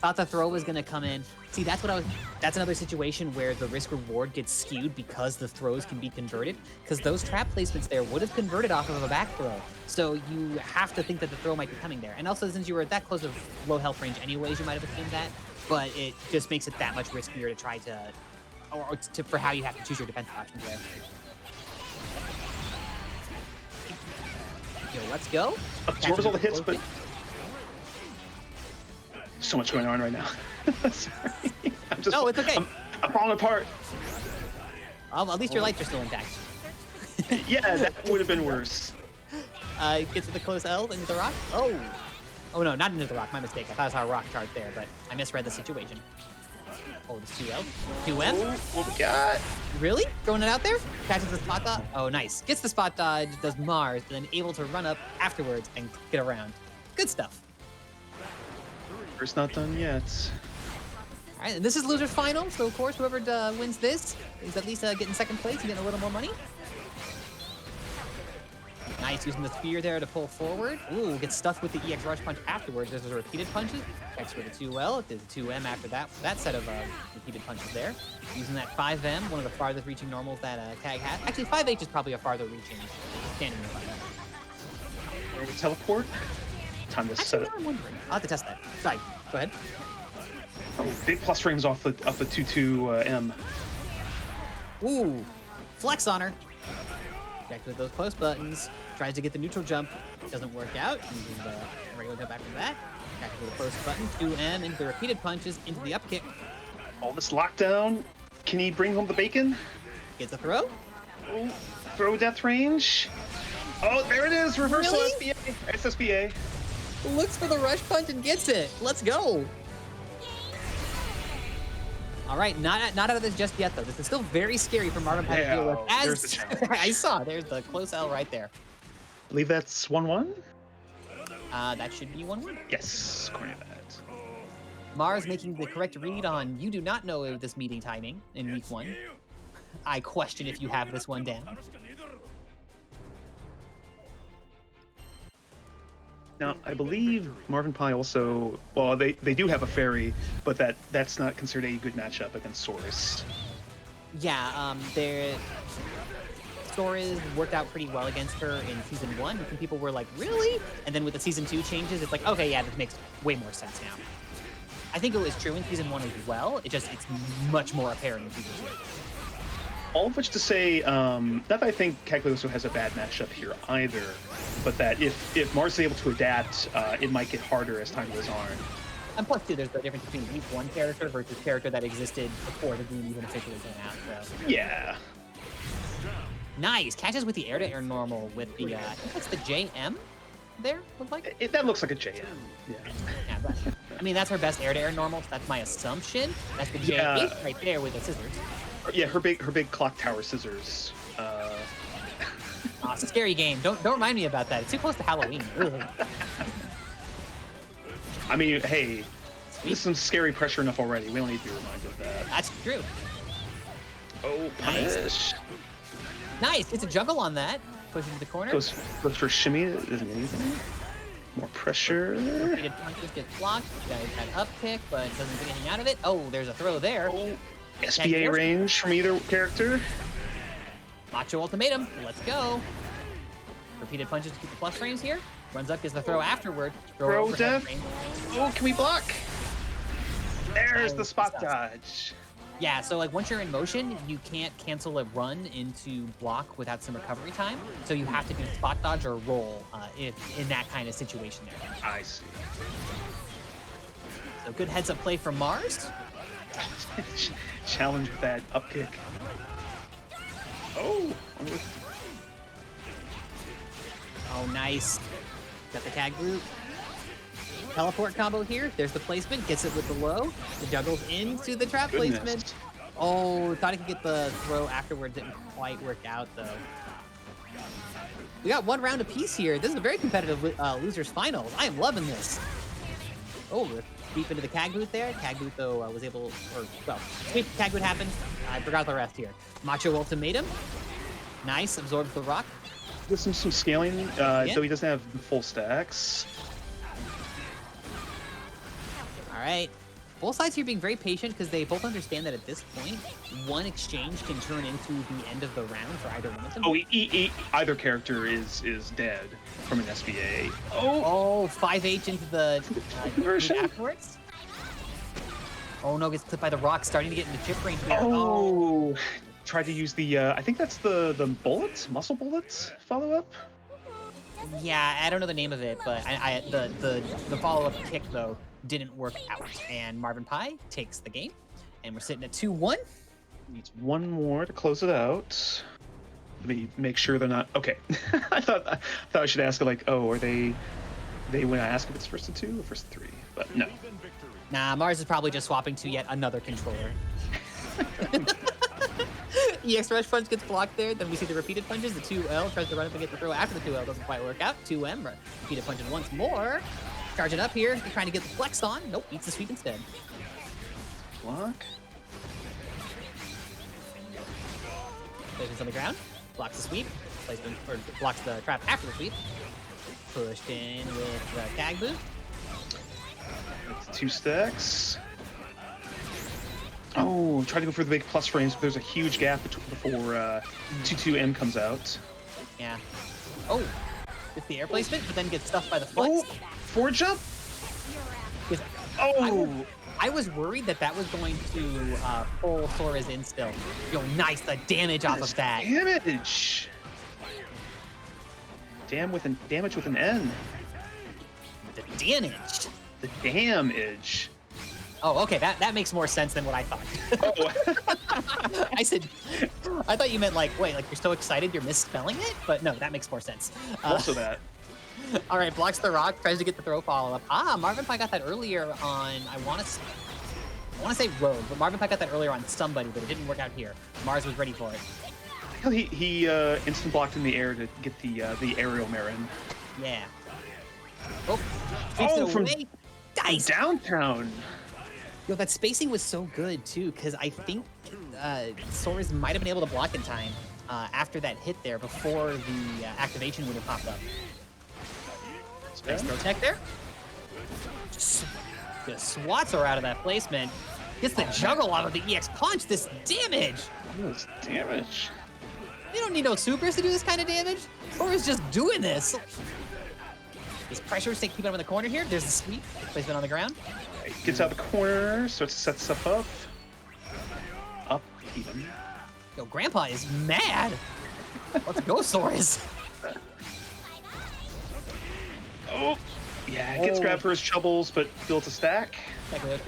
thought the throw was gonna come in. See, that's another situation where the risk reward gets skewed because the throws can be converted, because those trap placements there would have converted off of a back throw. So you have to think that the throw might be coming there. And also, since you were at that close of low health range anyways, you might have assumed that, but it just makes it that much riskier to try to, for how you have to choose your defensive options there. Yo, let's go. Absorbs all the hits, but so much going on right now. Sorry. I'm just. No, it's okay. I'm falling apart. At least your lights are still intact. Yeah, that would have been worse. Gets to the close L into the rock. Oh. Oh no, not into the rock. My mistake. I thought I saw a rock chart there, but I misread the situation. Oh, it's 2L. 2M? Oh, what we got? Really? Throwing it out there? Catches the spot dodge. Oh, nice. Gets the spot dodge, does Mars, and then able to run up afterwards and get around. Good stuff. First not done yet. All right, and this is loser's final, so of course whoever wins this is at least getting second place and getting a little more money. Nice, using the spear there to pull forward. Ooh, gets stuffed with the EX Rush Punch afterwards. There's a repeated punches. Checks for the 2L. There's a 2M after that set of repeated punches there. Using that 5M, one of the farthest reaching normals that Tag has. Actually, 5H is probably a farther reaching standing move. Where we teleport? Time to set Actually, it. now I'm wondering. I'll have to test that. Sorry, go ahead. Oh, big plus frames off the 2-2M. Ooh, flex on her. Checked with those close buttons. Tries to get the neutral jump. Doesn't work out. Uses the regular jump after that. Checked with the close button. 2M into the repeated punches into the up kick. All this lockdown. Can he bring home the bacon? Gets a throw. Oh, throw death range. Oh, there it is. Reversal Really? SBA. SSBA. Looks for the rush punch and gets it. Let's go. All right, not out of this just yet though. This is still very scary for Marvin Pie to deal with. Yeah, there's the challenge. I saw, there's the close L right there. I believe that's 1-1. That should be 1-1. Yes, according to that. Mars making the correct read on you do not know this meeting timing in week 1. I question if you have this one down. Now, I believe Marvin Pie also, well, they do have a fairy, but that's not considered a good matchup against Soros. Yeah, their stories worked out pretty well against her in season 1. And people were like, really? And then with the season 2 changes, it's like, okay, yeah, this makes way more sense now. I think it was true in season 1 as well. It's much more apparent in season 2. All of which to say, not that I think Cagliostro has a bad matchup here either, but that if Mars is able to adapt, it might get harder as time goes on. And plus, too, there's the difference between week 1 character versus character that existed before the game even officially came out. So. Yeah. Nice. Catches with the air-to-air normal with the, I think that's the JM there, look like? That looks like a JM. Yeah. Yeah, but, I mean, that's her best air-to-air normal, so that's my assumption. That's the J8 Yeah. right there with the scissors. Yeah, her big clock tower scissors. Aw, scary game. Don't remind me about that. It's too close to Halloween. Ugh. I mean, hey, this is some scary pressure enough already. We don't need to be reminded of that. That's true. Oh, Nice. punish. Nice. It's a juggle on that. Push into the corner. Goes for shimmy. Isn't anything. More pressure. Repeated punches gets blocked. You guys had up kick, but doesn't get anything out of it. Oh, there's a throw there. Oh, SBA range from either character. Macho ultimatum. Let's go. Repeated punches to keep the plus frames here. Runs up, gets the throw afterward. Throw overhead def. frame. Oh, can we block? There's Oh, the spot stuff. dodge. Yeah, so like once you're in motion, you can't cancel a run into block without some recovery time. So you have to do spot dodge or roll if in that kind of situation there. I see. So good heads up play from Mars. Challenge with that up kick. Oh. Oh, nice. Got the tag group. Teleport combo here. There's the placement. Gets it with the low. The juggles into the trap Goodness. placement. Oh, thought he could get the throw afterward. Didn't quite work out, though. We got one round apiece here. This is a very competitive losers finals. I am loving this. Oh, deep into the Cag boot there. Cag boot, though, was able, or, well, sweep Cag boot happened. I forgot the rest here. Macho ultimatum. Nice. Absorbs the rock. There's some scaling, though he doesn't have full stacks. All right. Both sides here being very patient because they both understand that at this point, one exchange can turn into the end of the round for either one of them. Oh, either character is dead from an SBA. Oh, 5H into the Conversion. afterwards. Oh no, gets clipped by the rock, starting to get into chip range here. Oh, tried to use the, I think that's the bullets, muscle bullets follow-up? Yeah, I don't know the name of it, but the follow-up kick, though, didn't work out. And Marvin Pie takes the game, and we're sitting at 2-1. Needs one more to close it out. Let me make sure they're not, okay. I thought I should ask, like, oh, are they when I ask if it's first to 2 or first to 3, but no. Nah, Mars is probably just swapping to yet another controller. EX Rush Punch gets blocked there. Then we see the repeated punches. The 2L tries to run up and get the throw after the 2L. Doesn't quite work out. 2M. Repeated punches once more. Charging up here. Trying to get the flex on. Nope. Eats the sweep instead. Block. Places on the ground. Blocks the sweep. Placement, or blocks the trap after the sweep. Pushed in with the tag boot. That's 2 stacks. Oh, try to go for the big plus frames, but there's a huge gap before 2-2M comes out. Yeah. Oh. Gets the air placement, but then gets stuffed by the flex. Oh, forward jump? With- Oh! I was worried that was going to pull Sora's in still. Yo, nice, the damage off of that. Damage! Damage with an N. The damage. The damage. Oh, okay, that makes more sense than what I thought. Oh. I thought you meant like, wait, like you're so excited you're misspelling it? But no, that makes more sense. Also that. All right, blocks the rock, tries to get the throw follow-up. Marvin Pie got that earlier on, I want to say Rogue, but Marvin Pie got that earlier on somebody, but it didn't work out here. Mars was ready for it. He instant blocked in the air to get the aerial Marin. Yeah. Oh, From away. Dice. downtown. Yo, that spacing was so good too, because I think Sora's might have been able to block in time after that hit there before the activation would have popped up. Nice throw tech there. Just swats her out of that placement. Gets the juggle out of the EX punch. This damage. This damage. You don't need no supers to do this kind of damage. Sora's just doing this. This pressure keep him in the corner here. There's the sweep. Placement on the ground. Gets out the corner, starts to set stuff up. Up even. Yo, Grandpa is mad. Let's go, Soras. Oh, yeah, it gets grabbed for his troubles, but builds a stack.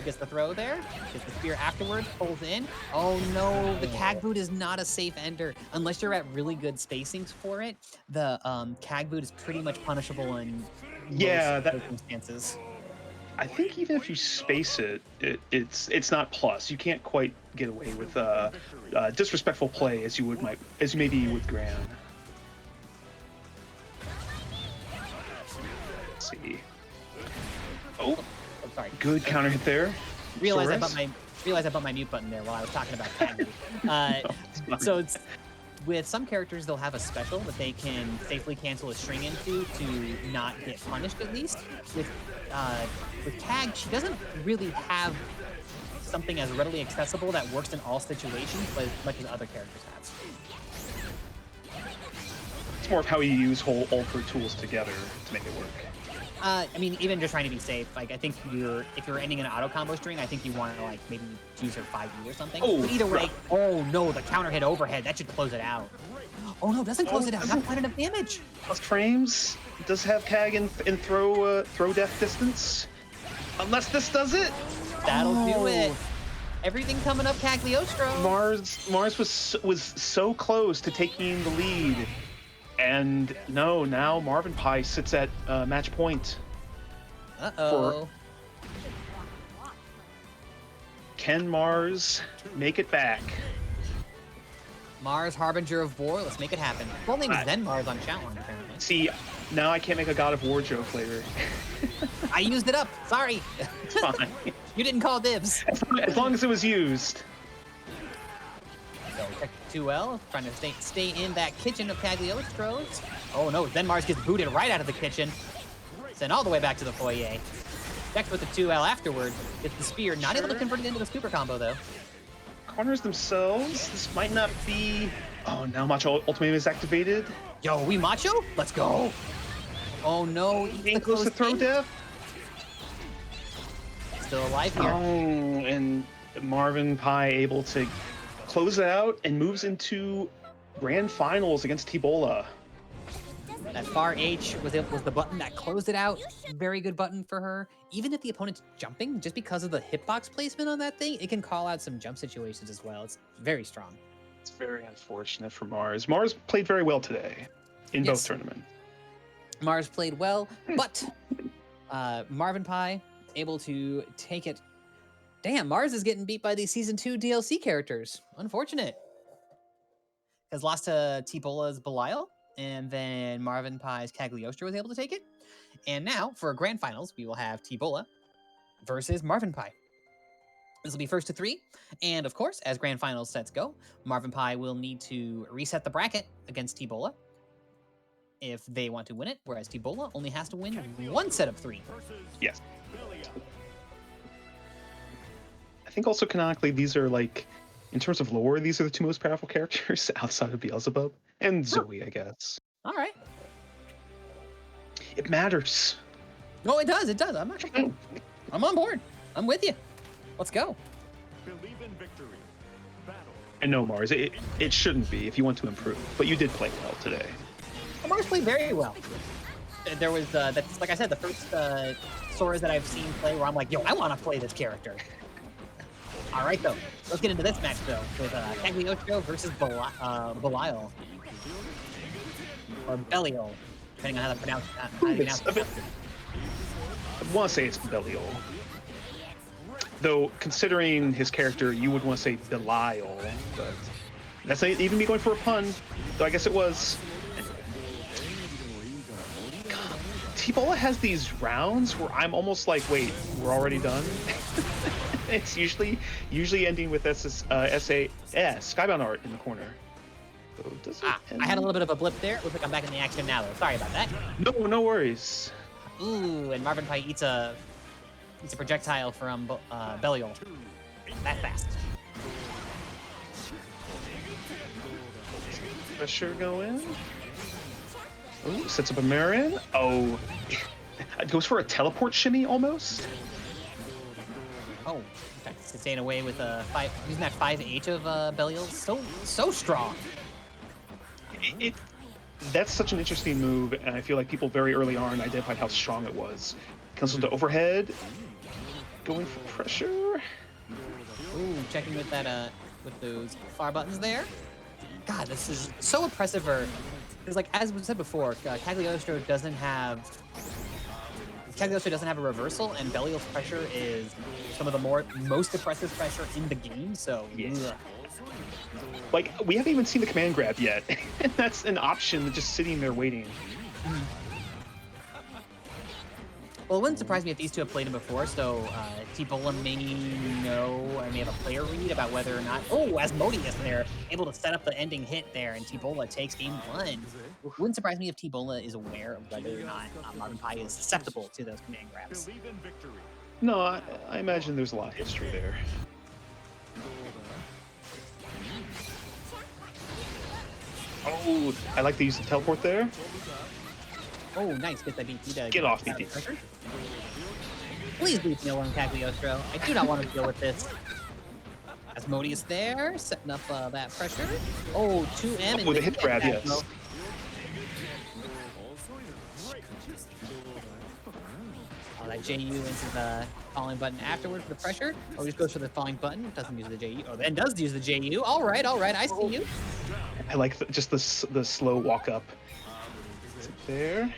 Gets the throw there. Gets the spear afterwards. Pulls in. Oh no, the Cag boot is not a safe ender unless you're at really good spacings for it. The Cag boot is pretty much punishable in most circumstances. I think even if you space it, it's not plus. You can't quite get away with disrespectful play as you maybe with Gran. Let's see. Oh, Oh, sorry. good counter hit there. Realized I Soros. bought my mute button there while I was talking about Cagney. So it's with some characters, they'll have a special that they can safely cancel a string into to not get punished at least. With Cag, she doesn't really have something as readily accessible that works in all situations, but as much as other characters have. It's more of how you use all her tools together to make it work. I mean, even just trying to be safe, like I think if you're ending an auto combo string, I think you want to like maybe choose her 5E or something. Oh, but either way, right. oh no, the counter hit overhead, that should close it out. Oh no, doesn't close it out, not quite enough damage. Plus frames. Does have Cag in throw death distance. Unless this does it. That'll do it. Everything coming up Cagliostro. Mars was so close to taking the lead. And no, now Marvin Pie sits at match point. Uh-oh. Can Mars make it back? Mars, Harbinger of War, let's make it happen. Full name is then Mars on chat line, apparently. See, now I can't make a God of War joke later. I used it up, sorry. It's fine. You didn't call dibs. As long as it was used. So check 2L, trying to stay in that kitchen of Cagliostro's. Oh no, then Mars gets booted right out of the kitchen. Sent all the way back to the foyer. Checks with the 2L afterward. Gets the spear, not able to convert it into the super combo though. Corners themselves. This might not be... Oh, now Macho Ultimate is activated. Yo, we macho? Let's go. Oh no, Being close to throw death. Still alive here. Oh, and Marvin Pie able to close it out and moves into grand finals against T-Bola. That far H was the button that closed it out. Very good button for her. Even if the opponent's jumping, just because of the hitbox placement on that thing, it can call out some jump situations as well. It's very strong. It's very unfortunate for Mars. Mars played very well today in both tournaments. Mars played well, but Marvin Pie able to take it. Damn, Mars is getting beat by these Season 2 DLC characters. Unfortunate. Has lost to T-Bola's Belial, and then Marvin Pie's Cagliostro was able to take it. And now, for Grand Finals, we will have T-Bola versus Marvin Pie. This will be first to 3, and of course, as Grand Finals sets go, Marvin Pie will need to reset the bracket against T-Bola if they want to win it, whereas T-Bola only has to win 1 set of 3. Yes. I think also canonically, these are like, in terms of lore, these are the 2 most powerful characters outside of Beelzebub and Zoe, I guess. All right. It matters. No, it does. It does. I'm on board. I'm with you. Let's go. Believe in victory. Battle. And no, Mars, it shouldn't be if you want to improve, but you did play well today. Mars played very well. There was, that's, like I said, the first Soras that I've seen play where I'm like, yo, I want to play this character. All right, though. Let's get into this match, though, with Cagliostro versus Belial. Or Belial, depending on how to pronounce it. I want to say it's Belial. Though, considering his character, you would want to say Belial, but that's not even me going for a pun, though I guess it was. T-Bola has these rounds where I'm almost like, wait, we're already done? It's usually ending with Skybound art in the corner. So does it I had a little bit of a blip there. Looks like I'm back in the action now, though. Sorry about that. No worries. Ooh, and Marvin Pie eats a projectile from Belial. That fast. Pressure going. Ooh, sets up a Marin. Oh, it goes for a teleport shimmy almost. Oh, okay. Staying away with using that 5H of Belial. So strong. That's such an interesting move, and I feel like people very early on identified how strong it was. Comes into overhead, going for pressure. Ooh, checking with that with those far buttons there. God, this is so oppressive. Because, like, as we said before, Cagliostro doesn't have a reversal, and Belial's pressure is some of the most oppressive pressure in the game. So, yeah. Like, we haven't even seen the command grab yet, and that's an option just sitting there waiting. Well, it wouldn't surprise me if these two have played him before, so T-Bola may know, or may have a player read about whether or not... Oh, Asmodeus there, able to set up the ending hit there, and T-Bola takes game 1. Wouldn't surprise me if T-Bola is aware of whether or not Marvin Pie is susceptible to those command grabs. Believe in victory. No, I imagine there's a lot of history there. Oh, I like to use the teleport there. Oh, nice. Get that DP to Get off, DP. Please leave me alone, Cagliostro. I do not want to deal with this. Asmodeus there, setting up that pressure. Oh, 2M. Oh, with a hit grab, yes. Oh, that JU into the falling button afterward for the pressure. Oh, just goes for the falling button. Doesn't use the JU. Oh, then does use the JU. All right. I see you. I like just the slow walk up. There.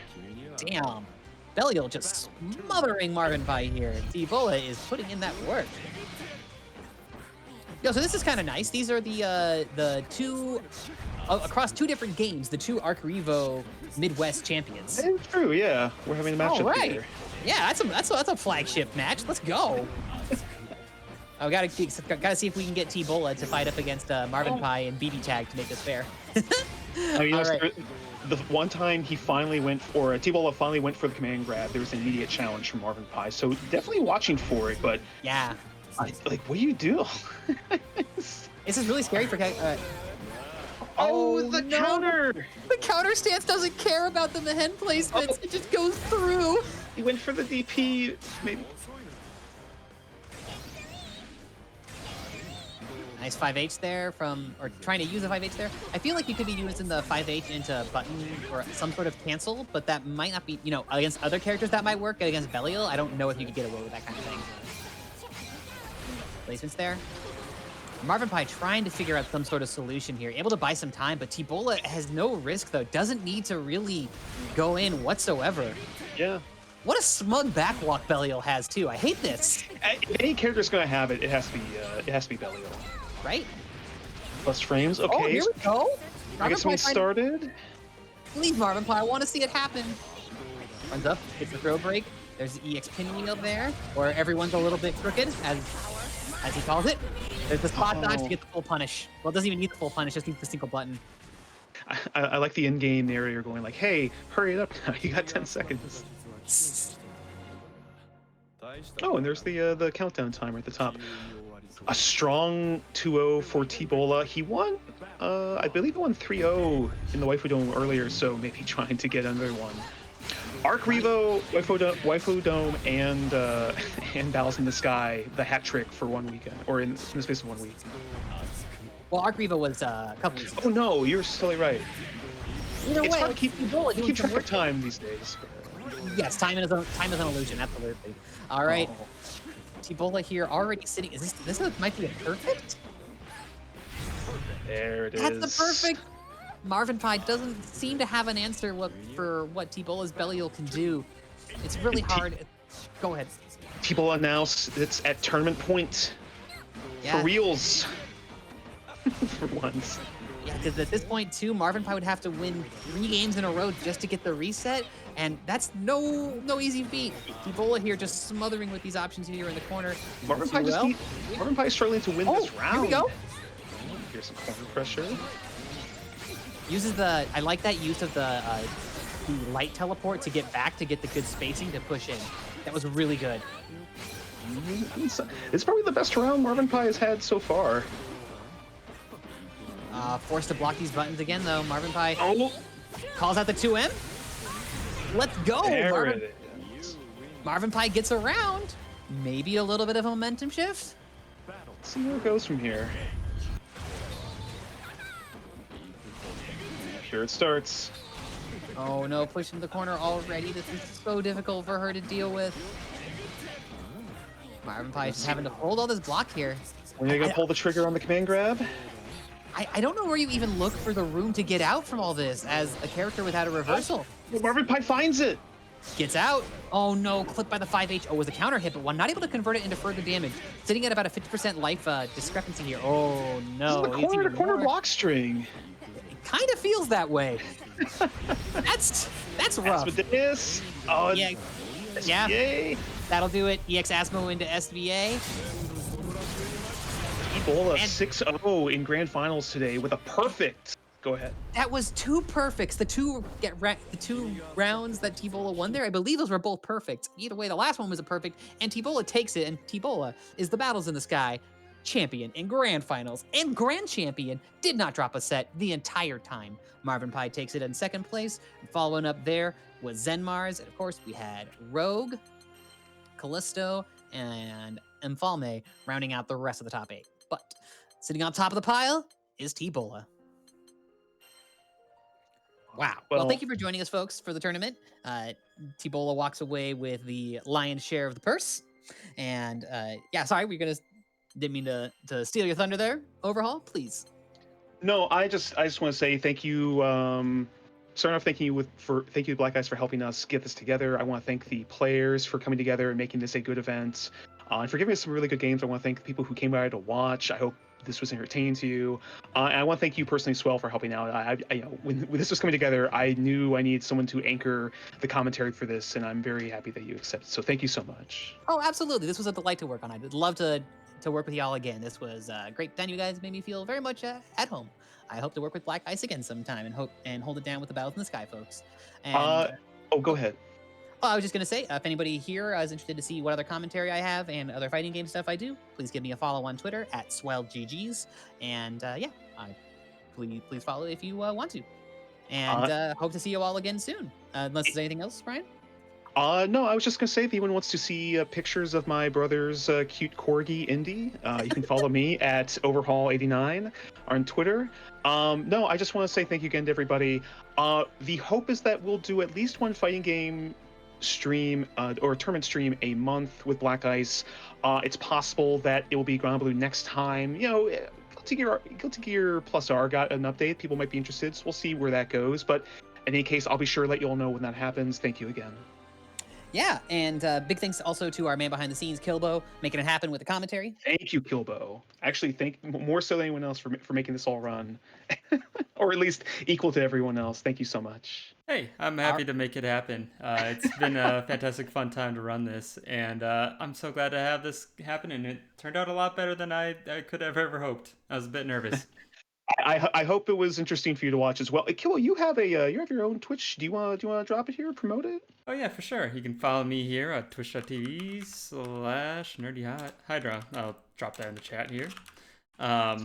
Damn. Belial just smothering Marvin Pie here. T-Bola is putting in that work. Yo, so this is kind of nice. These are the two, across 2 different games, the 2 Arc Revo Midwest champions. It's true, yeah. We're having a matchup here. Yeah, that's a flagship match. Let's go. Oh, gotta see if we can get T-Bola to fight up against Marvin Pie and BB Tag to make this fair. The one time he finally went for T-Bola finally went for the command grab, there was an immediate challenge from Marvin Pie. So definitely watching for it, but yeah, like what do you do? This is really scary for. The counter! The counter stance doesn't care about the Mehen placements. It just goes through. He went for the DP, maybe. Nice 5H there or trying to use a 5H there. I feel like you could be using the 5H into button or some sort of cancel, but that might not be, against other characters that might work. Against Belial, I don't know if you could get away with that kind of thing. Placements there. Marvin Pie trying to figure out some sort of solution here. Able to buy some time, but T-Bola has no risk, though. Doesn't need to really go in whatsoever. Yeah. What a smug backwalk Belial has, too. I hate this. If any character's going to have it, it has to be Belial. Right? Plus frames, okay. Oh, here we go. I guess we started. Please, Marvin Pie, I want to see it happen. Runs up, hits the throw break. There's the EX pinning up there, where everyone's a little bit crooked, as he calls it. There's the spot dodge to get the full punish. Well, it doesn't even need the full punish, just needs the single button. I like the in-game narrator going like, hey, hurry it up now, you got 10 seconds. Oh, and there's the countdown timer at the top. A strong 2-0 for T-Bola. He won, I believe he won 3-0 in the Waifu Dome earlier, so maybe trying to get another one. Arc Revo, Waifu Dome, and Battles in the Sky, the hat trick for 1 weekend, or in the space of 1 week. Well, Arc Revo was a couple weeks ago. Oh no, you're totally right. Either It's way, hard to keep track of time these days. Yes, time is an illusion, absolutely. All right, T-Bola here already sitting. This might be a perfect? There it is. That's the perfect. Marvin Pie doesn't seem to have an answer for what T-Bola's Belial can do. It's really hard. Go ahead. T-Bola now sits at tournament point. Yeah. For reals. For once. Yeah, because at this point, too, Marvin Pie would have to win 3 games in a row just to get the reset, and that's no easy feat. T-Bola here just smothering with these options here in the corner. Marvin Pie is struggling to win this round. Here we go. Here's some corner pressure. Uses I like that use of the light teleport to get back, to get the good spacing to push in. That was really good. It's probably the best round Marvin Pie has had so far. Forced to block these buttons again, though. Marvin Pie calls out the 2M. Let's go, Marvin Pie gets around. Maybe a little bit of a momentum shift. Let's see where it goes from here. Here it starts. Oh no, pushing the corner already. This is so difficult for her to deal with. Marvin Pie just having to hold all this block here. When are you gonna pull the trigger on the command grab? I don't know where you even look for the room to get out from all this as a character without a reversal. Well, Marvin Pie finds it. Gets out. Oh no, clipped by the 5H. Oh, was a counter hit, but one not able to convert it into further damage. Sitting at about a 50% life discrepancy here. Oh no. This is the corner block string. It kind of feels that way. That's rough. That's what it is. Oh, yeah. Yeah. Yay! That'll do it. EX Asmo into SVA. Ebola And- 6-0 in grand finals today with a perfect. Go ahead. That was 2 perfects. The two rounds that T-Bola won there, I believe those were both perfect. Either way, the last one was a perfect, and T-Bola takes it, and T-Bola is the Battles in the Sky champion in grand finals, and grand champion, did not drop a set the entire time. Marvin Pie takes it in second place. Following up there was Zen Mars, and of course we had Rogue, Callisto, and Emphalme rounding out the rest of the top 8. But sitting on top of the pile is T-Bola. Wow. Well, thank you for joining us, folks, for the tournament. T-Bola walks away with the lion's share of the purse. And yeah, sorry, didn't mean to steal your thunder there. Overhaul, please. No, I just want to say thank you. Starting off, thank you Black Guys for helping us get this together. I want to thank the players for coming together and making this a good event, and for giving us some really good games. I want to thank the people who came by to watch. I hope this was entertaining to you. And I want to thank you personally, Swell, for helping out. I when this was coming together, I knew I needed someone to anchor the commentary for this, and I'm very happy that you accepted. So thank you so much. Oh, absolutely. This was a delight to work on. I'd love to work with y'all again. This was great. Then you guys made me feel very much at home. I hope to work with Black Ice again sometime and hold it down with the Battles in the Sky, folks. And Go ahead. I was just going to say, if anybody here is interested to see what other commentary I have and other fighting game stuff I do, please give me a follow on Twitter at SwellGGs. And yeah, please follow if you want to. And hope to see you all again soon. Unless there's anything else, Brian? No, I was just gonna say, if anyone wants to see pictures of my brother's cute corgi, Indy, you can follow me at Overhaul89 on Twitter. No, I just want to say thank you again to everybody. The hope is that we'll do at least one fighting game stream or tournament stream a month with Black Ice. It's possible that it will be Granblue next time. You know, Guilty Gear Plus R got an update. People might be interested, so we'll see where that goes. But in any case, I'll be sure to let you all know when that happens. Thank you again. Yeah, and big thanks also to our man behind the scenes, Kilbo, making it happen with the commentary. Thank you, Kilbo. Actually, thank more so than anyone else for making this all run, or at least equal to everyone else. Thank you so much. Hey, I'm happy to make it happen. It's been a fantastic, fun time to run this, and I'm so glad to have this happen. And it turned out a lot better than I could have ever hoped. I was a bit nervous. I hope it was interesting for you to watch as well. Kilbo, you have your own Twitch. Do you want to drop it here, promote it? Oh yeah, for sure. You can follow me here at twitch.tv/nerdyhydra. I'll drop that in the chat here. I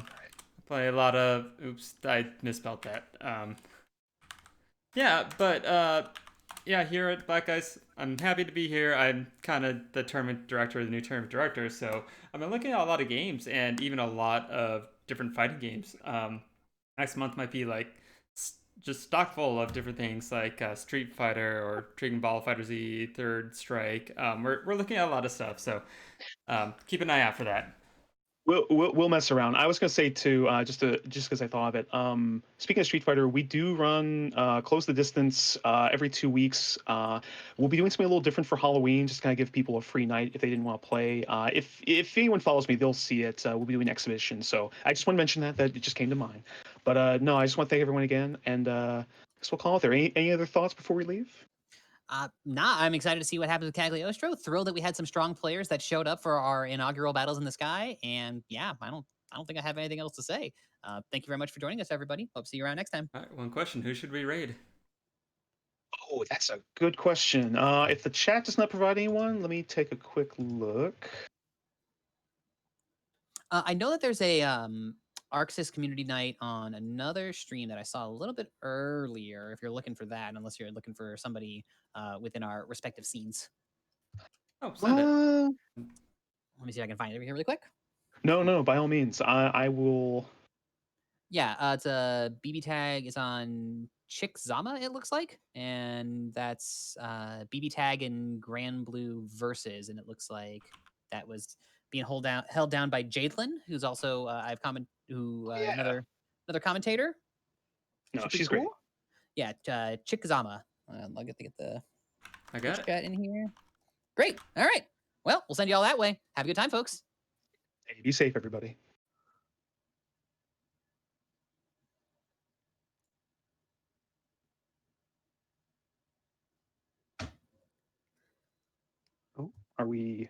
play a lot of. Oops, I misspelled that. Yeah, but yeah, here at Black Ice, I'm happy to be here. I'm kind of the tournament director, the new tournament director, so I've been looking at a lot of games and even a lot of different fighting games. Next month might be like just stock full of different things like Street Fighter or Dragon Ball Fighter Z, Third Strike. We're looking at a lot of stuff, so keep an eye out for that. We'll mess around. I was gonna say too, just because I thought of it. Speaking of Street Fighter, we do run Close the Distance every 2 weeks. We'll be doing something a little different for Halloween, just kind of give people a free night if they didn't want to play. If anyone follows me, they'll see it. We'll be doing exhibition. So I just want to mention that it just came to mind. But no, I just want to thank everyone again, and I guess we'll call it there. Any other thoughts before we leave? I'm excited to see what happens with Cagliostro. Thrilled that we had some strong players that showed up for our inaugural Battles in the Sky. And yeah, I don't think I have anything else to say. Thank you very much for joining us, everybody. Hope to see you around next time. All right, one question: who should we raid? Oh, that's a good question. If the chat does not provide anyone, let me take a quick look. I know that there's a Arxis community night on another stream that I saw a little bit earlier. If you're looking for that, unless you're looking for somebody within our respective scenes. Oh, send it. Let me see if I can find it over here really quick. No, by all means. I will. Yeah, it's a BB tag. It's on Chick Zama, it looks like, and that's BB tag and Granblue versus, and it looks like that was being held down by Jadelyn, who's also Yeah. another commentator. No, Should be she's great. Yeah, Chick Zama. I'll get the I got it. chat in here. Great. All right. Well, we'll send you all that way. Have a good time, folks. Hey, be safe, everybody. we